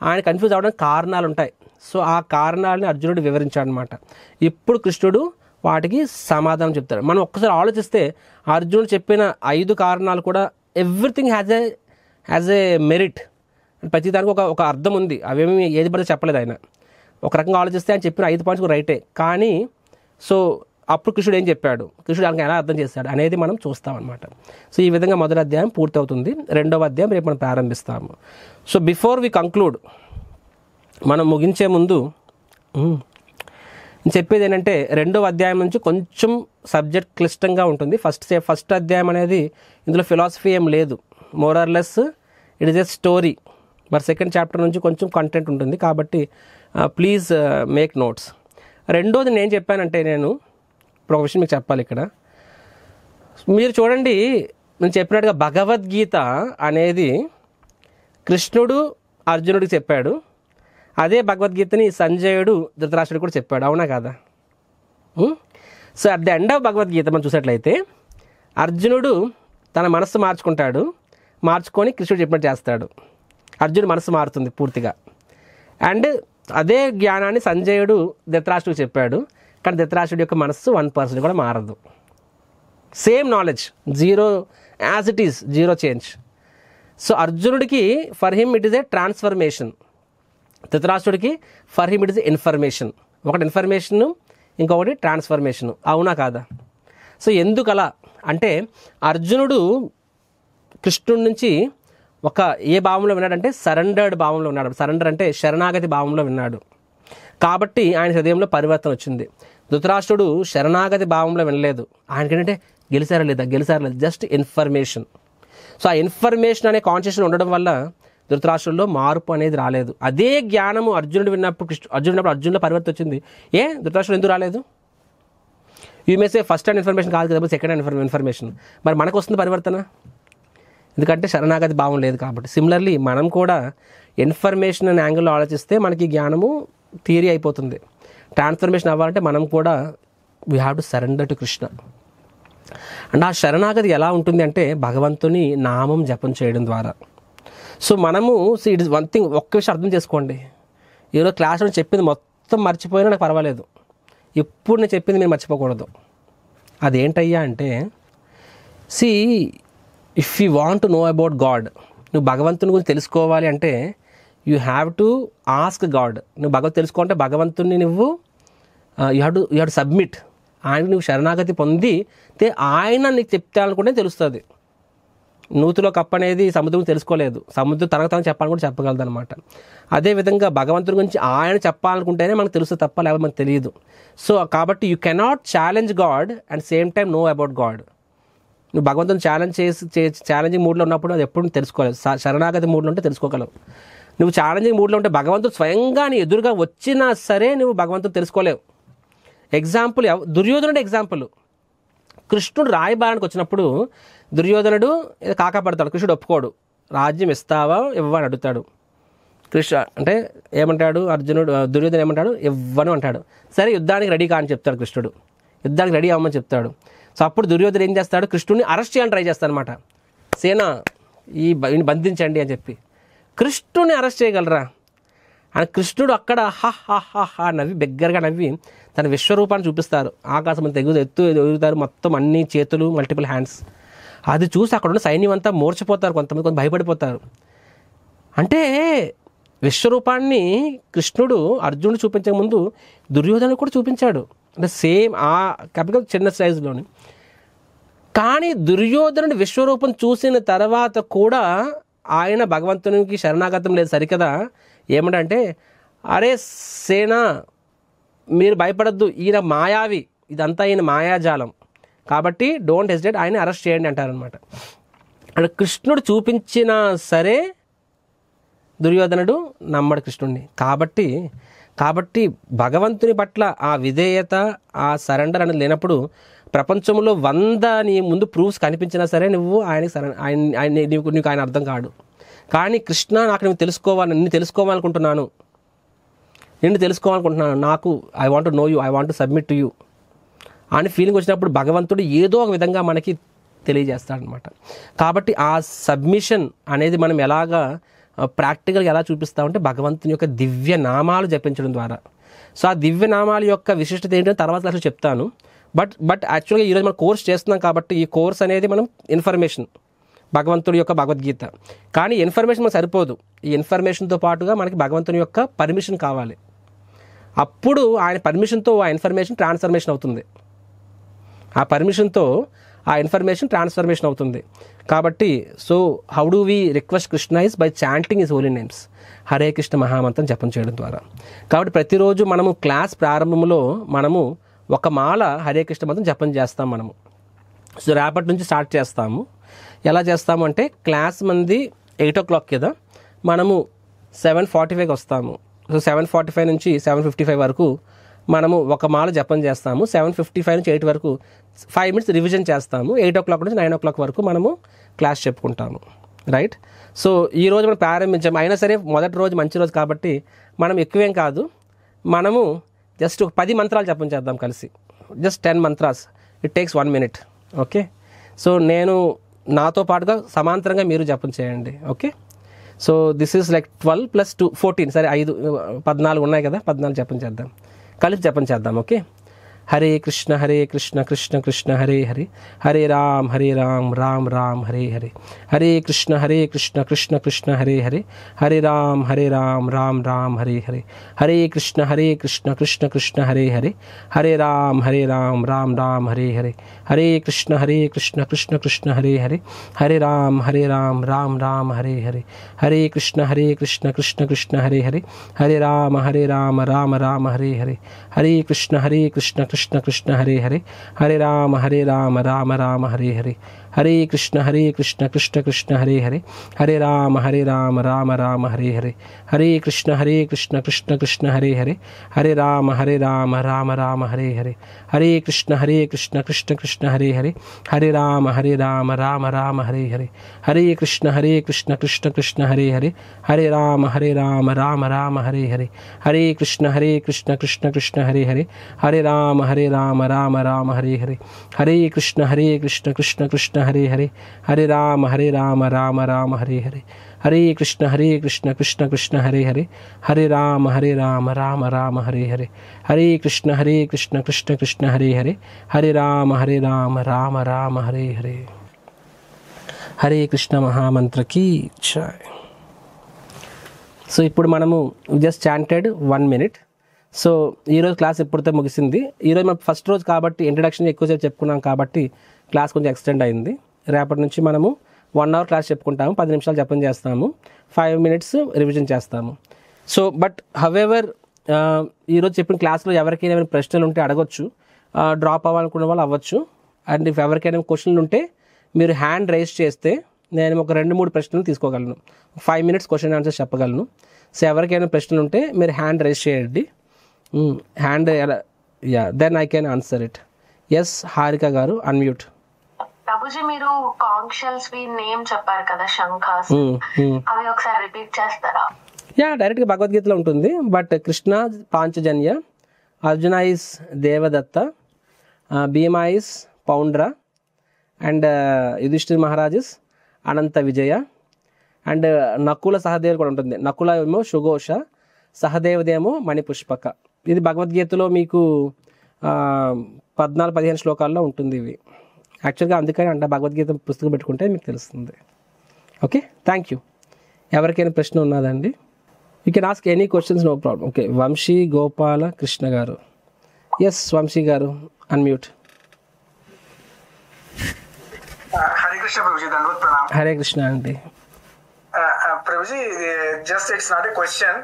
ఆయన కన్ఫ్యూజ్ అవ్వడానికి కారణాలు ఉంటాయి. సో ఆ కారణాలని అర్జునుడు వివరించాడు అనమాట. ఇప్పుడు కృష్ణుడు వాటికి సమాధానం చెప్తాడు. మనం ఒక్కసారి ఆలోచిస్తే అర్జునుడు చెప్పిన 5 కారణాలు కూడా ఎవ్రీథింగ్ హ్యాజ్ ఏ మెరిట్, ప్రతిదానికి ఒక అర్థం ఉంది. అవేమి ఏది పడితే చెప్పలేదు ఆయన. ఒక రకంగా ఆలోచిస్తే ఆయన చెప్పిన 5 పాయింట్స్ రైటే, కానీ సో అప్పుడు కృష్ణుడు ఏం చెప్పాడు, కృష్ణుడు ఆయనకి ఎలా అర్థం చేస్తాడు అనేది మనం చూస్తాం అనమాట. సో ఈ విధంగా మొదటి అధ్యాయం పూర్తవుతుంది. 2వ అధ్యాయం రేపు మనం ప్రారంభిస్తాము. సో బిఫోర్ వి కంక్లూడ్, మనం ముగించే ముందు చెప్పేది ఏంటంటే 2వ అధ్యాయం నుంచి కొంచెం సబ్జెక్ట్ క్లిష్టంగా ఉంటుంది. ఫస్ట్ అధ్యాయం అనేది ఇందులో ఫిలాసఫీ ఏం లేదు, more or less it is A story. But second chapter నుంచి కొంచెం కంటెంట్ ఉంటుంది, కాబట్టి ప్లీజ్ మేక్ నోట్స్. 2వది నేను చెప్పానంటే, నేను ఇప్పుడు ఒక విషయం మీకు చెప్పాలి ఇక్కడ. మీరు చూడండి, నేను చెప్పినట్టుగా భగవద్గీత అనేది కృష్ణుడు అర్జునుడికి చెప్పాడు, అదే భగవద్గీతని సంజయుడు ధృతరాష్ట్రుడు కూడా చెప్పాడు, అవునా కాదా? So at the end of Bhagavad Gita మనం చూసినట్లయితే అర్జునుడు తన మనస్సు మార్చుకొని కృష్ణుడు చెప్పినట్టు చేస్తాడు. అర్జునుడు మనస్సు మారుతుంది పూర్తిగా. అండ్ అదే జ్ఞానాన్ని సంజయుడు ధృతరాష్ట్రుడికి చెప్పాడు, కానీ ధృతరాష్ట్రుడి యొక్క మనస్సు 1% కూడా మారదు. Same knowledge, zero as it is, zero change. So అర్జునుడికి for him it is a transformation, ధృతరాష్ట్రుడికి for him it is information. ఒకటి ఇన్ఫర్మేషను, ఇంకొకటి ట్రాన్స్ఫర్మేషను, అవునా కాదా? సో ఎందుకు అలా అంటే, అర్జునుడు కృష్ణుడి నుంచి ఏ భావంలో విన్నాడంటే సరెండర్డ్ భావంలో విన్నాడు. సరెండర్ అంటే శరణాగతి భావంలో విన్నాడు, కాబట్టి ఆయన హృదయంలో పరివర్తన వచ్చింది. ధృతరాష్ట్రుడు శరణాగతి భావంలో వినలేదు. ఆయనకి ఏంటంటే గెలిచారా లేదా, జస్ట్ ఇన్ఫర్మేషన్. సో ఆ ఇన్ఫర్మేషన్ అనే కాన్షియస్ ఉండడం వల్ల ధృతరాష్ట్రుల్లో మార్పు అనేది రాలేదు. అదే జ్ఞానము అర్జునుడు విన్నప్పుడు అర్జునులో పరివర్తన వచ్చింది. ధృతరాష్ట్రుడు ఎందుకు రాలేదు? You may say first hand information కాదు కదా, సెకండ్ హ్యాండ్ ఇన్ఫర్మేషన్. మరి మనకు వస్తుంది పరివర్తన, ఎందుకంటే శరణాగతి భావం లేదు కాబట్టి. సిమిలర్లీ మనం కూడా ఇన్ఫర్మేషన్ అనే యాంగిల్లో ఆలోచిస్తే మనకి జ్ఞానము థియరీ అయిపోతుంది. ట్రాన్స్ఫర్మేషన్ అవ్వాలంటే మనం కూడా we have to surrender to Krishna. And ఆ శరణాగతి ఎలా ఉంటుంది అంటే భగవంతుని నామం జపం చేయడం ద్వారా. సో మనము ఇట్ ఇస్ వన్ థింగ్, ఒక్క విషయం అర్థం చేసుకోండి. ఈరోజు క్లాస్లో చెప్పింది మొత్తం మర్చిపోయినా నాకు పర్వాలేదు, ఇప్పుడు నేను చెప్పింది మీరు మర్చిపోకూడదు. అదేంటయ్యా అంటే, if you want to know about God, నువ్వు భగవంతుని గురించి తెలుసుకోవాలి అంటే you have to ask God. నువ్వు భగవత్ తెలుసుకోవాలంటే భగవంతుని నువ్వు యూ హ్యావ్ టు సబ్మిట్. ఆయన నువ్వు శరణాగతి పొందితే ఆయన నీకు చెప్తానుకుంటే తెలుస్తుంది. నూతిలో కప్పు అనేది సముద్రం తెలుసుకోలేదు, సముద్రం తనకు తనకు చెప్పాలని కూడా చెప్పగలదు అనమాట. అదేవిధంగా భగవంతుడి గురించి ఆయన చెప్పాలనుకుంటేనే మనకు తెలుసు తప్ప లేకపోతే మనకు తెలియదు. సో కాబట్టి you cannot challenge God and same time know about God. నువ్వు భగవంతుని ఛాలెంజింగ్ మూడ్లో ఉన్నప్పుడు అది ఎప్పుడు తెలుసుకోలేదు, శరణాగతి మూడ్లో ఉంటే తెలుసుకోగలవు. నువ్వు ఛాలెంజింగ్ మూడ్లో ఉంటే భగవంతుడు స్వయంగా నీ ఎదురుగా వచ్చినా సరే నువ్వు భగవంతుడు తెలుసుకోలేవు. ఎగ్జాంపుల్ దుర్యోధనుడు ఎగ్జాంపుల్. కృష్ణుడు రాయబారానికి వచ్చినప్పుడు దుర్యోధనుడు కాకపడతాడు, కృష్ణుడు ఒప్పుకోడు. రాజ్యం ఇస్తావా ఇవ్వని అడుగుతాడు. కృష్ణ అంటే ఏమంటాడు దుర్యోధన ఏమంటాడు, ఇవ్వను అంటాడు. సరే యుద్ధానికి రెడీ కాని చెప్తాడు కృష్ణుడు, యుద్ధానికి రెడీ అవ్వమని చెప్తాడు. సో అప్పుడు దుర్యోధన ఏం చేస్తాడు, కృష్ణుడిని అరెస్ట్ చేయాలని ట్రై చేస్తాడు అనమాట. సేన ఈయన బంధించండి అని చెప్పి. కృష్ణుడిని అరెస్ట్ చేయగలరా అని కృష్ణుడు అక్కడ హా నవ్వి బెగ్గరగా నవ్వి తన విశ్వరూపాన్ని చూపిస్తారు. ఆకాశం ఎగురుతారు, మొత్తం అన్ని చేతులు, మల్టిపుల్ హ్యాండ్స్. అది చూసి అక్కడ ఉన్న సైన్యం అంతా మూర్చిపోతారు, కొంతమంది భయపడిపోతారు. అంటే విశ్వరూపాన్ని కృష్ణుడు అర్జునుడు చూపించే ముందు దుర్యోధను కూడా చూపించాడు, అంటే సేమ్ ఆ క్యాపిటల్ చిన్న సైజులోని. కానీ దుర్యోధనుడు విశ్వరూపం చూసిన తర్వాత కూడా ఆయన భగవంతునికి శరణాగతం లేదు సరికదా. ఏమంటే అరే సేన మీరు భయపడద్దు, ఈయన మాయావి, ఇదంతా ఈయన మాయాజాలం, కాబట్టి డోంట్ హెసిటేట్, ఆయన అరెస్ట్ చేయండి అంటారనమాట. అంటే కృష్ణుడు చూపించినా సరే దుర్యోధనుడు నమ్మడు కృష్ణుడిని. కాబట్టి భగవంతుని పట్ల ఆ విధేయత, ఆ సరెండర్ అనేది లేనప్పుడు ప్రపంచంలో 100 నీ ముందు ప్రూఫ్స్ కనిపించినా సరే నువ్వు నీకు ఆయన అర్థం కాడు. కానీ కృష్ణ నాకు నిన్ను తెలుసుకోవాలనుకుంటున్నాను, నాకు I want to know you, I want to submit to you అని ఫీలింగ్ వచ్చినప్పుడు భగవంతుడు ఏదో ఒక విధంగా మనకి తెలియజేస్తాడనమాట. కాబట్టి ఆ సబ్మిషన్ అనేది మనం ఎలాగా ప్రాక్టికల్గా ఎలా చూపిస్తామంటే భగవంతుని యొక్క దివ్య నామాలు జపించడం ద్వారా. సో ఆ దివ్య నామాల యొక్క విశిష్టత ఏంటంటే తర్వాత అసలు చెప్తాను. బట్ యాక్చువల్గా ఈరోజు మనం కోర్స్ చేస్తున్నాం కాబట్టి ఈ కోర్స్ అనేది మనం ఇన్ఫర్మేషన్, భగవంతుడి యొక్క భగవద్గీత. కానీ ఇన్ఫర్మేషన్ మనకు సరిపోదు, ఈ ఇన్ఫర్మేషన్తో పాటుగా మనకి భగవంతుని యొక్క పర్మిషన్ కావాలి. అప్పుడు ఆయన పర్మిషన్తో ఆ ఇన్ఫర్మేషన్ ట్రాన్స్ఫర్మేషన్ అవుతుంది, ఆ పర్మిషన్తో ఆ ఇన్ఫర్మేషన్ ట్రాన్స్ఫర్మేషన్ అవుతుంది. కాబట్టి so how do we request Krishna is by chanting his holy names, Hare Krishna మహామంత్రం జపం చేయడం ద్వారా. కాబట్టి ప్రతిరోజు మనము క్లాస్ ప్రారంభంలో మనము ఒక మాల హరే కృష్ణ మంత్రం జపం చేస్తాం మనము. సో రేపటి నుంచి స్టార్ట్ చేస్తాము. ఎలా చేస్తాము అంటే క్లాస్ మంది 8 o'clock కదా, మనము 7:45కి వస్తాము. సో 7:45 నుంచి 7:55 వరకు మనము ఒక మాల జపం చేస్తాము. 7:55 నుంచి 8 వరకు 5 minutes రివిజన్ చేస్తాము. 8 o'clock నుంచి 9 o'clock వరకు మనము క్లాస్ చెప్పుకుంటాము. రైట్. సో ఈరోజు మనం ప్రారంభించాము. అయినా సరే మొదటి రోజు మంచి రోజు కాబట్టి మనం ఎక్కువేం కాదు, మనము జస్ట్ 10 మంత్రాలు జపం చేద్దాం కలిసి. Just 10 mantras, it takes 1 minute. Okay. So నేను నాతో పాటుగా సమాంతరంగా మీరు జపం చేయండి. Okay. So this is like 12 + 2 14, సరే 14 ఉన్నాయి కదా, 14 జపం చేద్దాం, కలిసి జపం చేద్దాం. ఓకే. హరే కృష్ణ కృష్ణ కృష్ణ హరే హరే, హరే రామ్ రామ్ రామ్ హరే హరే, హరే కృష్ణ కృష్ణ కృష్ణ హరే హరే, హరే రామ్ రామ్ రామ్ హరే హరే, హరే కృష్ణ కృష్ణ కృష్ణ హరే హరే, హరే రామ్ రామ్ రామ్ హరే హరే, హరే కృష్ణ కృష్ణ కృష్ణ హరే హరే, హరే రామ్ రామ్ రామ్ హరే హరే, హరే కృష్ణ కృష్ణ కృష్ణ హరే హరే, హరే రామ రామ రామ హరే హరే, హరే కృష్ణ కృష్ణ కృష్ణ హరే హరే, హరే రామ రామ రామ హరే హరే, హరే కృష్ణ కృష్ణ కృష్ణ హరే హరే, హరే రామ రామ రామ హరే హరే, హరే కృష్ణ కృష్ణ కృష్ణ హరే హరే, హరే రామ రామ రామ హరే హరే, హరే కృష్ణ కృష్ణ కృష్ణ హరే హరే, హరే రామ రామ రామ హరే హరే, హరే కృష్ణ కృష్ణ కృష్ణ హరే హరే, హరే రామ రామ రామ హరే హరే, హరే కృష్ణ కృష్ణ కృష్ణ హరే హరే, హరే రామ రామ రామ హరే హరే, హరే కృష్ణ కృష్ణ కృష్ణ హరే హరే, హరే రామ రామ రామ హరే హరే, హరే కృష్ణ కృష్ణ కృష్ణ హరే హరే, హరే రామ రామ రామ హరే హరే, హరే కృష్ణ కృష్ణ కృష్ణ హరే హరే, హరే రామ రామ రామ హరే హరే. హరే కృష్ణ మహామంత్రకి జై. సో ఇప్పుడు మనము జస్ట్ చాంటెడ్ 1 minute. సో ఈరోజు క్లాస్ ఎప్పుడైతే ముగిసింది, ఈరోజు మనం ఫస్ట్ రోజు కాబట్టి ఇంట్రడక్షన్ ఎక్కువసేపు చెప్పుకున్నాం కాబట్టి క్లాస్ కొంచెం ఎక్స్టెండ్ అయింది. రేపటి నుంచి మనము 1 hour క్లాస్ చెప్పుకుంటాము, 10 నిమిషాలు జపం చేస్తాము, 5 minutes రివిజన్ చేస్తాము. సో బట్ హవెవర్ ఈరోజు చెప్పిన క్లాస్లో ఎవరికైనా ఏమైనా ప్రశ్నలు ఉంటే అడగొచ్చు, డ్రాప్ అవ్వాలనుకున్న వాళ్ళు అవ్వచ్చు. అండ్ ఇఫ్ ఎవరికైనా క్వశ్చన్లు ఉంటే మీరు హ్యాండ్ రైజ్ చేస్తే నేను ఒక 2-3 ప్రశ్నలు తీసుకోగలను, 5 minutes క్వశ్చన్ ఆన్సర్ చెప్పగలను. సో ఎవరికైనా ప్రశ్నలు ఉంటే మీరు హ్యాండ్ రైజ్ చేయండి. Hand then I can answer it. Yes Harika గారు అన్మ్యూట్. ప్రభుజీ మీరు కాంక్షల్స్ నేమ్ చెప్పారు కదా, శంఖాస్, అవి ఒకసారి రిపీట్ చేస్తారా? డైరెక్ట్గా భగవద్గీతలో ఉంటుంది. But Krishna Panchajanya, Arjuna is Devadatta, Bhima is Paundra, and Yudhishthir Maharaj is Ananta Vijaya, and Nakula సహదేవులు కూడా ఉంటుంది. నకుల ఏమో సుఘోష, సహదేవదేమో మణిపుష్పక. ఇది భగవద్గీతలో మీకు 14-15 శ్లోకాల్లో ఉంటుంది ఇవి. యాక్చువల్గా అందుకని అంటే భగవద్గీత పుస్తకం పెట్టుకుంటే మీకు తెలుస్తుంది. Okay, thank you. ఎవరికైనా ప్రశ్న ఉన్నదండి? You can ask any questions, no problem. Okay, Vamsi Gopala Krishna గారు. ఎస్ వంశీ గారు అన్మ్యూట్. హరే కృష్ణ ప్రభుజీ, దండవత్ ప్రణామ్. హరే కృష్ణ అండి. Prabhuji just it's not a question,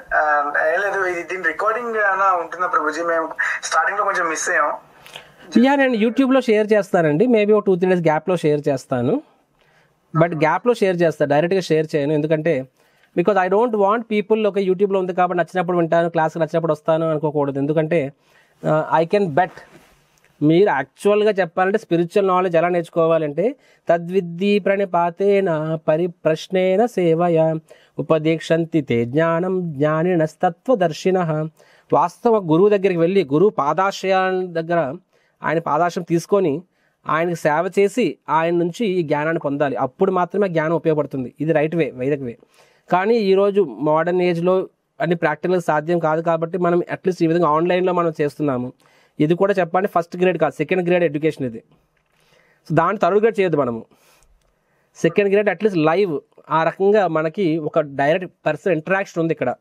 ఏం లేదు, ఇది దీని రికార్డింగ్ అలా ఉంటుందా ప్రభుజీ? మేము స్టార్టింగ్ లో కొంచెం మిస్ అయ్యాం. నేను యూట్యూబ్లో షేర్ చేస్తానండి, మేబీ ఒక 2-3 days గ్యాప్లో షేర్ చేస్తాను. బట్ గ్యాప్లో షేర్ చేస్తాను, డైరెక్ట్గా షేర్ చేయను. ఎందుకంటే because I don't want people ఒక యూట్యూబ్లో ఉంది కాబట్టి నచ్చినప్పుడు వింటాను, క్లాస్కి నచ్చినప్పుడు వస్తాను అనుకోకూడదు. ఎందుకంటే ఐ కెన్ బెట్ మీరు యాక్చువల్గా చెప్పాలంటే స్పిరిచువల్ నాలెడ్జ్ ఎలా నేర్చుకోవాలంటే తద్విద్ధి ప్రణిపాతేన పరిప్రశ్నేన సేవయ ఉపదేక్షంతి తే జ్ఞానం జ్ఞానినస్తత్వదర్శిన. వాస్తవ గురువు దగ్గరికి వెళ్ళి గురువు పాదాశ్రయాల దగ్గర ఆయన పాదాశ్రయం తీసుకొని ఆయనకు సేవ చేసి ఆయన నుంచి ఈ జ్ఞానాన్ని పొందాలి. అప్పుడు మాత్రమే జ్ఞానం ఉపయోగపడుతుంది. ఇది రైట్ వే, వైదిక వే. కానీ ఈరోజు మోడర్న్ ఏజ్లో అన్ని ప్రాక్టికల్గా సాధ్యం కాదు కాబట్టి మనం అట్లీస్ట్ ఈ విధంగా ఆన్లైన్లో మనం చేస్తున్నాము. ఇది కూడా చెప్పాలంటే ఫస్ట్ గ్రేడ్ కాదు, సెకండ్ గ్రేడ్ ఎడ్యుకేషన్ ఇది. సో దాన్ని థర్డ్ గ్రేడ్ చేయొద్దు మనము. సెకండ్ గ్రేడ్ అట్లీస్ట్ లైవ్ ఆ రకంగా మనకి ఒక డైరెక్ట్ పర్సనల్ ఇంటరాక్షన్ ఉంది ఇక్కడ,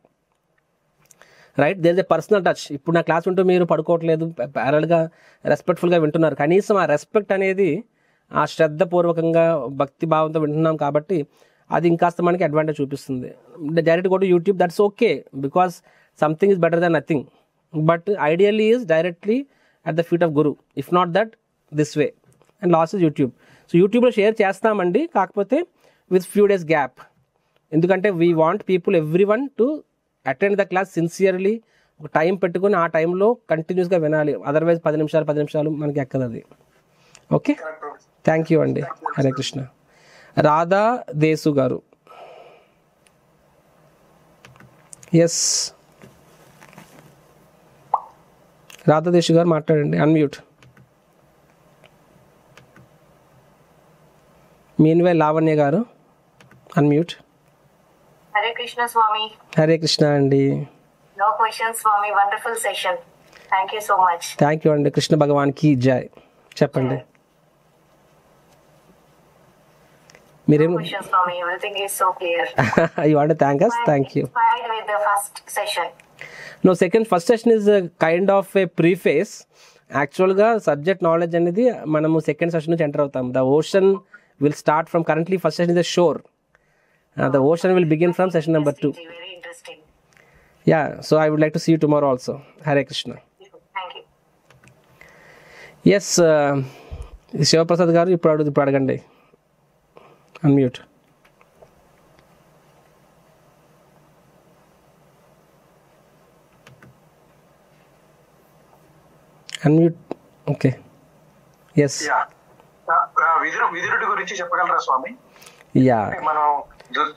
right? There is a personal touch. ఇప్పుడు నా క్లాస్ ఉంటూ మీరు పడుకోవట్లేదు, ప్యారల్గా రెస్పెక్ట్ఫుల్గా వింటున్నారు. కనీసం ఆ రెస్పెక్ట్ అనేది ఆ శ్రద్ధపూర్వకంగా భక్తి భావంతో వింటున్నాం కాబట్టి అది ఇంకాస్త మనకి అడ్వాంటేజ్ చూపిస్తుంది. Direct go to YouTube, that's okay, because something is better then nothing. But ideally is directly at the feet of guru. If not that, this way. And last is YouTube. So యూట్యూబ్లో share చేస్తామండి, కాకపోతే with few days gap. ఎందుకంటే we want people every one to attend the class sincerely. ఒక time పెట్టుకుని ఆ టైంలో కంటిన్యూస్గా వినాలి. అదర్వైజ్ 10 నిమిషాలు మనకి ఎక్కదు అది. ఓకే, థ్యాంక్ యూ అండి. హరే కృష్ణ. రాధా దేశు గారు. ఎస్ రాధాదేశ్ గారు మాట్లాడండి, అన్మ్యూట్. మీన్వే లావణ్య గారు అన్మ్యూట్. హరే కృష్ణ స్వామి. హరే కృష్ణ అండి. No question Swami, wonderful session, thank you so much. Thank you అండి. కృష్ణ భగవాన్ కి జై. చెప్పండి మీరేం. Swami, everything is so clear. You want to thank us? Thank you. With the first session. No, first session is kind of a preface. యాక్చువల్గా subject knowledge అనేది మనము second session నుంచి enter అవుతాం. The ocean will start from currently first session is the shore. The ocean will begin from session number 2. Yeah, so I would like to see you tomorrow also. Hare Krishna. Thank you. Yes, Shivaprasad గారు ఇప్పుడు అడగండి, unmute. Unmute. Okay. Yes, విదురుడి గురించి చెప్పగలరా స్వామి? Yeah, మనం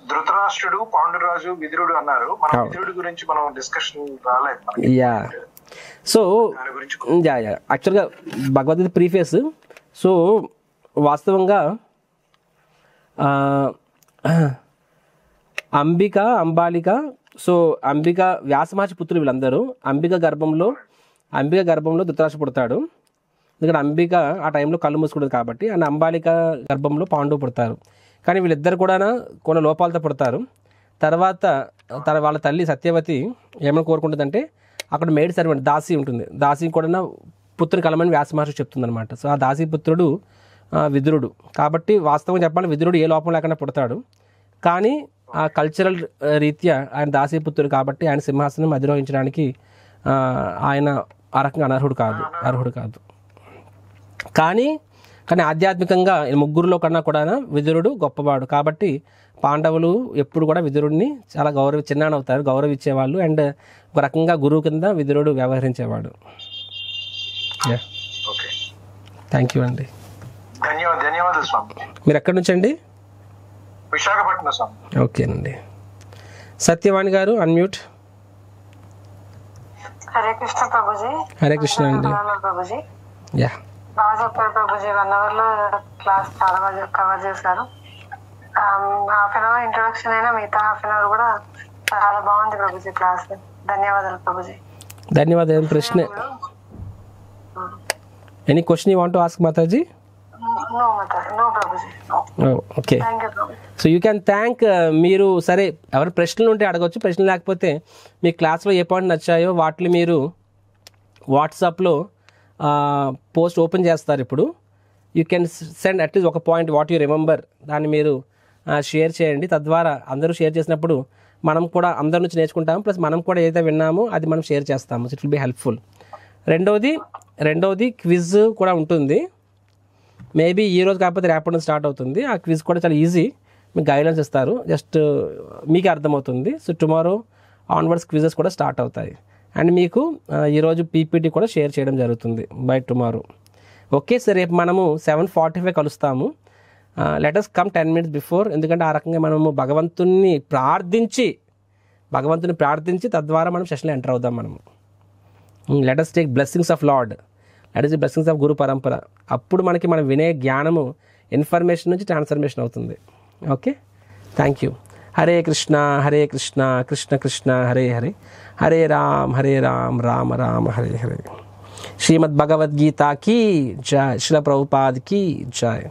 ధృతరాష్ట్రుడు, పాండురాజు, విదురుడు అన్నారు. మనం విదురుడి గురించి మనం డిస్కషన్ రాలేదు. యా, సో యా యాక్చువల్గా భగవద్గీత ప్రీఫేస్. సో వాస్తవంగా అంబిక, అంబాలిక, సో అంబిక వ్యాసమహర్షి పుత్రులు వీళ్ళందరూ. అంబిక గర్భంలో ధృతరాష్ట్రుడు పుడతాడు. ఎందుకంటే అంబిక ఆ టైంలో కళ్ళు మూసుకుంటుంది కాబట్టి. అండ్ అంబాలిక గర్భంలో పాండవు పుడతారు. కానీ వీళ్ళిద్దరు కూడా కొన్ని లోపాలతో పుడతారు. తర్వాత వాళ్ళ తల్లి సత్యవతి ఏమని కోరుకుంటుందంటే, అక్కడ మేడ్ సర్వెంట్ దాసి ఉంటుంది, దాసి కూడా పుత్రుని కలమని వ్యాసమహర్షి చెప్తుంది అనమాట. సో ఆ దాసి పుత్రుడు విదురుడు. కాబట్టి వాస్తవంగా చెప్పాలి విదురుడు ఏ లోపం లేకుండా పుడతాడు. కానీ ఆ కల్చరల్ రీత్యా ఆయన దాసీపుత్రుడు కాబట్టి ఆయన సింహాసనం అధిరోహించడానికి ఆయన ఆ రకంగా అర్హుడు కాదు. కానీ ఆధ్యాత్మికంగా ముగ్గురులో కన్నా కూడా విదురుడు గొప్పవాడు. కాబట్టి పాండవులు ఎప్పుడు కూడా విదురుడిని చాలా చిన్నానవుతారు, గౌరవించేవాళ్ళు. అండ్ ఒక రకంగా గురువు కింద విదురుడు వ్యవహరించేవాడు. థ్యాంక్ యూ అండి. ధన్యవాదాలు స్వామి. మీరు ఎక్కడి నుంచి అండి? విశాఖపట్నం స్వామి. ఓకేనండి. సత్యవాణి గారు అన్మ్యూట్. హరే కృష్ణ ప్రభుజీ. హరే కృష్ణ అండి. ప్రభుజీ యా బాగా చెప్పారు ప్రభుజీ. 1 hour లో క్లాస్ చాలా బాగా కవర్ చేశారు. హాఫ్ అన్ అవర్ ఇంట్రొడక్షన్ అయినా మిగతా హాఫ్ అన్ అవర్ కూడా చాలా బాగుంది ప్రభుజీ క్లాస్. ధన్యవాదాలు ప్రభుజీ. ధన్యవాదాలు. ప్రశ్న any question you want to ask Mataji? No Prabhuji. Okay, so you can thank. మీరు సరే ఎవరి ప్రశ్నలు ఉంటే అడగవచ్చు. ప్రశ్నలు లేకపోతే మీ క్లాస్లో ఏ పాయింట్ నచ్చాయో వాటిని మీరు వాట్సాప్లో పోస్ట్ ఓపెన్ చేస్తారు. ఇప్పుడు యూ కెన్ సెండ్ అట్లీస్ట్ ఒక పాయింట్ వాట్ యూ రిమెంబర్, దాన్ని మీరు షేర్ చేయండి. తద్వారా అందరూ షేర్ చేసినప్పుడు మనం కూడా అందరి నుంచి నేర్చుకుంటాము. ప్లస్ మనం కూడా ఏదైతే విన్నామో అది మనం షేర్ చేస్తాము. It will be helpful. రెండవది క్విజ్ కూడా ఉంటుంది. మేబీ ఈ రోజు కాకపోతే రేపటి నుంచి స్టార్ట్ అవుతుంది. ఆ క్విజ్ కూడా చాలా ఈజీ, మీకు గైడ్లైన్స్ ఇస్తారు, జస్ట్ మీకే అర్థమవుతుంది. సో టుమారో ఆన్వర్డ్స్ క్విజెస్ కూడా స్టార్ట్ అవుతాయి. అండ్ మీకు ఈరోజు పీపీటీ కూడా షేర్ చేయడం జరుగుతుంది బై టుమారో. ఓకే, సో రేపు మనము 7:45 కలుస్తాము. Let's come 10 minutes before. ఎందుకంటే ఆ రకంగా మనము భగవంతుని ప్రార్థించి తద్వారా మనం సెషన్లో ఎంటర్ అవుదాం. మనము let us take blessings of Lord, that is the blessings of guru పరంపర. అప్పుడు మనకి మనం వినే జ్ఞానము ఇన్ఫర్మేషన్ నుంచి ట్రాన్స్ఫర్మేషన్ అవుతుంది. Okay, thank you. హరే కృష్ణ కృష్ణ కృష్ణ హరే హరే, హరే రామ్ రామ రామ హరే హరే. శ్రీమద్ భగవద్గీత కీ జయ, శ్రీల ప్రభుపాద్ కీ జయ.